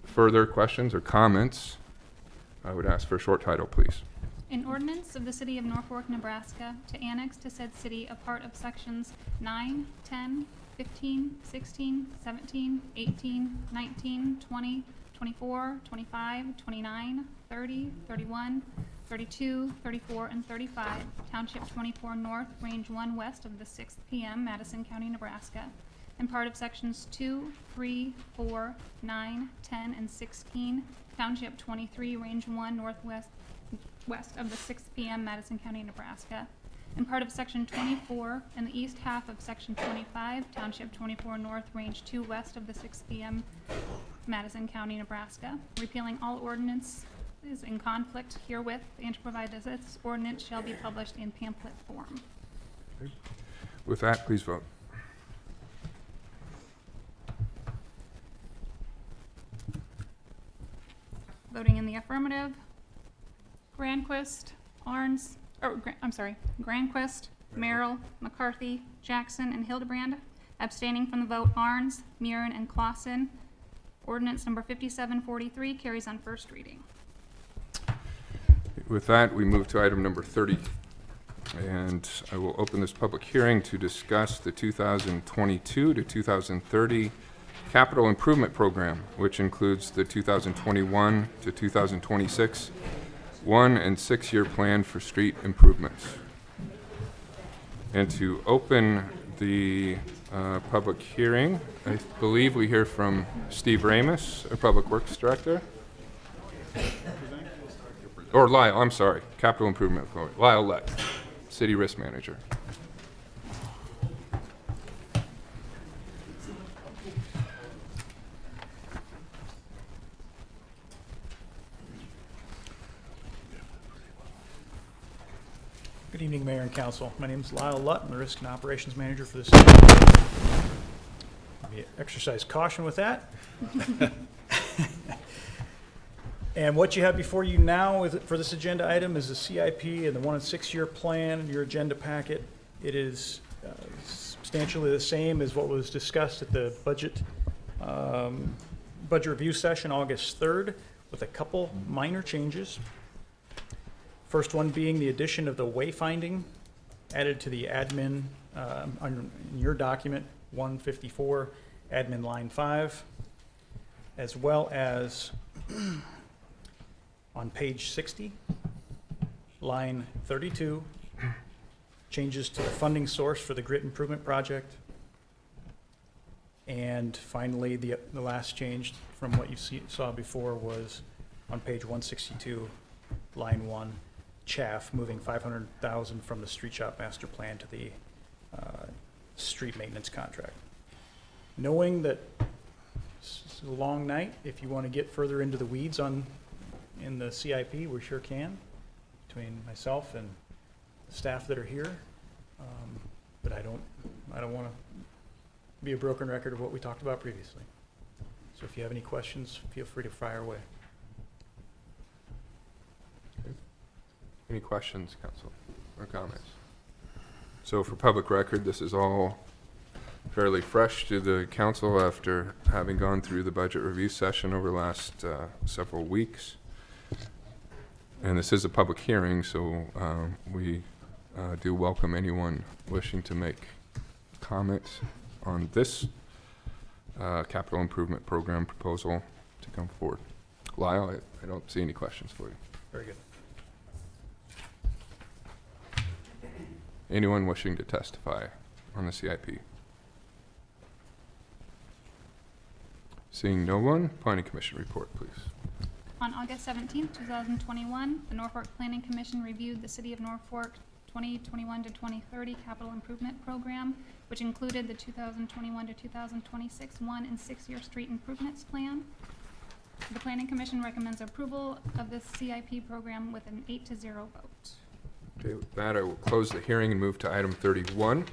further questions or comments, I would ask for a short title, please. An ordinance of the City of Norfolk, Nebraska to annex to said city a part of sections 9, 10, 15, 16, 17, 18, 19, 20, 24, 25, 29, 30, 31, 32, 34, and 35, Township 24 North, Range 1 west of the 6th PM, Madison County, Nebraska, and part of sections 2, 3, 4, 9, 10, and 16, Township 23, Range 1 northwest west of the 6th PM, Madison County, Nebraska, and part of section 24 and the east half of section 25, Township 24 North, Range 2 west of the 6th PM, Madison County, Nebraska, repealing all ordinances in conflict herewith, and to provide that this ordinance shall be published in pamphlet form. Okay. With that, please vote. Voting in the affirmative, Granquist, Granquist, Merrill, McCarthy, Jackson, and Hildebrand. Abstaining from the vote, Arns, Murin, and Clausen. Ordinance number 5743 carries on first reading. With that, we move to item number 30. And I will open this public hearing to discuss the 2022 to 2030 Capital Improvement Program, which includes the 2021 to 2026 1- and 6-year plan for street improvements. And to open the public hearing, I believe we hear from Steve Ramus, our Public Works Director. Or Lyle, I'm sorry, Capital Improvement Authority. Lyle Lett, City Risk Manager. Good evening, Mayor and Council. My name is Lyle Lutt. I'm the Risk and Operations Manager for the city. Maybe exercise caution with that. And what you have before you now for this agenda item is the CIP and the 1- and 6-year plan in your agenda packet. It is substantially the same as what was discussed at the budget review session August 3rd, with a couple minor changes. First one being the addition of the wayfinding added to the admin in your document 154, admin line 5, as well as on page 60, line 32, changes to the funding source for the grit improvement project. And finally, the last change from what you saw before was on page 162, line 1, chaff, moving $500,000 from the street shop master plan to the street maintenance contract. Knowing that it's a long night, if you want to get further into the weeds in the CIP, we sure can, between myself and the staff that are here. But I don't want to be a broken record of what we talked about previously. So if you have any questions, feel free to fire away. Any questions, Council, or comments? So for public record, this is all fairly fresh to the Council after having gone through the budget review session over the last several weeks. And this is a public hearing, so we do welcome anyone wishing to make comments on this capital improvement program proposal to come forward. Lyle, I don't see any questions for you. Very good. Anyone wishing to testify on the CIP? Seeing no one, Planning Commission report, please. On August 17th, 2021, the Norfolk Planning Commission reviewed the City of Norfolk 2021 to 2030 Capital Improvement Program, which included the 2021 to 2026 1- and 6-year street improvements plan. The Planning Commission recommends approval of this CIP program with an 8-0 vote. Okay, with that, I will close the hearing and move to item 31.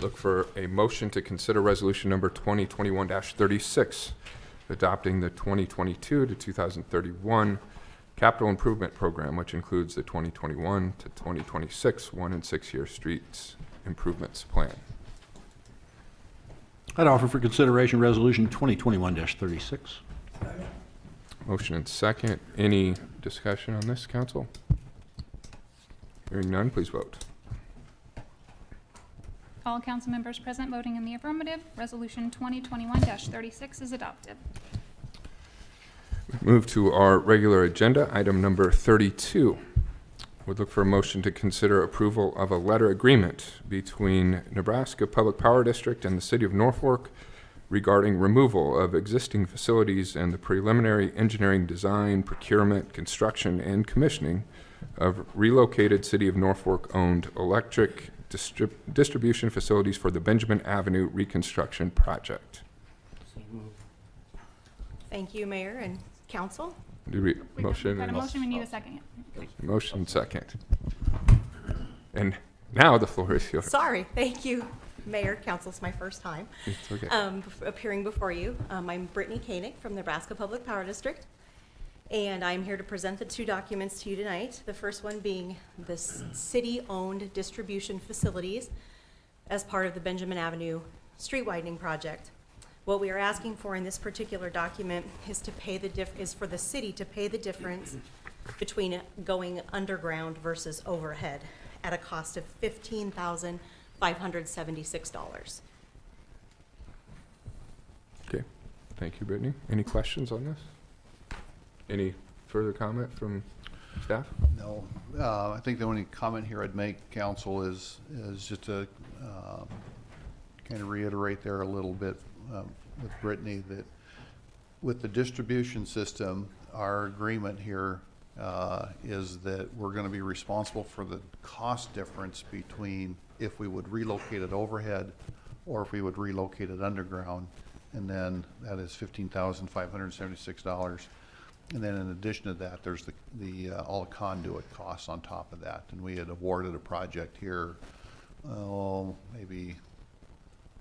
Look for a motion to consider resolution number 2021-36, adopting the 2022 to 2031 Capital Improvement Program, which includes the 2021 to 2026 1- and 6-year streets improvements plan. I'd offer for consideration resolution 2021-36. Motion and second. Any discussion on this, Council? Hearing none, please vote. All council members present voting in the affirmative, resolution 2021-36 is adopted. Move to our regular agenda, item number 32. Would look for a motion to consider approval of a letter agreement between Nebraska Public Power District and the City of Norfolk regarding removal of existing facilities and the preliminary engineering design, procurement, construction, and commissioning of relocated City of Norfolk-owned electric distribution facilities for the Benjamin Avenue reconstruction project. Thank you, Mayor and Council. Motion. Got a motion, we need a second. Motion second. And now the floor is yours. Sorry, thank you, Mayor, Council. It's my first time It's okay. appearing before you. I'm Brittany Koenig from Nebraska Public Power District, and I'm here to present the two documents to you tonight. The first one being the city-owned distribution facilities as part of the Benjamin Avenue street widening project. What we are asking for in this particular document is to pay is for the city to pay the difference between going underground versus overhead at a cost of $15,576. Okay, thank you, Brittany. Any questions on this? Any further comment from staff? No, I think the only comment here I'd make, council, is just to kind of reiterate there a little bit with Brittany, that with the distribution system, our agreement here is that we're going to be responsible for the cost difference between if we would relocate it overhead or if we would relocate it underground, and then that is $15,576. And then in addition to that, there's the all conduit costs on top of that. And we had awarded a project here, maybe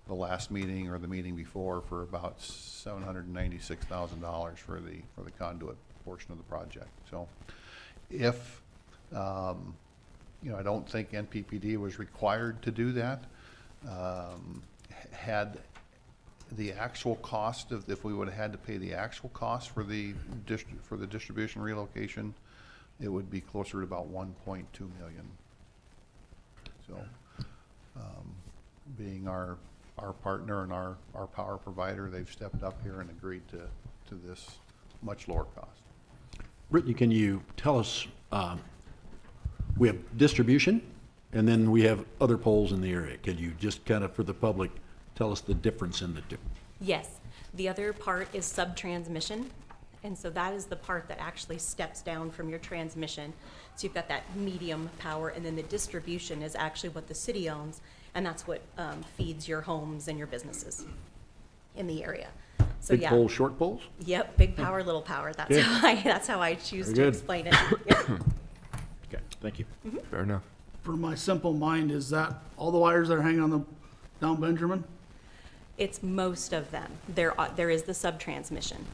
the last meeting or the meeting before, for about $796,000 for the conduit portion of the project. So if, I don't think NPPD was required to do that. Had the actual cost of, if we would have had to pay the actual cost for the distribution relocation, it would be closer to about 1.2 million. So, being our partner and our power provider, they've stepped up here and agreed to this much lower cost. Brittany, can you tell us, we have distribution and then we have other poles in the area. Can you just kind of, for the public, tell us the difference in the two? Yes, the other part is sub-transmission, and so that is the part that actually steps down from your transmission. So you've got that medium power, and then the distribution is actually what the city owns, and that's what feeds your homes and your businesses in the area. So Big yeah. poles, short poles? Yep, big power, little power. That's Good. that's how I choose Very to good. explain it. Yep. Okay, thank you. Fair enough. For my simple mind, is that all the wires that are hanging on the down Benjamin? It's most of them. There is the sub-transmission.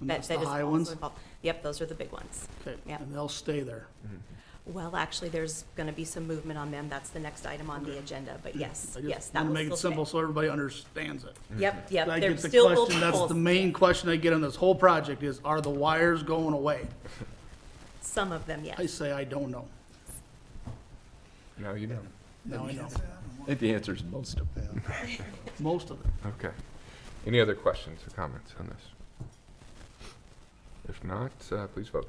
And that's the is high also ones? involved. Yep, those are the big ones. Okay, Yep. and they'll stay there. Well, actually, there's gonna be some movement on them. That's the next item on the agenda, but yes, I yes, just that want to will make it still simple stay. so everybody understands it. Yep, I there get the still will question, be that's poles. the main question I get on this whole project is, are the wires going away? Some of them, yes. I say I don't know. Now you know. Now I know. I think the answer is most of them. Most of it. Okay. Any other questions or comments on this? If not, please vote.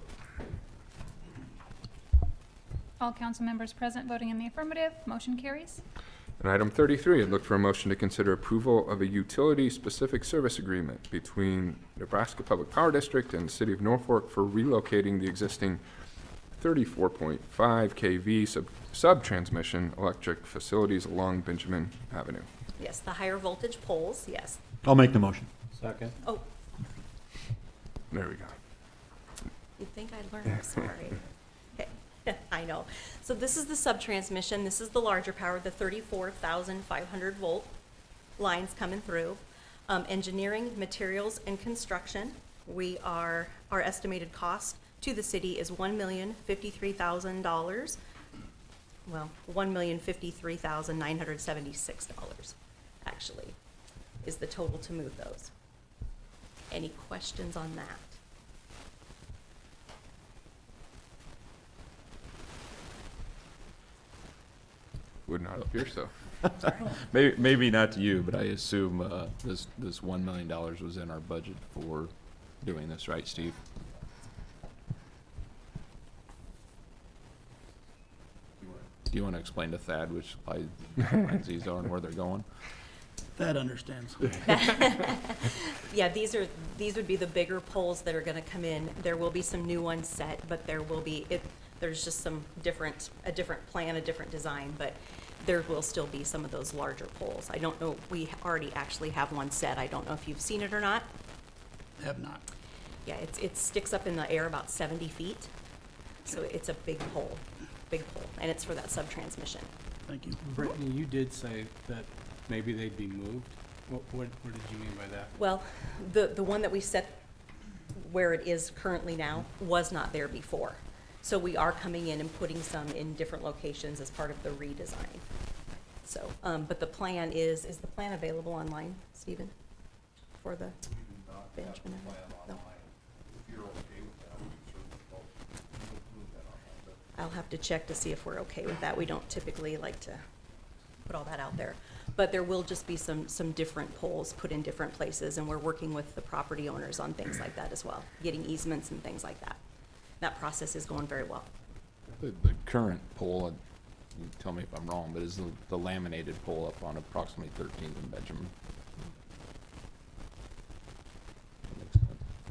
All council members present voting in the affirmative, motion carries. And item 33, I'd look for a motion to consider approval of a utility-specific service agreement between Nebraska Public Power District and the City of Norfolk for relocating the existing 34.5 kV sub-transmission electric facilities along Benjamin Avenue. Yes, the higher voltage poles, yes. I'll make the motion. Second. Oh, There we go. you'd think I'd learn, I'm sorry. Okay, I know. So this is the sub-transmission. This is the larger power, the 34,500 volt lines coming through. Engineering, materials, and construction. Our estimated cost to the city is $1,053,000. Well, $1,053,976, actually, is the total to move those. Any questions on that? Would not appear so. Maybe not to you, but I assume this $1 million was in our budget for doing this, right, Steve? Do you want to explain to Thad which lines these are and where they're going? That understands. Yeah, these would be the bigger poles that are gonna come in. There will be some new ones set, but there's just a different plan, a different design, but there will still be some of those larger poles. I don't know, we already actually have one set. I don't know if you've seen it or not. Have not. Yeah, it sticks up in the air about 70 feet. So it's a big pole, and it's for that sub-transmission. Thank you. Brittany, you did say that maybe they'd be moved. What did you mean by that? Well, the one that we set where it is currently now was not there before. So we are coming in and putting some in different locations as part of the redesign. So, but the plan is the plan available online, Stephen? for the Benjamin? No. I'll have to check to see if we're okay with that. We don't typically like to put all that out there. But there will just be some different poles put in different places, and we're working with the property owners on things like that as well, getting easements and things like that. That process is going very well. The current pole, you tell me if I'm wrong, but is the laminated pole up on approximately 13th and Benjamin.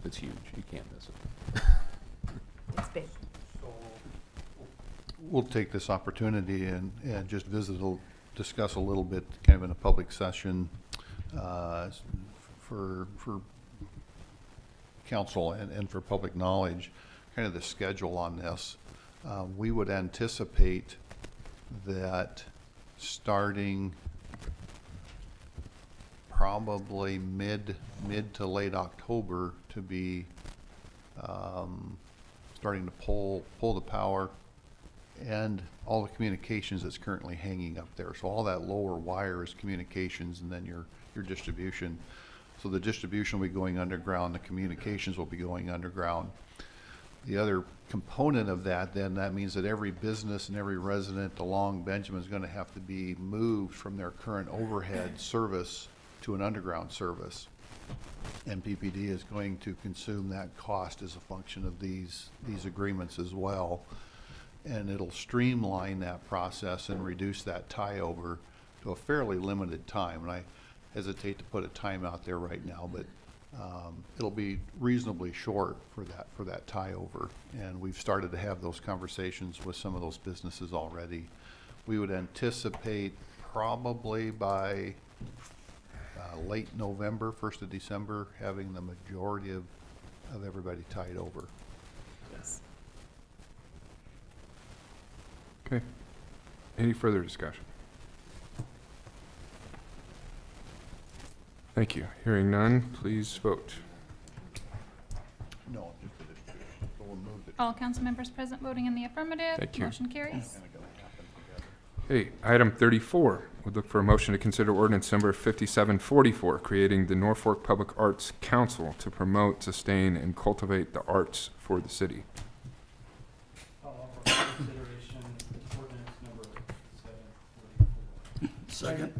It's huge. You can't miss it. It's big. We'll take this opportunity and just discuss a little bit, kind of in a public session, for council and for public knowledge, kind of the schedule on this. We would anticipate that starting probably mid to late October to be starting to pull the power and all the communications that's currently hanging up there. So all that lower wire is communications, and then your distribution. So the distribution will be going underground, the communications will be going underground. The other component of that, then, that means that every business and every resident along Benjamin is going to have to be moved from their current overhead service to an underground service. And PPD is going to consume that cost as a function of these agreements as well. And it'll streamline that process and reduce that tie over to a fairly limited time. And I hesitate to put a time out there right now, but it'll be reasonably short for that tie over. And we've started to have those conversations with some of those businesses already. We would anticipate probably by late November, 1st of December, having the majority of everybody tied over. Yes. Okay. Any further discussion? Thank you. Hearing none, please vote. No, just the distribution. So we'll move it. All council members present voting in the affirmative. Thank you. Motion carries. Okay, item 34, would look for a motion to consider ordinance number 5744, creating the Norfolk Public Arts Council to promote, sustain, and cultivate the arts for the city. Second.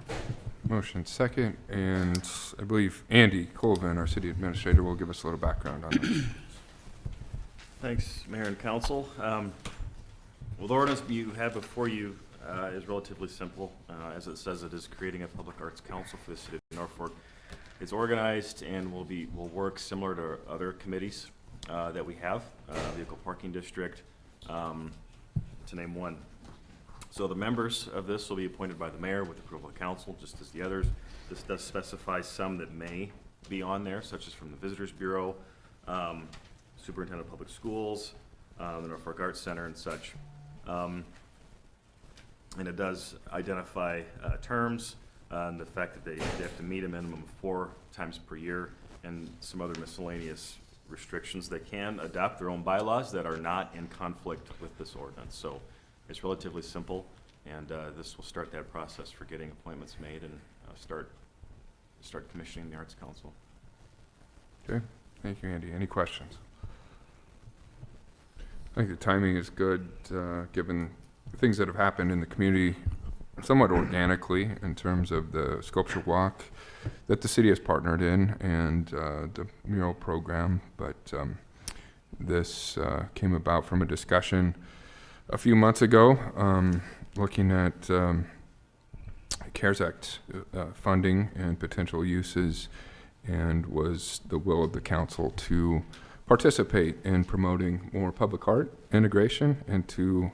Motion second, and I believe Andy Colvin, our city administrator, will give us a little background on this. Thanks, Mayor and Council. Well, the ordinance you have before you is relatively simple. As it says, it is creating a public arts council for the city of Norfolk. It's organized and will work similar to other committees that we have, Vehicle Parking District, to name one. So the members of this will be appointed by the mayor with approval of council, just as the others. This does specify some that may be on there, such as from the Visitors Bureau, Superintendent of Public Schools, the Norfolk Arts Center, and such. And it does identify terms, and the fact that they have to meet a minimum of 4 times per year, and some other miscellaneous restrictions. They can adopt their own bylaws that are not in conflict with this ordinance. So it's relatively simple, and this will start that process for getting appointments made and start commissioning the Arts Council. Okay, thank you, Andy. Any questions? I think the timing is good, given the things that have happened in the community somewhat organically in terms of the sculpture walk that the city has partnered in and the mural program. But this came about from a discussion a few months ago, looking at CARES Act funding and potential uses, and was the will of the council to participate in promoting more public art integration into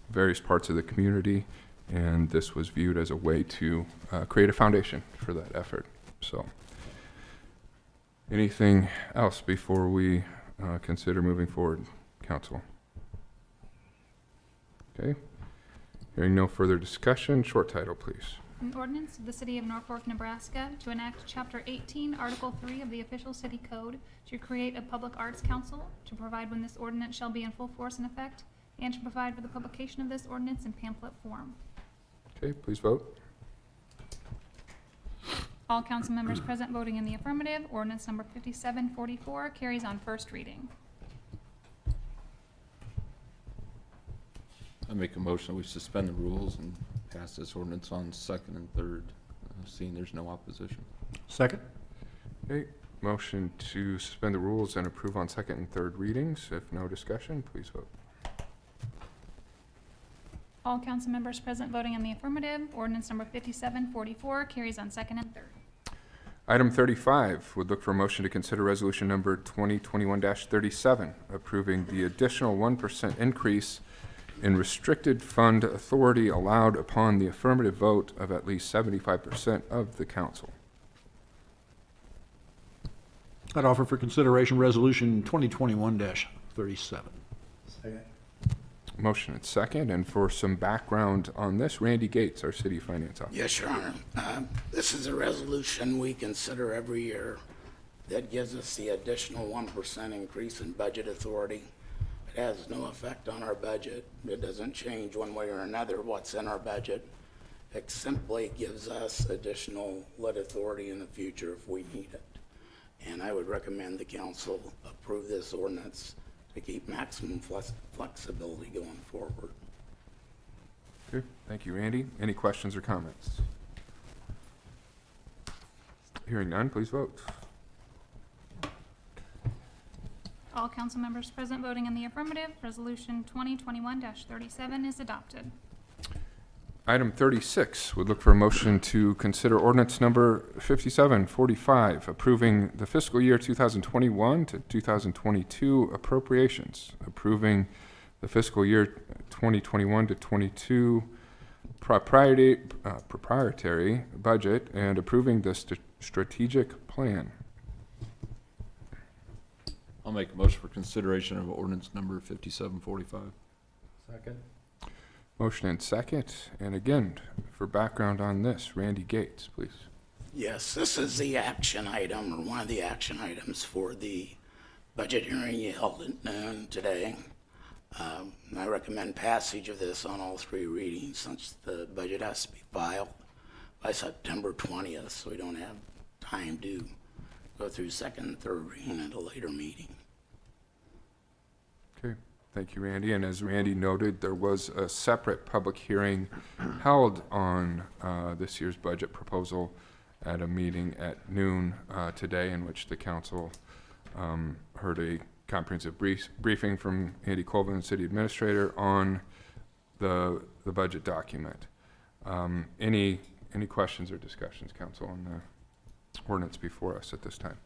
various parts of the community, and this was viewed as a way to create a foundation for that effort. So, anything else before we consider moving forward, council? Okay. Hearing no further discussion, short title, please. An ordinance of the City of Norfolk, Nebraska to enact Chapter 18, Article 3 of the Official City Code to create a Public Arts Council, to provide when this ordinance shall be in full force and effect, and to provide for the publication of this ordinance in pamphlet form. Okay, please vote. All council members present voting in the affirmative. Ordinance number 5744 carries on first reading. I make a motion, we suspend the rules and pass this ordinance on second and third, seeing there's no opposition. Second? Okay, motion to suspend the rules and approve on second and third readings. If no discussion, please vote. All council members present voting in the affirmative. Ordinance number 5744 carries on second and third. Item 35 would look for a motion to consider resolution number 2021-37, approving the additional 1% increase in restricted fund authority allowed upon the affirmative vote of at least 75% of the council. I'd offer for consideration Resolution 2021-37. Second. Motion and second, and for some background on this, Randy Gates, our city finance officer. Yes, Your Honor. This is a resolution we consider every year that gives us the additional 1% increase in budget authority. It has no effect on our budget. It doesn't change one way or another what's in our budget. It simply gives us additional lit authority in the future if we need it. And I would recommend the council approve this ordinance to keep maximum flexibility going forward. Okay, thank you, Randy. Any questions or comments? Hearing none, please vote. All council members present voting in the affirmative. Resolution 2021-37 is adopted. Item 36 would look for a motion to consider ordinance number 5745, approving the fiscal year 2021 to 2022 appropriations, approving the fiscal year 2021 to 22 proprietary budget, and approving the strategic plan. I'll make a motion for consideration of ordinance number 5745. Second. Motion and second, and again, for background on this, Randy Gates, please. Yes, this is the action item, or one of the action items for the budget hearing you held at noon today. I recommend passage of this on all three readings since the budget has to be filed by September 20th, so we don't have time to go through second and third reading at a later meeting. Okay, thank you, Randy. And as Randy noted, there was a separate public hearing held on this year's budget proposal at a meeting at noon today, in which the council heard a comprehensive briefing from Andy Colvin, city administrator, on the budget document. Any questions or discussions, council, on the ordinance before us at this time?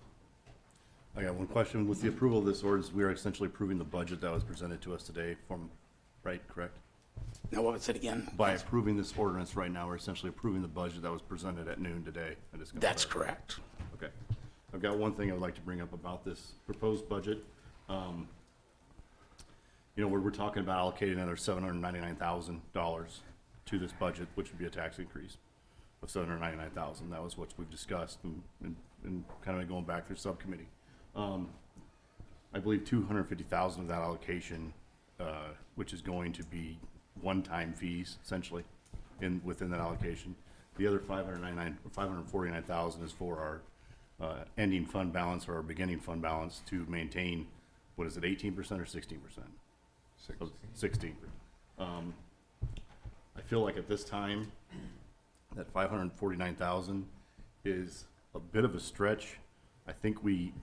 I got one question. With the approval of this ordinance, we are essentially approving the budget that was presented to us today correct? Now, what was it again? By approving this ordinance right now, we're essentially approving the budget that was presented at noon today. That's correct. Okay. I've got one thing I would like to bring up about this proposed budget. We're talking about allocating another $799,000 to this budget, which would be a tax increase of $799,000. That was what we've discussed and kind of going back through subcommittee. I believe $250,000 of that allocation, which is going to be one-time fees essentially within that allocation. The other $549,000 is for our ending fund balance or our beginning fund balance to maintain, 18% or 16%? 16. I feel like at this time that $549,000 is a bit of a stretch. I think we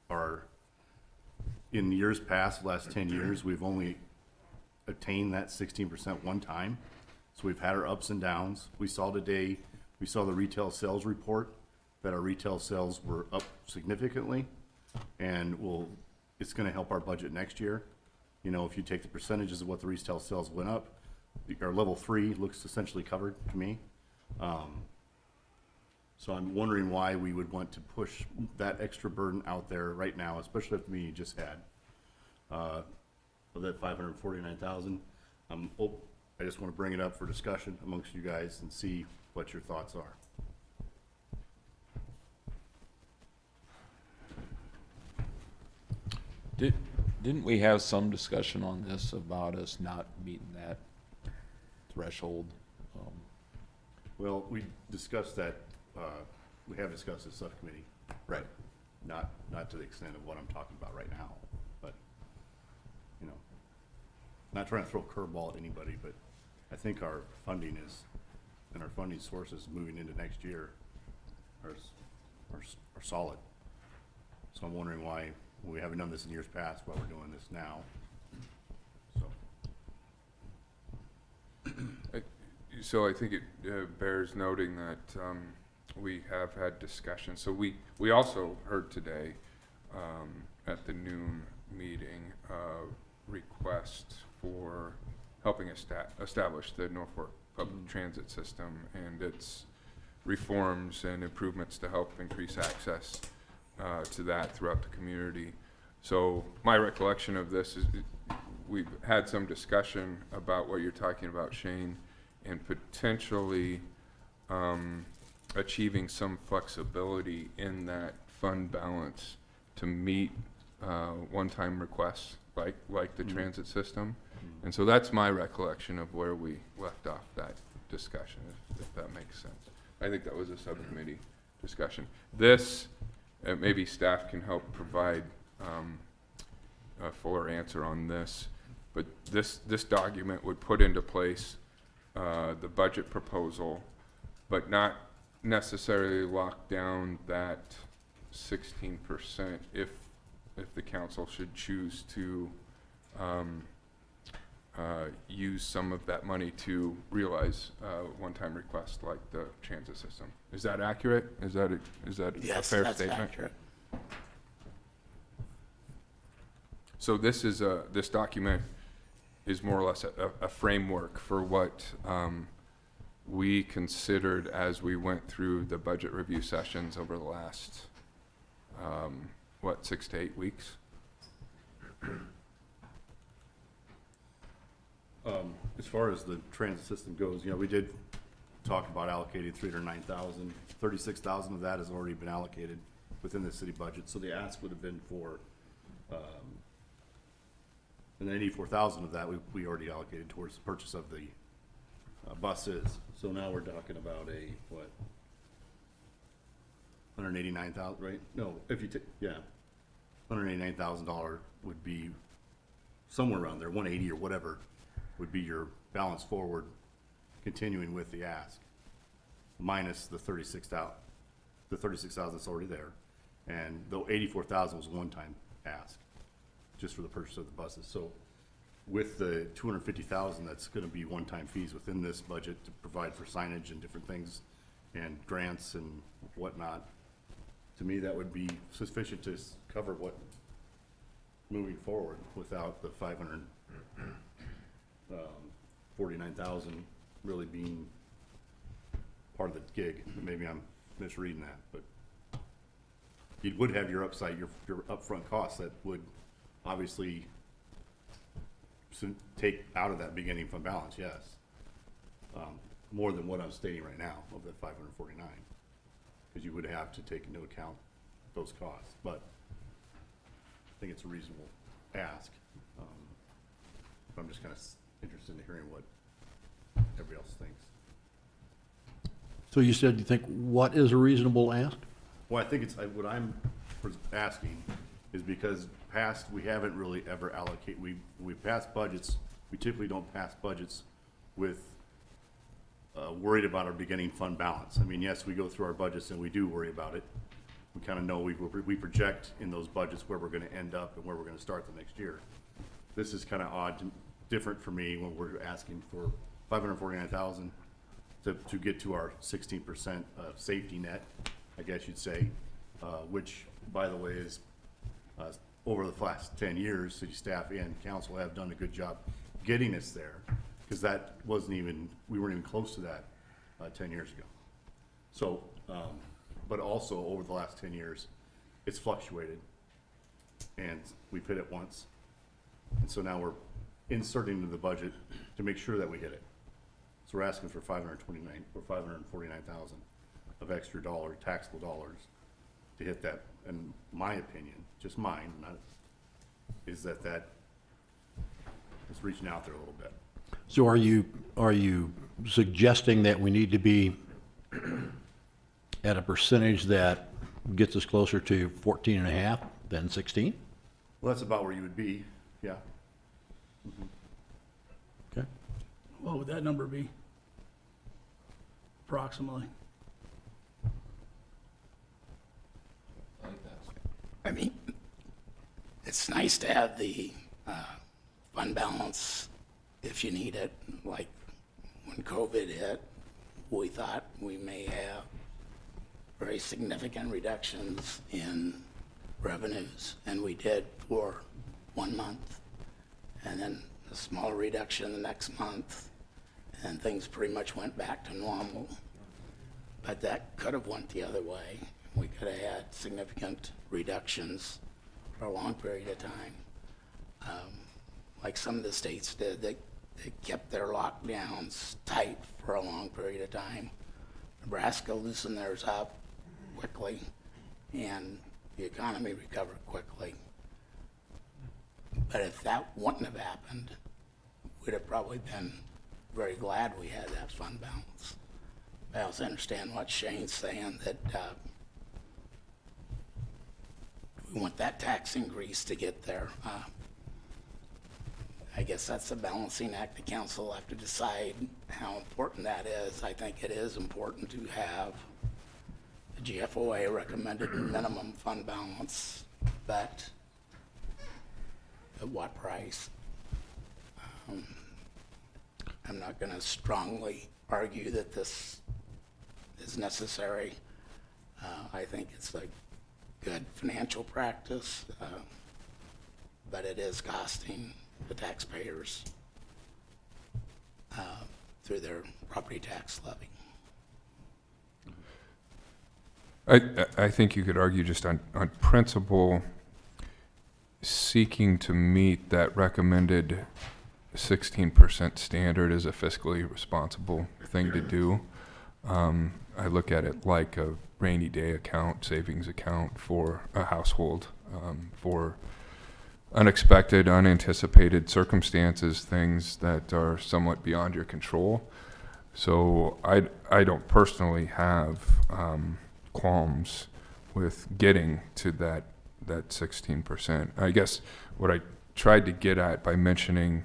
are, in years past, last 10 years, we've only attained that 16% one time. So we've had our ups and downs. We saw the retail sales report, that our retail sales were up significantly, and it's going to help our budget next year. If you take the percentages of what the retail sales went up, our level 3 looks essentially covered to me. So I'm wondering why we would want to push that extra burden out there right now, especially after the meeting you just had. Of that $549,000, I just want to bring it up for discussion amongst you guys and see what your thoughts are. Didn't we have some discussion on this about us not meeting that threshold? Well, we discussed that we have discussed this subcommittee. Right. Not to the extent of what I'm talking about right now, but, you know, not trying to throw a curveball at anybody, but I think our funding and our funding sources moving into next year are solid. So I'm wondering why we haven't done this in years past, why we're doing this now. So. So I think it bears noting that we have had discussions. So we also heard today at the noon meeting requests for helping establish the Norfolk public transit system and its reforms and improvements to help increase access to that throughout the community. So my recollection of this is we've had some discussion about what you're talking about, Shane, and potentially achieving some flexibility in that fund balance to meet one-time requests like the transit system. And so that's my recollection of where we left off that discussion, if that makes sense. I think that was a subcommittee discussion. This, maybe staff can help provide a fuller answer on this, but this document would put into place the budget proposal, but not necessarily lock down that 16% if the council should choose to use some of that money to realize one-time requests like the transit system. Is that accurate? Is that a fair statement? Accurate. So this document is more or less a framework for what we considered as we went through the budget review sessions over the last 6 to 8 weeks. As far as the transit system goes, you know, we did talk about allocating 309,000. 36,000 of that has already been allocated within the city budget. So the ask would have been for, and then 84,000 of that we already allocated towards the purchase of the buses. So now we're talking about a, what, 189,000, right? No, if you take, yeah, $189,000 would be somewhere around there, 180 or whatever would be your balance forward, continuing with the ask, minus the 36,000. The 36,000 that's already there, and though 84,000 was a one-time ask, just for the purchase of the buses. So with the 250,000 that's going to be one-time fees within this budget to provide for signage and different things and grants and whatnot, to me that would be sufficient to cover what moving forward without the 549,000 really being part of the gig. Maybe I'm misreading that, but you would have your upside, your upfront costs that would obviously take out of that beginning fund balance, yes. More than what I'm stating right now of the 549, because you would have to take into account those costs. But I think it's a reasonable ask. I'm just kind of interested in hearing what everybody else thinks. So you said you think what is a reasonable ask? Well, I think it's, what I'm asking is because past, we haven't really ever allocated, we pass budgets, we typically don't pass budgets with worried about our beginning fund balance. I mean, yes, we go through our budgets and we do worry about it. We kind of know we project in those budgets where we're going to end up and where we're going to start the next year. This is kind of odd, different for me when we're asking for 549,000 to get to our 16% safety net, I guess you'd say, which, by the way, is over the last 10 years, city staff and council have done a good job getting us there, because that wasn't even, we weren't even close to that 10 years ago. So, but also over the last 10 years, it's fluctuated, and we've hit it once, and so now we're inserting into the budget to make sure that we hit it. So we're asking for 549,000 of extra taxable dollars to hit that. And my opinion, just mine, is that is reaching out there a little bit. So are you suggesting that we need to be at a percentage that gets us closer to 14.5 than 16? Well, that's about where you would be, yeah. Okay. What would that number be? Approximately. I mean, it's nice to have the fund balance if you need it. Like when COVID hit, we thought we may have very significant reductions in revenues, and we did for 1 month, and then a small reduction the next month, and things pretty much went back to normal. But that could have went the other way. We could have had significant reductions for a long period of time. Like some of the states did, they kept their lockdowns tight for a long period of time. Nebraska loosened theirs up quickly, and the economy recovered quickly. But if that wouldn't have happened, we'd have probably been very glad we had that fund balance. I also understand what Shane's saying, that we want that tax increase to get there. I guess that's a balancing act. The council will have to decide how important that is. I think it is important to have the GFOA recommended minimum fund balance, but at what price? I'm not going to strongly argue that this is necessary. I think it's a good financial practice, but it is costing the taxpayers through their property tax levy. I think you could argue just on principle, seeking to meet that recommended 16% standard is a fiscally responsible thing to do. I look at it like a rainy day account, savings account for a household, for unexpected, unanticipated circumstances, things that are somewhat beyond your control. So I don't personally have qualms with getting to that 16%. I guess what I tried to get at by mentioning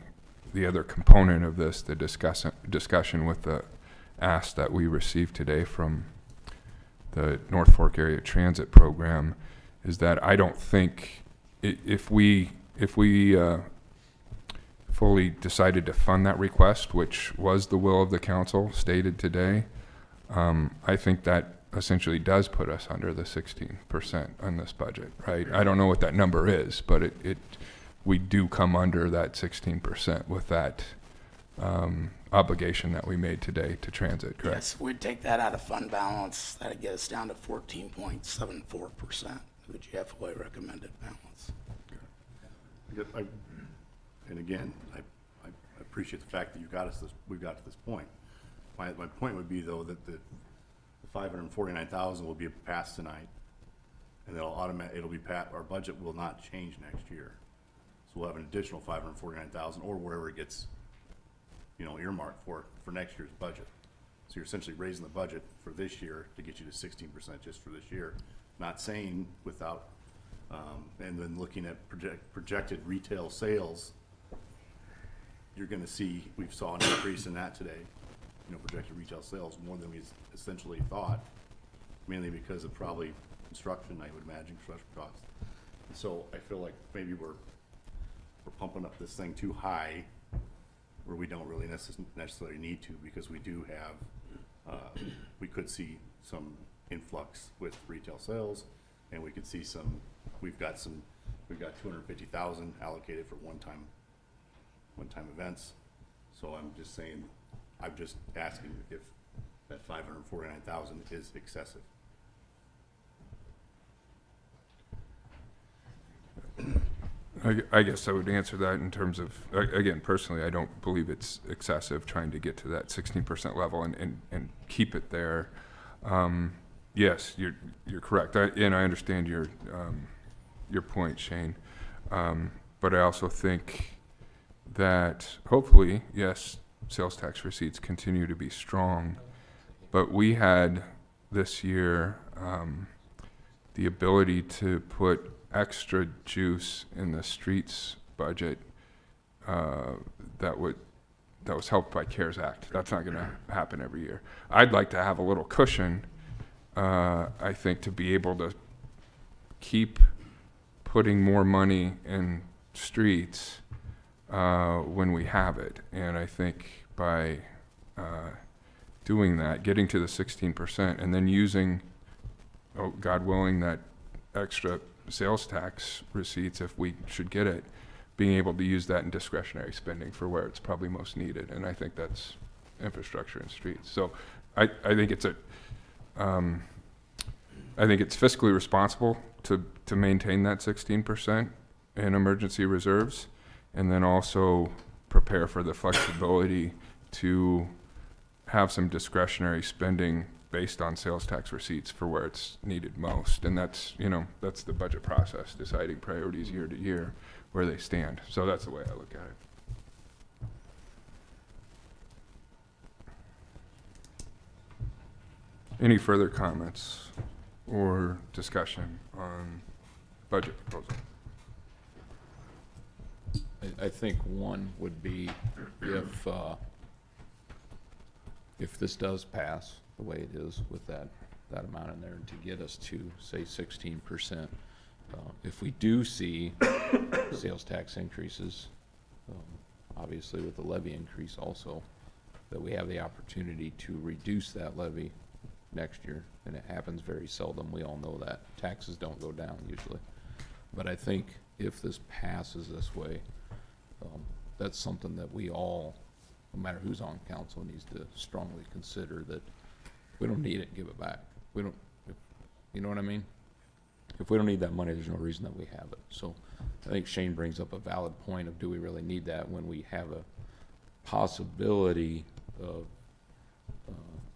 the other component of this, the discussion with the ask that we received today from the North Fork Area Transit Program, is that I don't think if we fully decided to fund that request, which was the will of the council stated today, I think that essentially does put us under the 16% on this budget, right? I don't know what that number is, but we do come under that 16% with that obligation that we made today to transit, correct? Yes, we'd take that out of fund balance. That'd get us down to 14.74% of the GFOA recommended balance. And again, I appreciate the fact that we've got to this point. My point would be, though, that the 549,000 will be passed tonight, and it'll be passed. Our budget will not change next year, so we'll have an additional 549,000 or wherever it gets, earmarked for next year's budget. So you're essentially raising the budget for this year to get you to 16% just for this year. Not saying without, and then looking at projected retail sales, you're going to see, we saw an increase in that today. Projected retail sales more than we essentially thought, mainly because of probably construction, I would imagine, construction costs. And so I feel like maybe we're pumping up this thing too high, where we don't really necessarily need to, because we do have, we could see some influx with retail sales, and we could see we've got 250,000 allocated for one-time events. So I'm just asking if that 549,000 is excessive. I guess I would answer that in terms of, again, personally, I don't believe it's excessive trying to get to that 16% level and keep it there. Yes, you're correct, and I understand your point, Shane. But I also think that hopefully, yes, sales tax receipts continue to be strong, but we had this year the ability to put extra juice in the streets budget that was helped by CARES Act. That's not going to happen every year. I'd like to have a little cushion, I think, to be able to keep putting more money in streets when we have it. And I think by doing that, getting to the 16%, and then using, oh, God willing, that extra sales tax receipts, if we should get it, being able to use that in discretionary spending for where it's probably most needed. And I think that's infrastructure and streets. So I think it's I think it's fiscally responsible to maintain that 16% in emergency reserves, and then also prepare for the flexibility to have some discretionary spending based on sales tax receipts for where it's needed most. And that's, that's the budget process, deciding priorities year to year, where they stand. So that's the way I look at it. Any further comments or discussion on budget proposal? I think one would be if this does pass the way it is with that amount in there, to get us to, say, 16%. If we do see sales tax increases, obviously with the levy increase also, that we have the opportunity to reduce that levy next year, and it happens very seldom. We all know that. Taxes don't go down usually. But I think if this passes this way, that's something that we all, no matter who's on council, needs to strongly consider, that we don't need it, give it back. We don't, you know what I mean? If we don't need that money, there's no reason that we have it. So I think Shane brings up a valid point of, do we really need that when we have a possibility of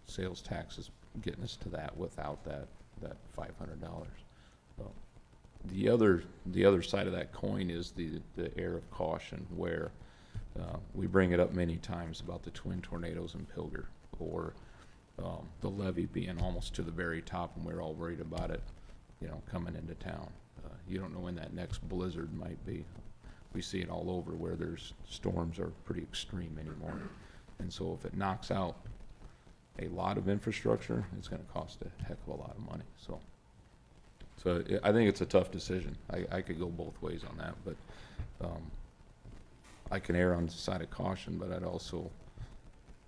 sales taxes getting us to that without that $500. The other side of that coin is the air of caution, where we bring it up many times about the twin tornadoes in Pilger, or the levee being almost to the very top, and we're all worried about it, coming into town. You don't know when that next blizzard might be. We see it all over where there's storms are pretty extreme anymore. And so if it knocks out a lot of infrastructure, it's going to cost a heck of a lot of money. So I think it's a tough decision. I could go both ways on that, but I can err on the side of caution, but I'd also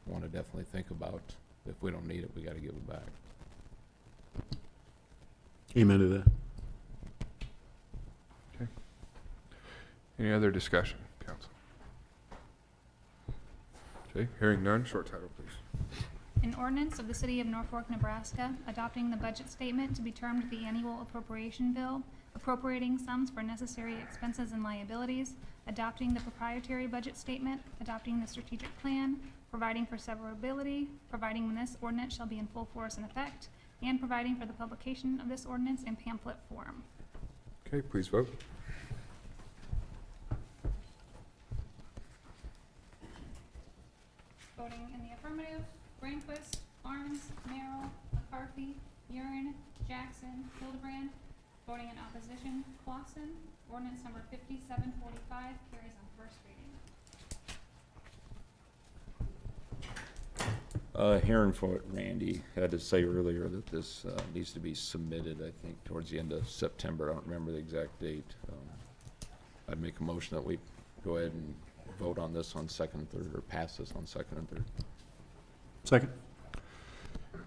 want to definitely think about, if we don't need it, we got to give it back. Amen to that. Okay. Any other discussion, council? Okay, hearing none, short title, please. An ordinance of the City of Norfolk, Nebraska, adopting the budget statement to be termed the annual appropriation bill, appropriating sums for necessary expenses and liabilities, adopting the proprietary budget statement, adopting the strategic plan, providing for severability, providing when this ordinance shall be in full force and effect, and providing for the publication of this ordinance in pamphlet form. Okay, please vote. Voting in the affirmative: Granquist, Arns, Merrill, McCarthy, Urine, Jackson, Hildebrand. Voting in opposition: Clausen. Ordinance number 5745 carries on first reading. Hearing from what Randy had to say earlier, that this needs to be submitted, I think, towards the end of September. I don't remember the exact date. I'd make a motion that we go ahead and vote on this on second and third, or pass this on second and third. Second.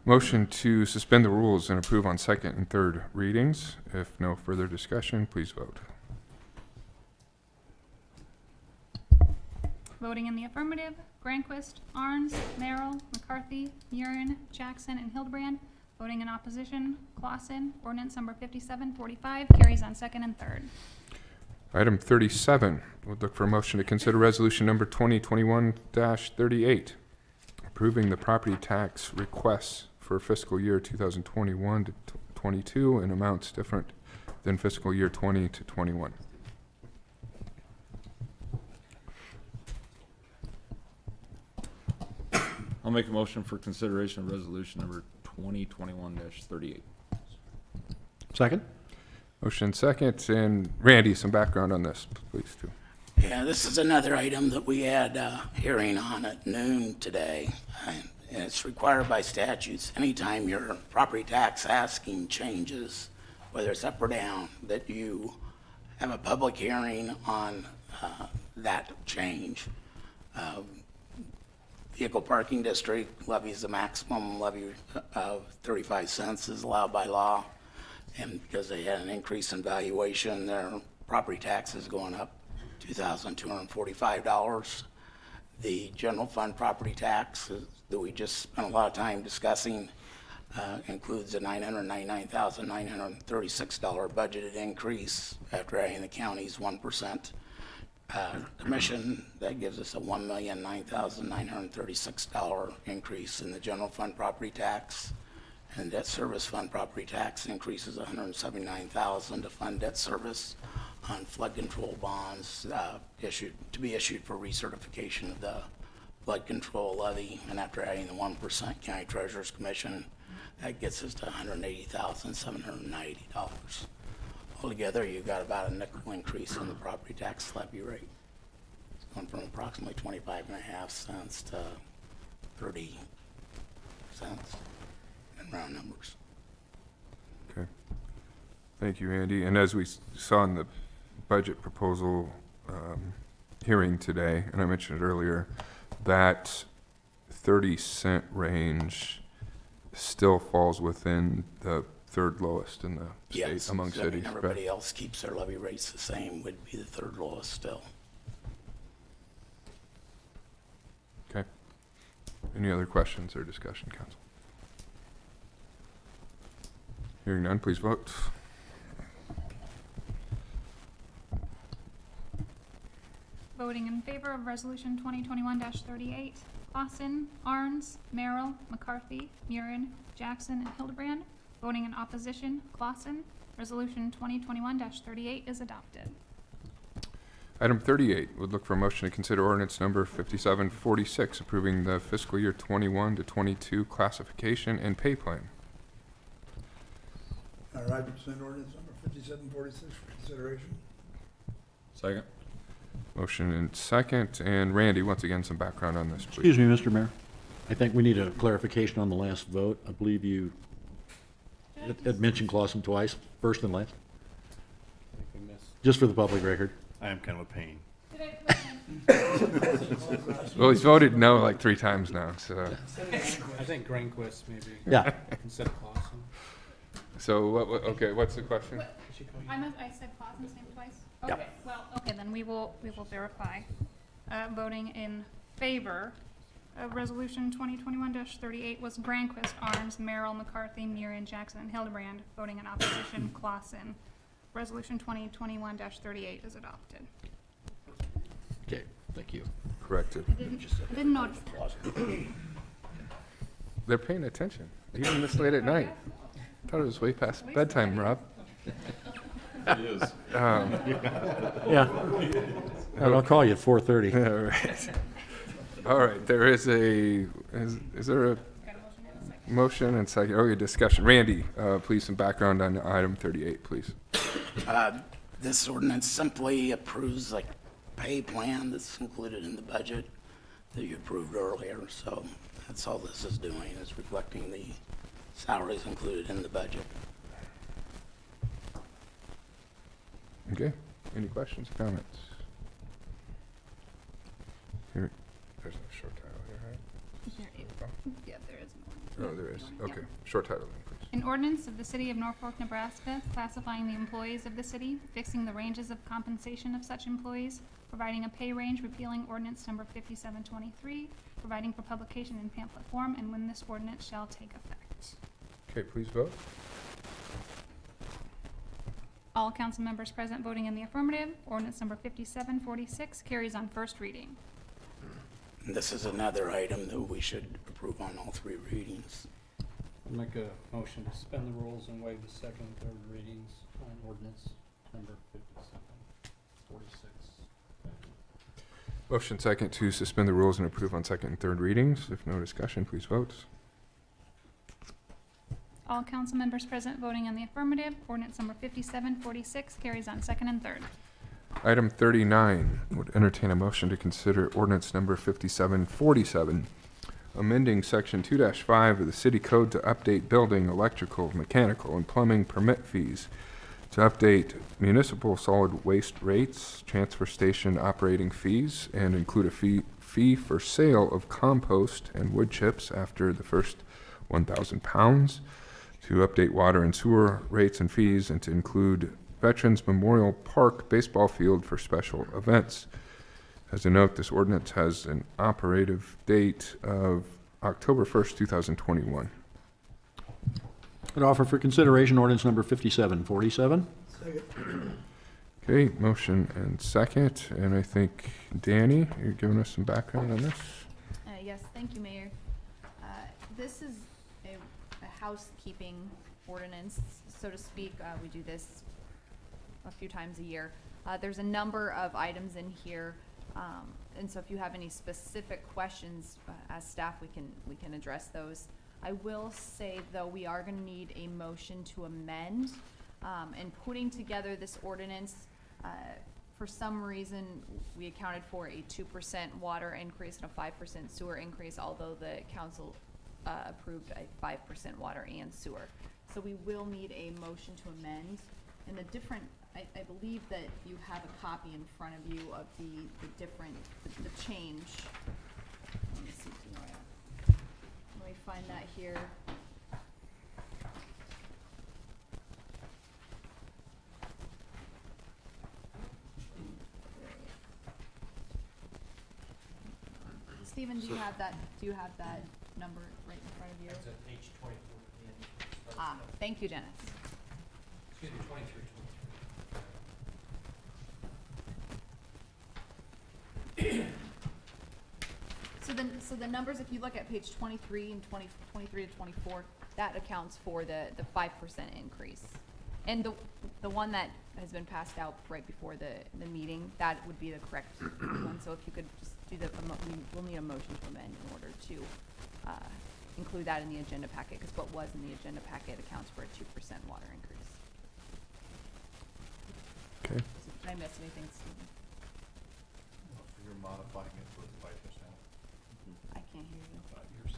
Motion to suspend the rules and approve on second and third readings. If no further discussion, please vote. Voting in the affirmative: Granquist, Arns, Merrill, McCarthy, Urine, Jackson, and Hildebrand. Voting in opposition: Clausen. Ordinance number 5745 carries on second and third. Item 37, would look for a motion to consider resolution number 2021-38, approving the property tax requests for fiscal year 2021 to 22 in amounts different than fiscal year 20 to 21. I'll make a motion for consideration of resolution number 2021-38. Second? Motion second, and Randy, some background on this, please, too. Yeah, this is another item that we had a hearing on at noon today. And it's required by statutes, anytime your property tax asking changes, whether it's up or down, that you have a public hearing on that change. Vehicle parking district levies the maximum levy of 35 cents is allowed by law. And because they had an increase in valuation, their property tax is going up $2,245. The general fund property tax that we just spent a lot of time discussing includes a $999,936 budgeted increase after adding the county's 1% commission. That gives us a $1,009,936 increase in the general fund property tax. And debt service fund property tax increases $179,000 to fund debt service on flood control bonds to be issued for recertification of the flood control levy. And after adding the 1% county treasurer's commission, that gets us to $180,790. Altogether, you've got about a nickel increase in the property tax levy rate. It's gone from approximately 25.5 cents to 30 cents in round numbers. Okay. Thank you, Andy. And as we saw in the budget proposal hearing today, and I mentioned it earlier, that 30-cent range still falls within the third lowest in the state among cities. Everybody else keeps their levy rates the same, would be the third lowest still. Okay. Any other questions or discussion, council? Hearing none, please vote. Voting in favor of Resolution 2021-38, Clausen, Arns, Merrill, McCarthy, Murin, Jackson, and Hildebrand. Voting in opposition, Clausen. Resolution 2021-38 is adopted. Item 38 would look for a motion to consider ordinance number 5746, approving the fiscal year 21 to 22 classification and pay plan. All right, present ordinance number 5746 for consideration. Second. Motion and second, and Randy, once again, some background on this, please. Excuse me, Mr. Mayor. I think we need a clarification on the last vote. I believe you had mentioned Clausen twice, first and last. Just for the public record. I am kind of a pain. Well, he's voted no like 3 times now, so. I think Granquist maybe. Yeah. Instead of Clausen. So, okay, what's the question? I said Clausen's name twice? Yeah. Okay, well, okay, then we will verify. Voting in favor of Resolution 2021-38 was Granquist, Arms, Merrill, McCarthy, Murin, Jackson, and Hildebrand. Voting in opposition, Clausen. Resolution 2021-38 is adopted. Okay, thank you. Corrected. I didn't notice that. They're paying attention, even this late at night. I thought it was way past bedtime, Rob. It is. Yeah. I'll call you at 4:30. All right. All right, there is is there a motion and second? Okay, discussion. Randy, please, some background on item 38, please. This ordinance simply approves a pay plan that's included in the budget that you approved earlier. So that's all this is doing, is reflecting the salaries included in the budget. Okay, any questions or comments? Here, there's no short title here, right? Yeah, there is more. Oh, there is, okay. Short title then, please. An ordinance of the City of Norfolk, Nebraska, classifying the employees of the city, fixing the ranges of compensation of such employees, providing a pay range, repealing ordinance number 5723, providing for publication in pamphlet form, and when this ordinance shall take effect. Okay, please vote. All council members present voting in the affirmative. Ordinance number 5746 carries on first reading. And this is another item that we should approve on all 3 readings. I'll make a motion to suspend the rules and waive the second and third readings on ordinance number 5746. Motion second to suspend the rules and approve on second and third readings. If no discussion, please vote. All council members present voting in the affirmative. Ordinance number 5746 carries on second and third. Item 39, would entertain a motion to consider ordinance number 5747, amending section 2-5 of the city code to update building, electrical, mechanical, and plumbing permit fees, to update municipal solid waste rates, transfer station operating fees, and include a fee for sale of compost and wood chips after the first 1,000 pounds, to update water and sewer rates and fees, and to include Veterans Memorial Park baseball field for special events. As a note, this ordinance has an operative date of October 1st, 2021. I'd offer for consideration ordinance number 5747. Second. Okay, motion and second, and I think Danny, you're giving us some background on this? Yes, thank you, Mayor. This is a housekeeping ordinance, so to speak. We do this a few times a year. There's a number of items in here, and so if you have any specific questions as staff, we can address those. I will say, though, we are going to need a motion to amend. And putting together this ordinance, for some reason, we accounted for a 2% water increase and a 5% sewer increase, although the council approved a 5% water and sewer. So we will need a motion to amend. And the different, I believe that you have a copy in front of you of the different, the change. Let me see, let me find that here. Stephen, do you have that number right in front of you? It's at page 24. Ah, thank you, Dennis. Excuse me, 23. So the numbers, if you look at page 23 and 23 to 24, that accounts for the 5% increase. And the one that has been passed out right before the meeting, that would be the correct one. So if you could just do we'll need a motion to amend in order to include that in the agenda packet, because what was in the agenda packet accounts for a 2% water increase. Okay. Did I miss anything, Stephen? You're modifying it for the 5%. I can't hear you.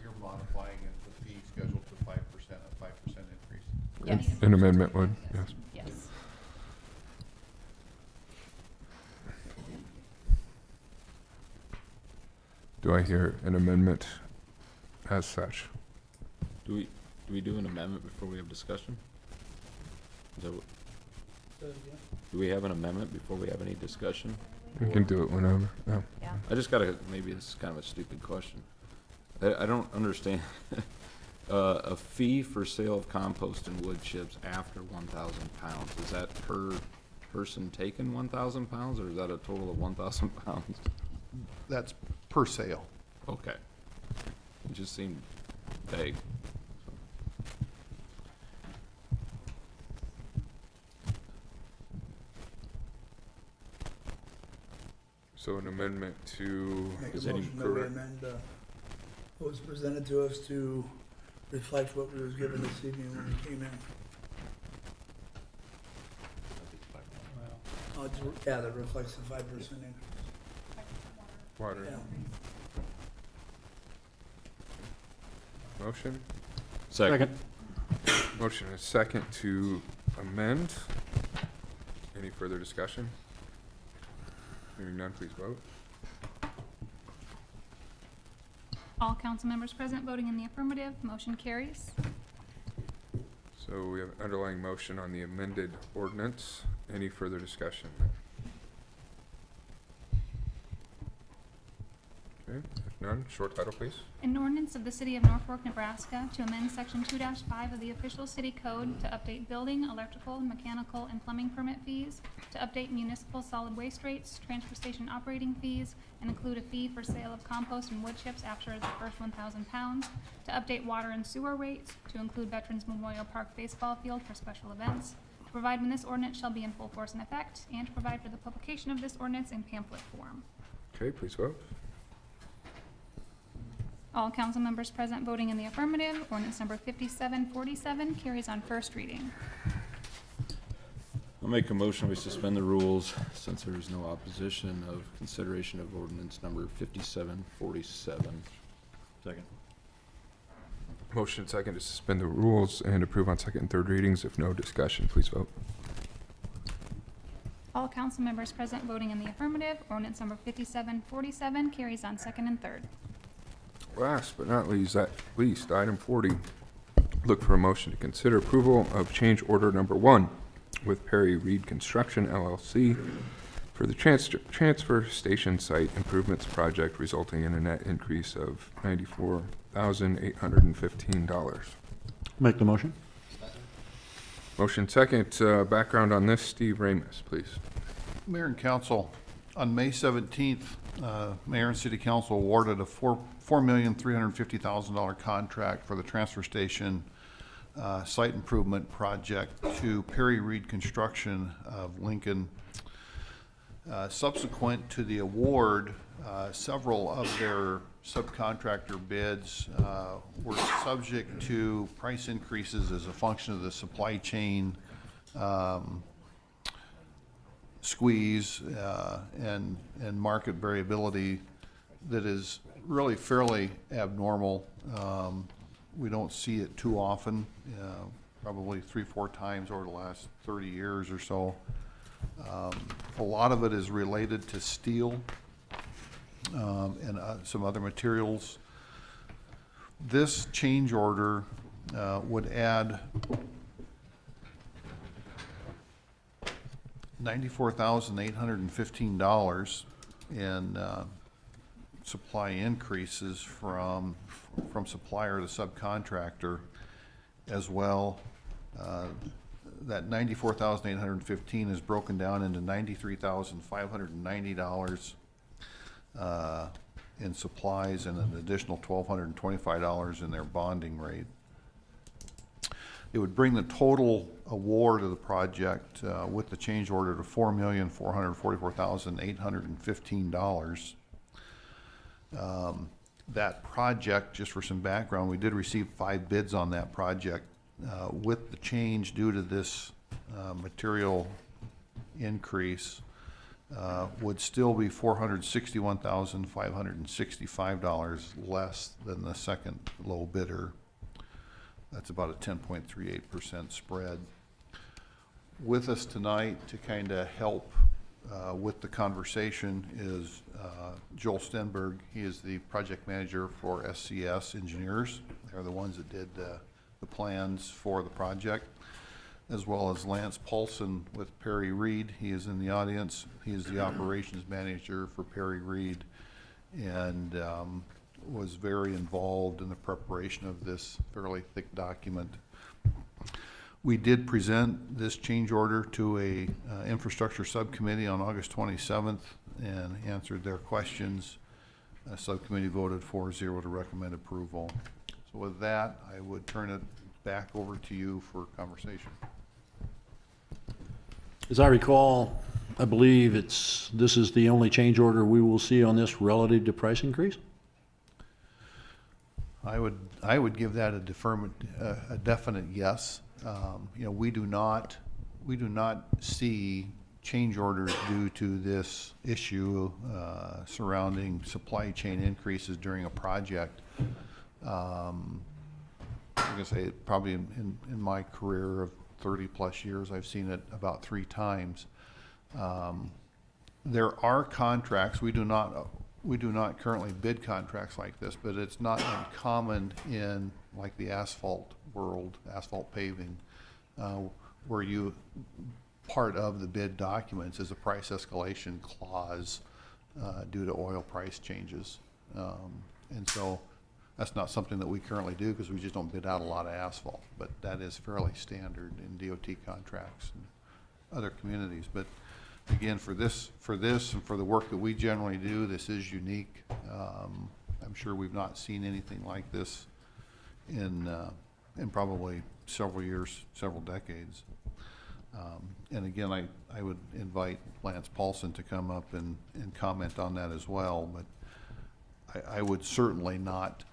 You're modifying it, the fee schedule to 5%, a 5% increase. Yes. An amendment would, yes. Yes. Do I hear an amendment as such? Do we do an amendment before we have discussion? Is that what, do we have an amendment before we have any discussion? We can do it whenever, yeah. Yeah. I just gotta, maybe this is kind of a stupid question. I don't understand. A fee for sale of compost and wood chips after 1,000 pounds, is that per person taking 1,000 pounds, or is that a total of 1,000 pounds? That's per sale. Okay. It just seemed vague. So an amendment to. Make a motion that we amend what was presented to us to reflect what we was given this evening when we came in. Yeah, that reflects the 5% increase. Water. Yeah. Motion? Second. Motion is second to amend. Any further discussion? Hearing none, please vote. All council members present voting in the affirmative. Motion carries. So we have an underlying motion on the amended ordinance. Any further discussion? Okay, if none, short title, please. An ordinance of the City of Norfolk, Nebraska to amend Section 2-5 of the official city code to update building, electrical, mechanical, and plumbing permit fees, to update municipal solid waste rates, transfer station operating fees, and include a fee for sale of compost and wood chips after the first 1,000 pounds, to update water and sewer rates, to include Veterans Memorial Park baseball field for special events, to provide when this ordinance shall be in full force and effect, and to provide for the publication of this ordinance in pamphlet form. Okay, please vote. All council members present voting in the affirmative. Ordinance number 5747 carries on first reading. I'll make a motion we suspend the rules since there is no opposition of consideration of ordinance number 5747. Second. Motion second to suspend the rules and approve on second and third readings. If no discussion, please vote. All council members present voting in the affirmative. Ordinance number 5747 carries on second and third. Last but not least, item 40. Look for a motion to consider approval of change order number 1 with Perry Reed Construction LLC for the transfer station site improvements project, resulting in a net increase of $94,815. Make the motion. Motion second. Background on this, Steve Ramus, please. Mayor and council, on May 17th, Mayor and City Council awarded a $4,350,000 contract for the transfer station site improvement project to Perry Reed Construction of Lincoln. Subsequent to the award, several of their subcontractor bids were subject to price increases as a function of the supply chain squeeze and market variability that is really fairly abnormal. We don't see it too often, probably 3-4 times over the last 30 years or so. A lot of it is related to steel and some other materials. This change order would add $94,815 in supply increases from supplier to subcontractor as well. That $94,815 is broken down into $93,590 in supplies and an additional $1,225 in their bonding rate. It would bring the total award of the project with the change order to $4,444,815. That project, just for some background, we did receive 5 bids on that project. With the change due to this material increase, would still be $461,565 less than the second low bidder. That's about a 10.38% spread. With us tonight to kind of help with the conversation is Joel Stenberg. He is the project manager for SCS Engineers. They're the ones that did the plans for the project, as well as Lance Paulson with Perry Reed. He is in the audience. He is the operations manager for Perry Reed and was very involved in the preparation of this fairly thick document. We did present this change order to a infrastructure subcommittee on August 27th and answered their questions. A subcommittee voted 4-0 to recommend approval. So with that, I would turn it back over to you for conversation. As I recall, I believe this is the only change order we will see on this relative to price increase? I would give that a definite yes. You know, we do not see change orders due to this issue surrounding supply chain increases during a project. I'm gonna say probably in my career of 30 plus years, I've seen it about 3 times. There are contracts, we do not currently bid contracts like this, but it's not uncommon in like the asphalt world, asphalt paving, where part of the bid documents is a price escalation clause due to oil price changes. And so that's not something that we currently do because we just don't bid out a lot of asphalt, but that is fairly standard in DOT contracts and other communities. But again, for this and for the work that we generally do, this is unique. I'm sure we've not seen anything like this in probably several years, several decades. And again, I would invite Lance Paulson to come up and comment on that as well, but I would certainly not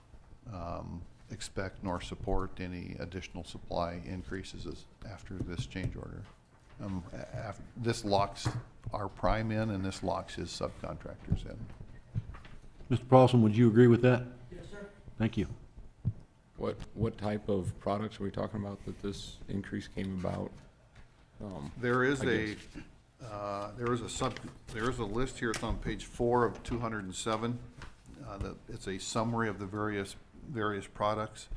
expect nor support any additional supply increases after this change order. This locks our prime in, and this locks his subcontractors in. Mr. Paulson, would you agree with that? Yes, sir. Thank you. What type of products are we talking about that this increase came about? There is I a, guess. there is a list here, it's on page 4 of 207. It's a summary of the various products.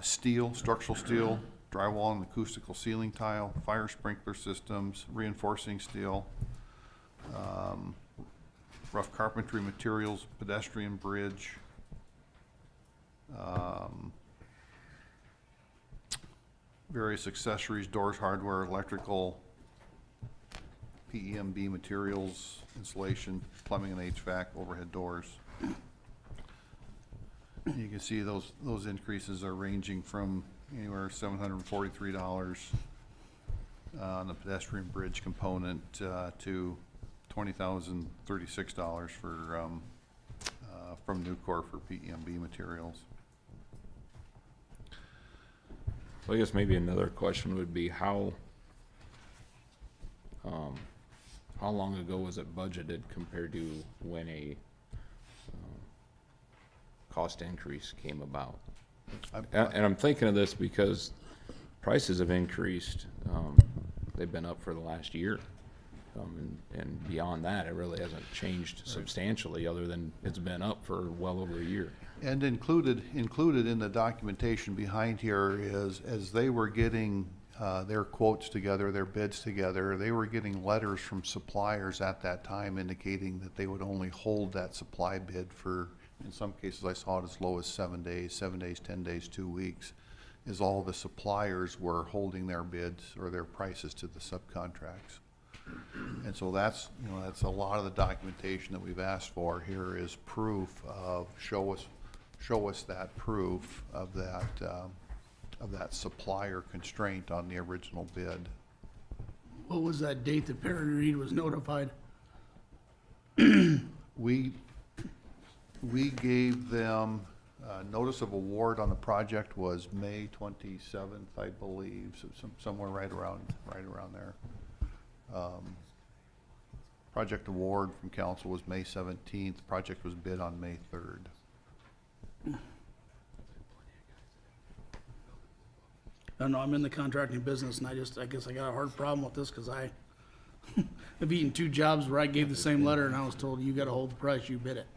Steel, structural steel, drywall and acoustical ceiling tile, fire sprinkler systems, reinforcing steel, rough carpentry materials, pedestrian bridge, various accessories, doors, hardware, electrical, PEMB materials, insulation, plumbing and HVAC, overhead doors. You can see those increases are ranging from anywhere $743 on the pedestrian bridge component to $20,036 for from Nucor for PEMB materials. Well, I guess maybe another question would be how long ago was it budgeted compared to when a cost increase came about? And I'm thinking of this because prices have increased. They've been up for the last year. And beyond that, it really hasn't changed substantially, other than it's been up for well over a year. And included in the documentation behind here is, as they were getting their quotes together, their bids together, they were getting letters from suppliers at that time indicating that they would only hold that supply bid for, in some cases I saw it as low as 7 days, 10 days, 2 weeks, is all the suppliers were holding their bids or their prices to the subcontracts. And so that's a lot of the documentation that we've asked for here is proof of, show us that proof of that supplier constraint on the original bid. What was that date that Perry Reed was notified? We gave them, notice of award on the project was May 27th, I believe, so somewhere right around there. Project award from council was May 17th. Project was bid on May 3rd. I don't know, I'm in the contracting business, and I guess I got a hard problem with this, because I've eaten 2 jobs where I gave the same letter, and I was told, you gotta hold the price, you bid it.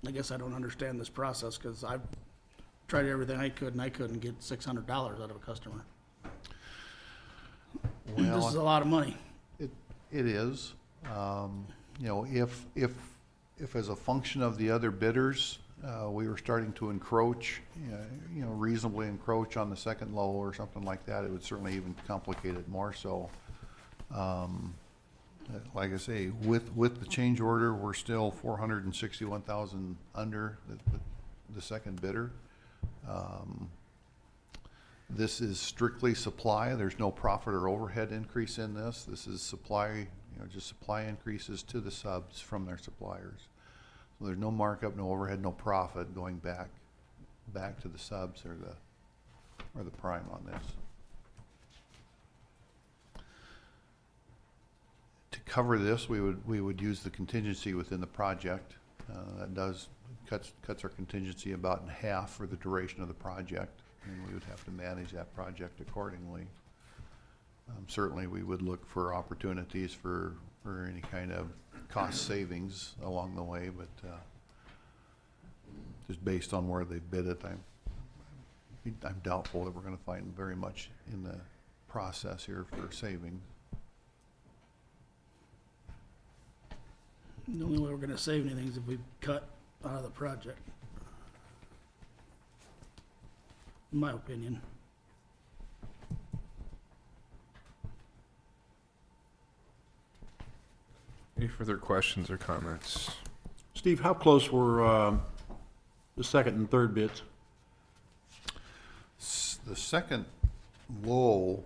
I guess I don't understand this process, because I've tried everything I could, and I couldn't get $600 out of a customer. Well, This is a lot of money. It is. If as a function of the other bidders, we were starting to encroach, reasonably encroach on the second low or something like that, it would certainly even complicate it more so. Like I say, with the change order, we're still 461,000 under the second bidder. This is strictly supply. There's no profit or overhead increase in this. This is supply, just supply increases to the subs from their suppliers. So there's no markup, no overhead, no profit going back to the subs or the prime on this. To cover this, we would use the contingency within the project. That cuts our contingency about in half for the duration of the project, and we would have to manage that project accordingly. Certainly, we would look for opportunities for any kind of cost savings along the way, but just based on where they bid it, I'm doubtful that we're going to find very much in the process here for saving. The only way we're gonna save anything is if we cut out of the project. In my opinion. Any further questions or comments? Steve, how close were the second and third bids? The second low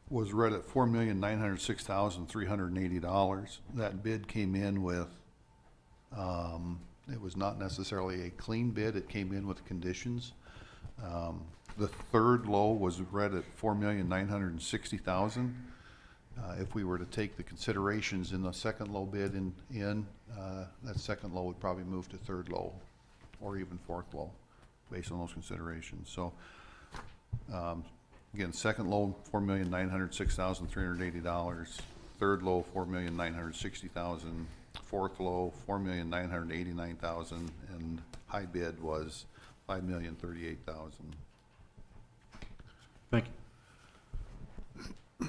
was read at $4,906,380. That bid came in with It was not necessarily a clean bid. It came in with conditions. The third low was read at $4,960,000. If we were to take the considerations in the second low bid that second low would probably move to third low or even fourth low based on those considerations. So again, second low, $4,906,380. Third low, $4,960,000. Fourth low, $4,989,000, and high bid was $5,038,000. Thank you.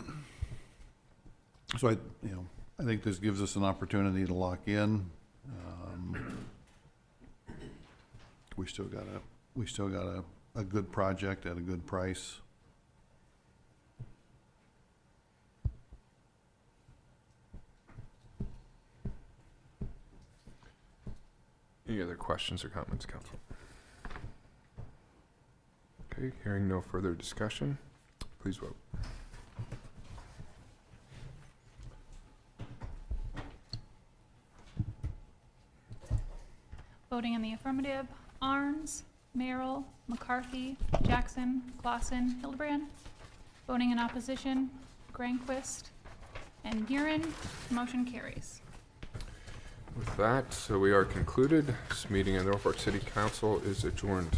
So I think this gives us an opportunity to lock in. We still got a good project at a good price. Any other questions or comments, council? Okay, hearing no further discussion, please vote. Voting in the affirmative, Arns, Merrill, McCarthy, Jackson, Clausen, Hildebrand. Voting in opposition, Granquist and Buren. Motion carries. With that, so we are concluded. This meeting of the Norfolk City Council is adjourned.